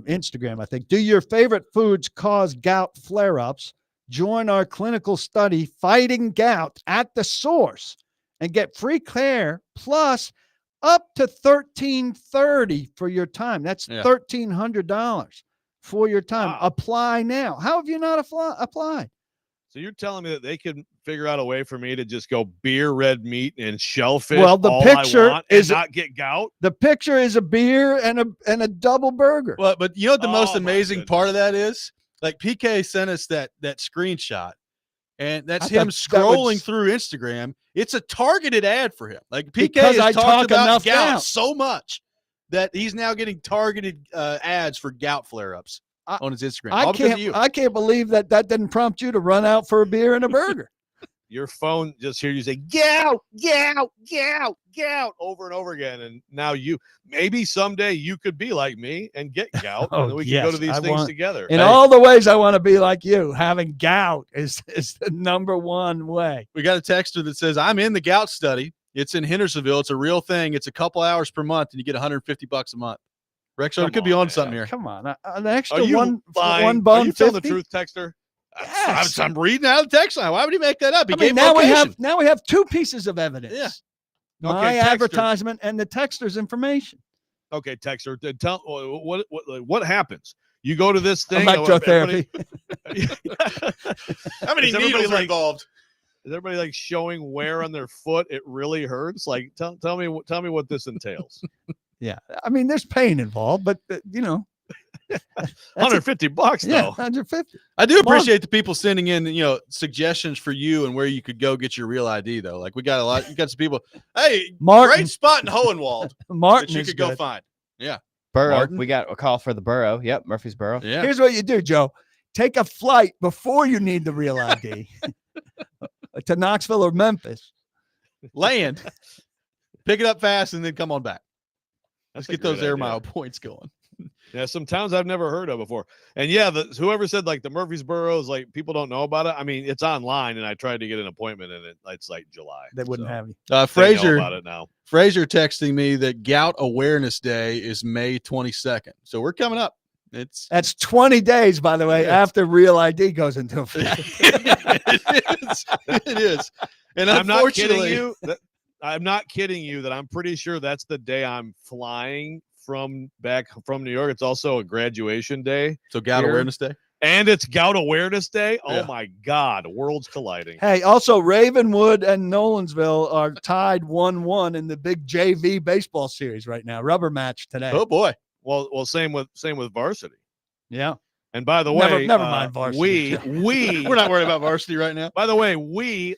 Instagram, I think. Do your favorite foods cause gout flare-ups? Join our clinical study, Fighting Gout, at the source, and get free care plus up to $1,330 for your time. That's $1,300 for your time. Wow. Apply now. How have you not applied? So you're telling me that they could figure out a way for me to just go beer, red meat, and shellfish Well, the all picture I want is and not get gout? The picture is a beer and a double burger. Well, but you know what the most Oh, my amazing goodness. part of that is? Like PK sent us that screenshot, and that's I him thought that scrolling was- through Instagram. It's a targeted ad for him. Like PK Because has I talked talk about enough gout gout. so much that he's now getting targeted ads for gout flare-ups on his Instagram. All because of you. I can't believe that didn't prompt you to run out for a beer and a burger. Your phone just hear you say gout, gout, gout, gout over and over again. And now maybe someday you could be like me and get gout, and then we can go to these things together. In all the ways I want to be like you, having gout is the number one way. We got a texter that says, I'm in the gout study. It's in Hendersonville. It's a real thing. It's a couple hours per month, and you get $150 a month. Rexrode could be on something here. Come on. An extra Are you one lying? bun. Are you telling the 50? truth, texter? Yes. I'm reading out of the text line. Why would he make that up? He I mean, gave now location. we have two pieces of evidence. Yeah. My Okay, texter. advertisement and the texter's information. Okay, texter, tell what happens. You go to this thing. Electrotherapy. How many Is everybody needles are like- involved? Is everybody like showing where on their foot it really hurts? Like, tell me what this entails. Yeah. I mean, there's pain involved, but you know. $150 though. Yeah, 150. I do appreciate the people sending in, suggestions for you and where you could go get your real ID though. Like we got you got some people. Hey, Martin. great spot in Hohenwald Martin that you is could go good. find. Yeah. Borough. Martin? We got a call for the Borough. Yep, Murfreesboro. Yeah. Here's what you do, Joe. Take a flight before you need the real ID to Knoxville or Memphis. Land. Pick it up fast and then come on back. Let's That's a get those great air idea. mile points going. Yeah, some towns I've never heard of before. And yeah, whoever said like the Murfreesboro is like people don't know about it. I mean, it's online, and I tried to get an appointment, and it's like July. They wouldn't So have you. they know Frazier about it now. Frazier texting me that Gout Awareness Day is May 22nd. So we're coming up. That's 20 days, by the way, after real ID goes into effect. It is. And I'm not kidding unfortunately, you. I'm not kidding you that I'm pretty sure that's the day I'm flying back from New York. It's also a graduation day. So Gout here. Awareness Day. And it's Gout Awareness Day. Oh Yeah. my God, worlds colliding. Hey, also Ravenwood and Nolensville are tied 1-1 in the big JV baseball series right now. Rubber match today. Oh boy. Well, same with varsity. Yeah. And by the way, Never mind varsity. We're not worried about varsity right now. By the way,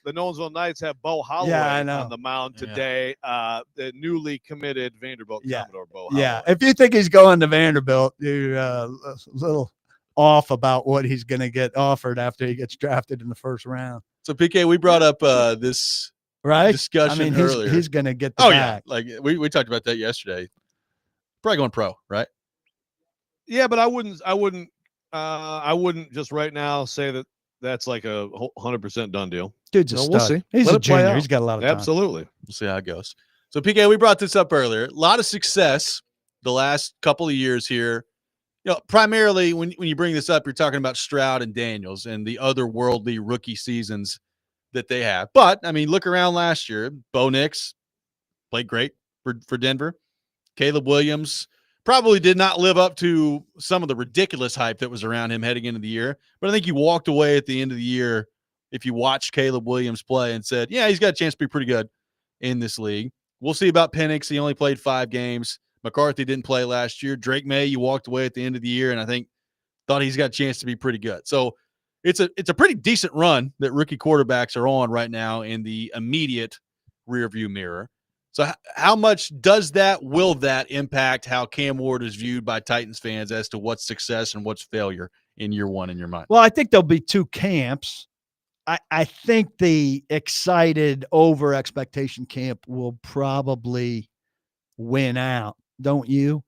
the Nolensville Knights have Bo Holloway I know. on the mound today. The newly committed Vanderbilt Commodore Bo Holloway. Yeah. If you think he's going to Vanderbilt, you're a little off about what he's going to get offered after he gets drafted in the first round. So PK, we brought up this Right? discussion I mean, earlier. he's going to get the Oh bag. yeah, like we talked about that yesterday. Probably going pro, right? Yeah, but I wouldn't just right now say that that's like a 100% done deal. Dude's a No, stud. we'll see. He's Let a it play junior. out. He's got a lot of time. Absolutely. We'll see how it goes. So PK, we brought this up earlier. A lot of success the last couple of years here. Primarily when you bring this up, you're talking about Stroud and Daniels and the otherworldly rookie seasons that they have. But I mean, look around last year. Bo Nix played great for Denver. Caleb Williams probably did not live up to some of the ridiculous hype that was around him heading into the year. But I think you walked away at the end of the year, if you watched Caleb Williams play, and said, yeah, he's got a chance to be pretty good in this league. We'll see about Penix. He only played 5 games. McCarthy didn't play last year. Drake May, you walked away at the end of the year, and I think thought he's got a chance to be pretty good. So it's a pretty decent run that rookie quarterbacks are on right now in the immediate rearview mirror. So how much will that impact how Cam Ward is viewed by Titans fans as to what's success and what's failure in year one in your mind? Well, I think there'll be two camps. I think the excited over expectation camp will probably win out, don't you?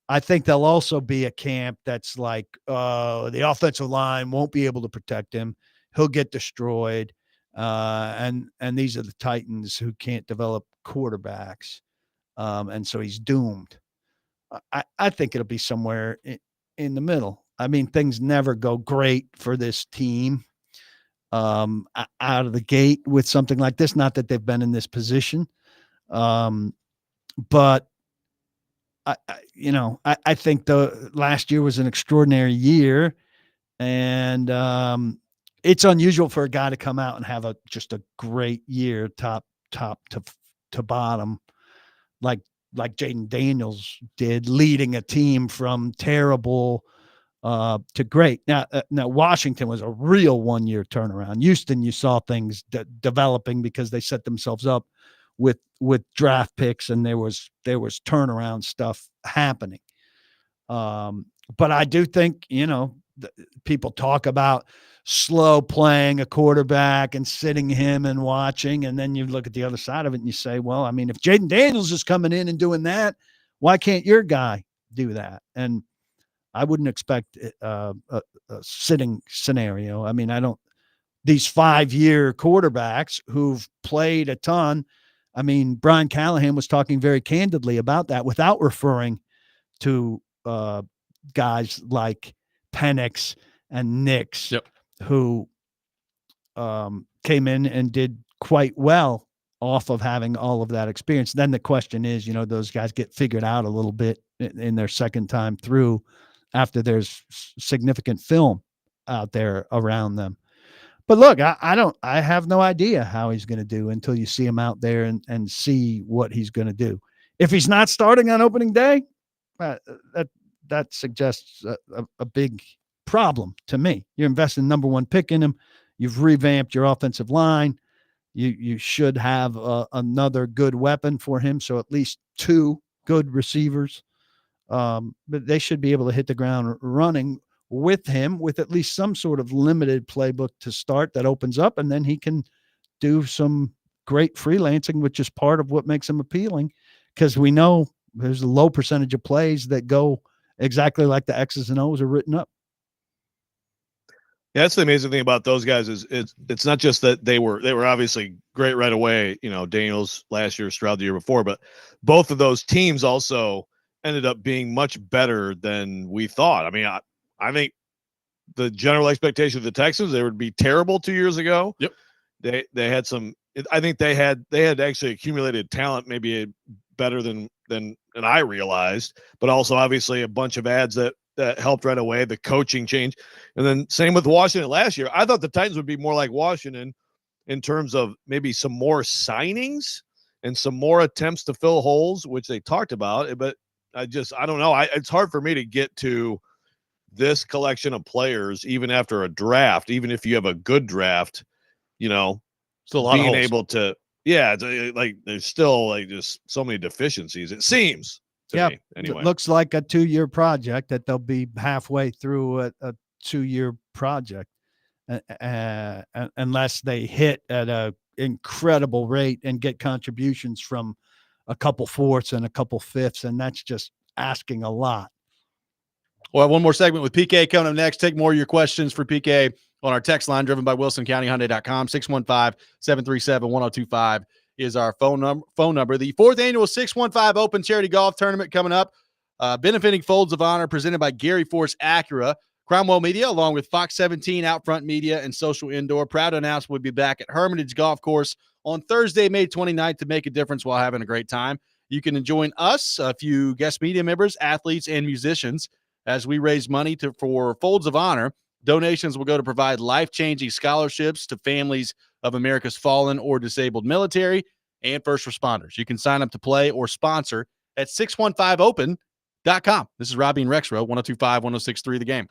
I think there'll also be a camp that's like, the offensive line won't be able to protect him. He'll get destroyed. And these are the Titans who can't develop quarterbacks. And so he's doomed. I think it'll be somewhere in the middle. I mean, things never go great for this team out of the gate with something like this. Not that they've been in this position. But I think the last year was an extraordinary year, and it's unusual for a guy to come out and have just a great year, top to bottom, like Jaden Daniels did, leading a team from terrible to great. Now Washington was a real 1 year turnaround. Houston, you saw things developing because they set themselves up with draft picks, and there was turnaround stuff happening. But I do think, people talk about slow playing a quarterback and sitting him and watching. And then you look at the other side of it and you say, well, I mean, if Jaden Daniels is coming in and doing that, why can't your guy do that? And I wouldn't expect a sitting scenario. I mean, these 5-year quarterbacks who've played a ton. I mean, Brian Callahan was talking very candidly about that without referring to guys like Penix and Nix, who came in and did quite well off of having all of that experience. Then the question is, those guys get figured out a little bit in their second time through after there's significant film out there around them. But look, I have no idea how he's going to do until you see him out there and see what he's going to do. If he's not starting on opening day, that suggests a big problem to me. You're investing number one pick in him. You've revamped your offensive line. You should have another good weapon for him. So at least 2 good receivers. But they should be able to hit the ground running with him, with at least some sort of limited playbook to start that opens up, and then he can do some great freelancing, which is part of what makes him appealing, because we know there's a low percentage of plays that go exactly like the X's and O's are written up. Yeah, that's the amazing thing about those guys is it's not just that they were obviously great right away, Daniels last year, Stroud the year before, but both of those teams also ended up being much better than we thought. I mean, I think the general expectation of the Texans, they would be terrible 2 years ago. Yep. They had some, I think they had actually accumulated talent, maybe better than I realized, but also obviously a bunch of ads that helped right away, the coaching change. And then same with Washington last year. I thought the Titans would be more like Washington in terms of maybe some more signings and some more attempts to fill holes, which they talked about, but I don't know. It's hard for me to get to this collection of players, even after a draft, even if you have a good draft, still a lot being of holes. able to, like there's still like just so many deficiencies. It seems to me anyway. It looks like a 2-year project that they'll be halfway through a 2-year project, unless they hit at a incredible rate and get contributions from a couple fourths and a couple fifths, and that's just asking a lot. We'll have one more segment with PK coming up next. Take more of your questions for PK on our text line, driven by WilsonCountyHyundai.com. 615-737-1025 is our phone number. The 4th annual 615 Open Charity Golf Tournament coming up, benefiting Folds of Honor, presented by Gary Force Acura. Cromwell Media, along with Fox 17, Outfront Media, and Social Indoor, proud to announce we'll be back at Hermitage Golf Course on Thursday, May 29th, to make a difference while having a great time. You can join us, a few guest media members, athletes, and musicians as we raise money for Folds of Honor. Donations will go to provide life-changing scholarships to families of America's fallen or disabled military and first responders. You can sign up to play or sponsor at 615open.com. This is Robby and Rexrode, 102.5, 106.3 The Game.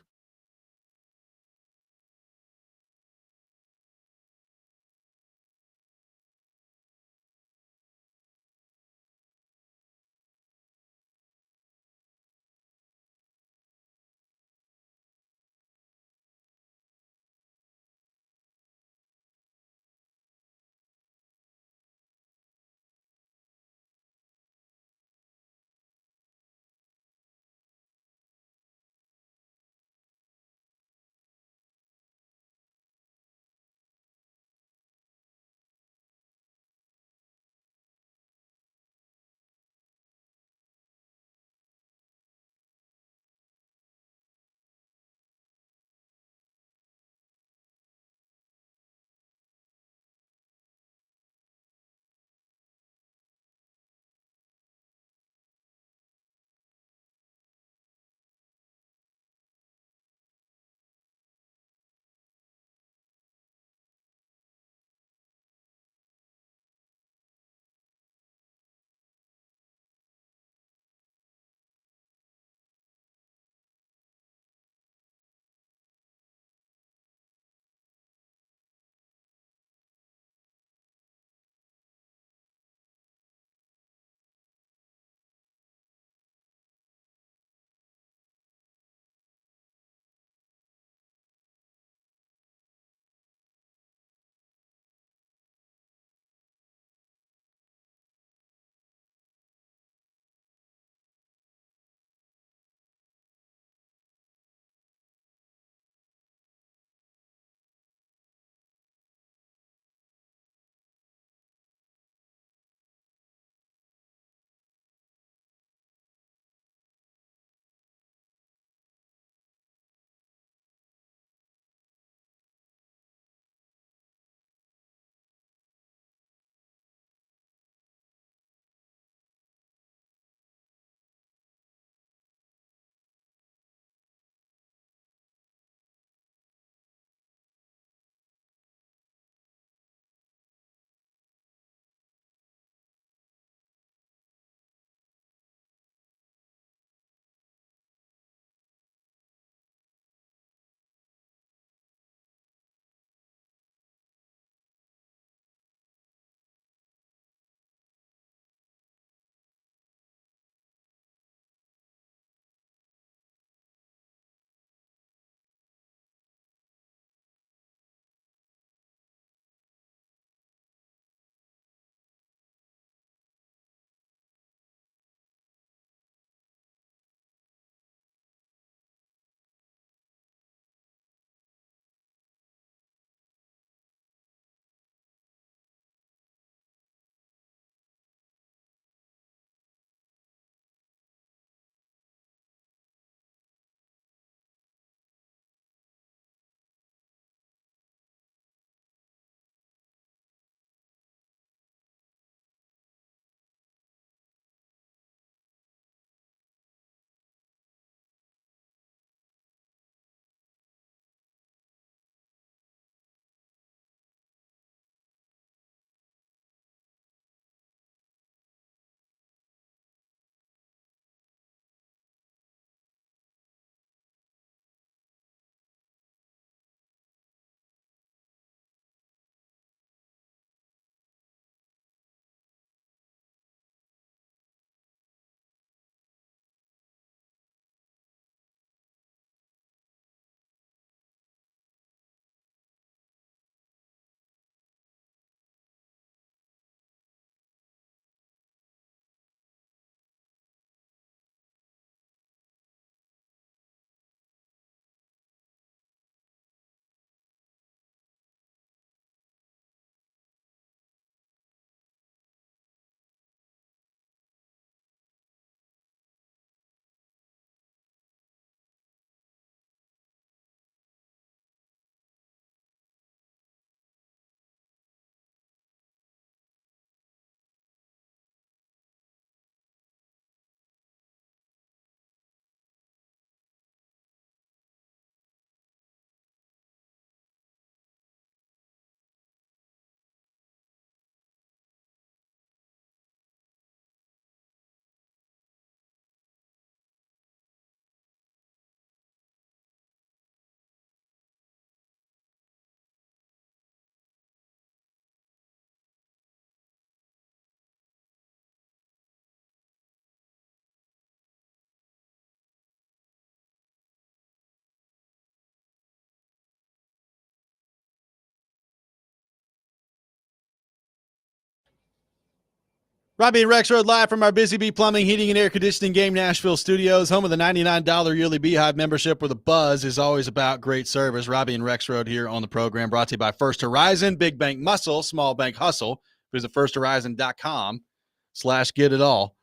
Robby and Rexrode live from our Busy Bee Plumbing, Heating, and Air Conditioning Game Nashville studios, home of the $99 yearly Beehive membership where the buzz is always about great service. Robby and Rexrode here on the program, brought to you by First Horizon, Big Bank Muscle, Small Bank Hustle. Visit firsthorizon.com/get-it-all.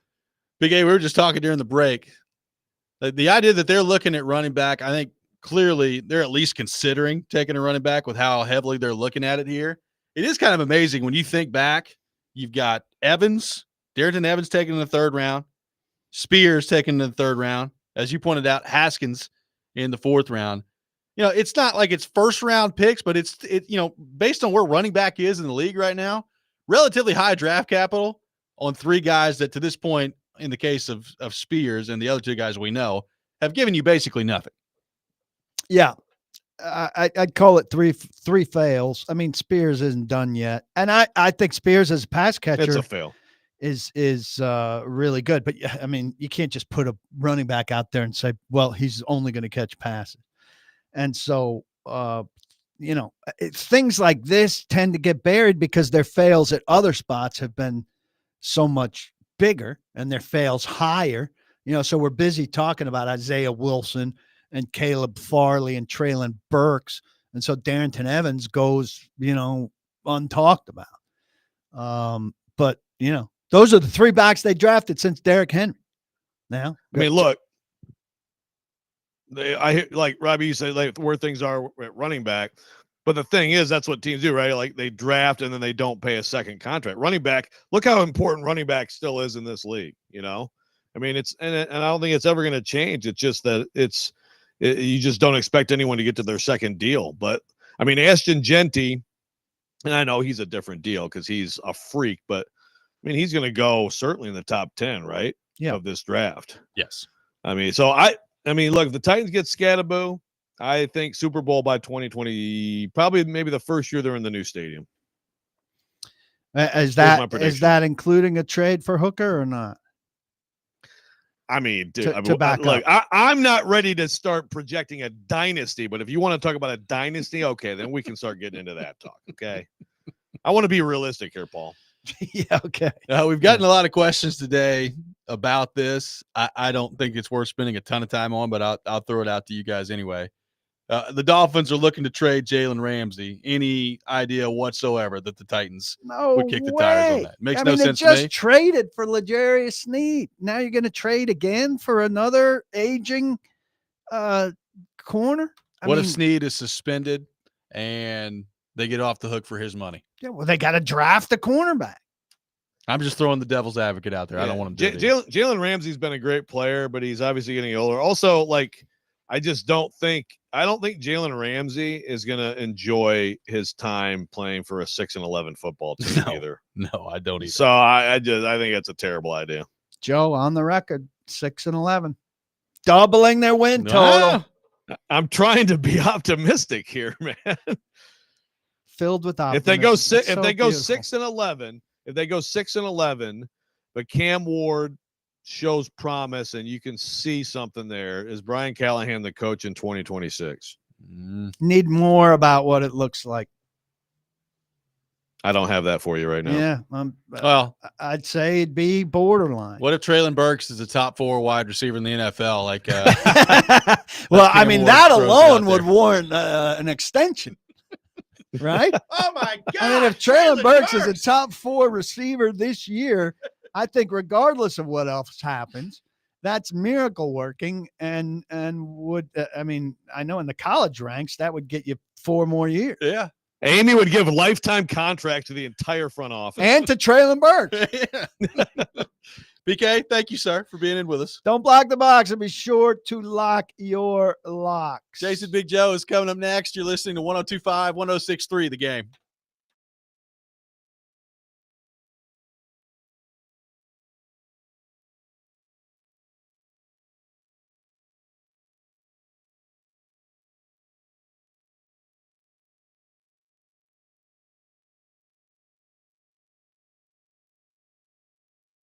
Big A, we were just talking during the break. The idea that they're looking at running back, I think clearly they're at least considering taking a running back with how heavily they're looking at it here. It is kind of amazing when you think back. You've got Evans, Darrington Evans taken in the third round, Spears taken in the third round. As you pointed out, Haskins in the fourth round. You know, it's not like it's first round picks, but it's based on where running back is in the league right now, relatively high draft capital on three guys that to this point, in the case of Spears and the other two guys we know, have given you basically nothing. Yeah. I'd call it three fails. I mean, Spears isn't done yet. And I think Spears as a pass catcher It's a fail. is really good. But I mean, you can't just put a running back out there and say, well, he's only going to catch passes. And so, things like this tend to get buried because their fails at other spots have been so much bigger and their fails higher. So we're busy talking about Isaiah Wilson and Caleb Farley and Traylon Burks. And so Darrington Evans goes, untalked about. But, those are the three backs they drafted since Derrick Henry. Now, I mean, look, I like Robby, you say like where things are at running back. But the thing is, that's what teams do, right? Like they draft and then they don't pay a second contract. Running back, look how important running back still is in this league, I mean, and I don't think it's ever going to change. It's just that you just don't expect anyone to get to their second deal. But I mean, Ashton Genty, and I know he's a different deal because he's a freak, but I mean, he's going to go certainly in the top 10, right? Yeah. Of this draft. Yes. I mean, so I mean, look, if the Titans get Scatterboo, I think Super Bowl by 2020, probably maybe the first year they're in the new stadium. Is that including a trade for Hooker or not? I mean, dude, look, I'm not ready to start projecting a dynasty, but if you want to talk about a dynasty, okay, then we can start getting into that talk. Okay. I want to be realistic here, Paul. Yeah. Okay. We've gotten a lot of questions today about this. I don't think it's worth spending a ton of time on, but I'll throw it out to you guys anyway. The Dolphins are looking to trade Jalen Ramsey. Any idea whatsoever that the Titans would kick the tires on that? Makes no sense to me. They just traded for L'Jarius Sneed. Now you're going to trade again for another aging corner? What if Sneed is suspended and they get off the hook for his money? Yeah, well, they got to draft a cornerback. I'm just throwing the devil's advocate out there. Yeah. I don't want him to Jalen Ramsey's been a great player, but he's obviously getting older. Also, like, I don't think Jalen Ramsey is going to enjoy his time playing for a 6-11 football team either. No, I don't either. So I think it's a terrible idea. Joe, on the record, 6-11, doubling their win total. I'm trying to be optimistic here, man. Filled with optimism. If they go 6-11, if they go 6-11, but Cam Ward shows promise and you can see something there, is Brian Callahan the coach in 2026? Need more about what it looks like. I don't have that for you right now. Yeah. Well, I'd say it'd be borderline. What if Traylon Burks is a top 4 wide receiver in the NFL? Like, well, I mean, that alone would warrant an extension. Right? Oh my God. I mean, if Traylon Burks is a top 4 receiver this year, I think regardless of what else happens, that's miracle working and would, I mean, I know in the college ranks, that would get you 4 more years. Yeah. Amy would give a lifetime contract to the entire front office. And to Traylon Burks. BK, thank you, sir, for being in with us. Don't block the box and be sure to lock your locks. Jason Big Joe is coming up next. You're listening to 102.5, 106.3 The Game.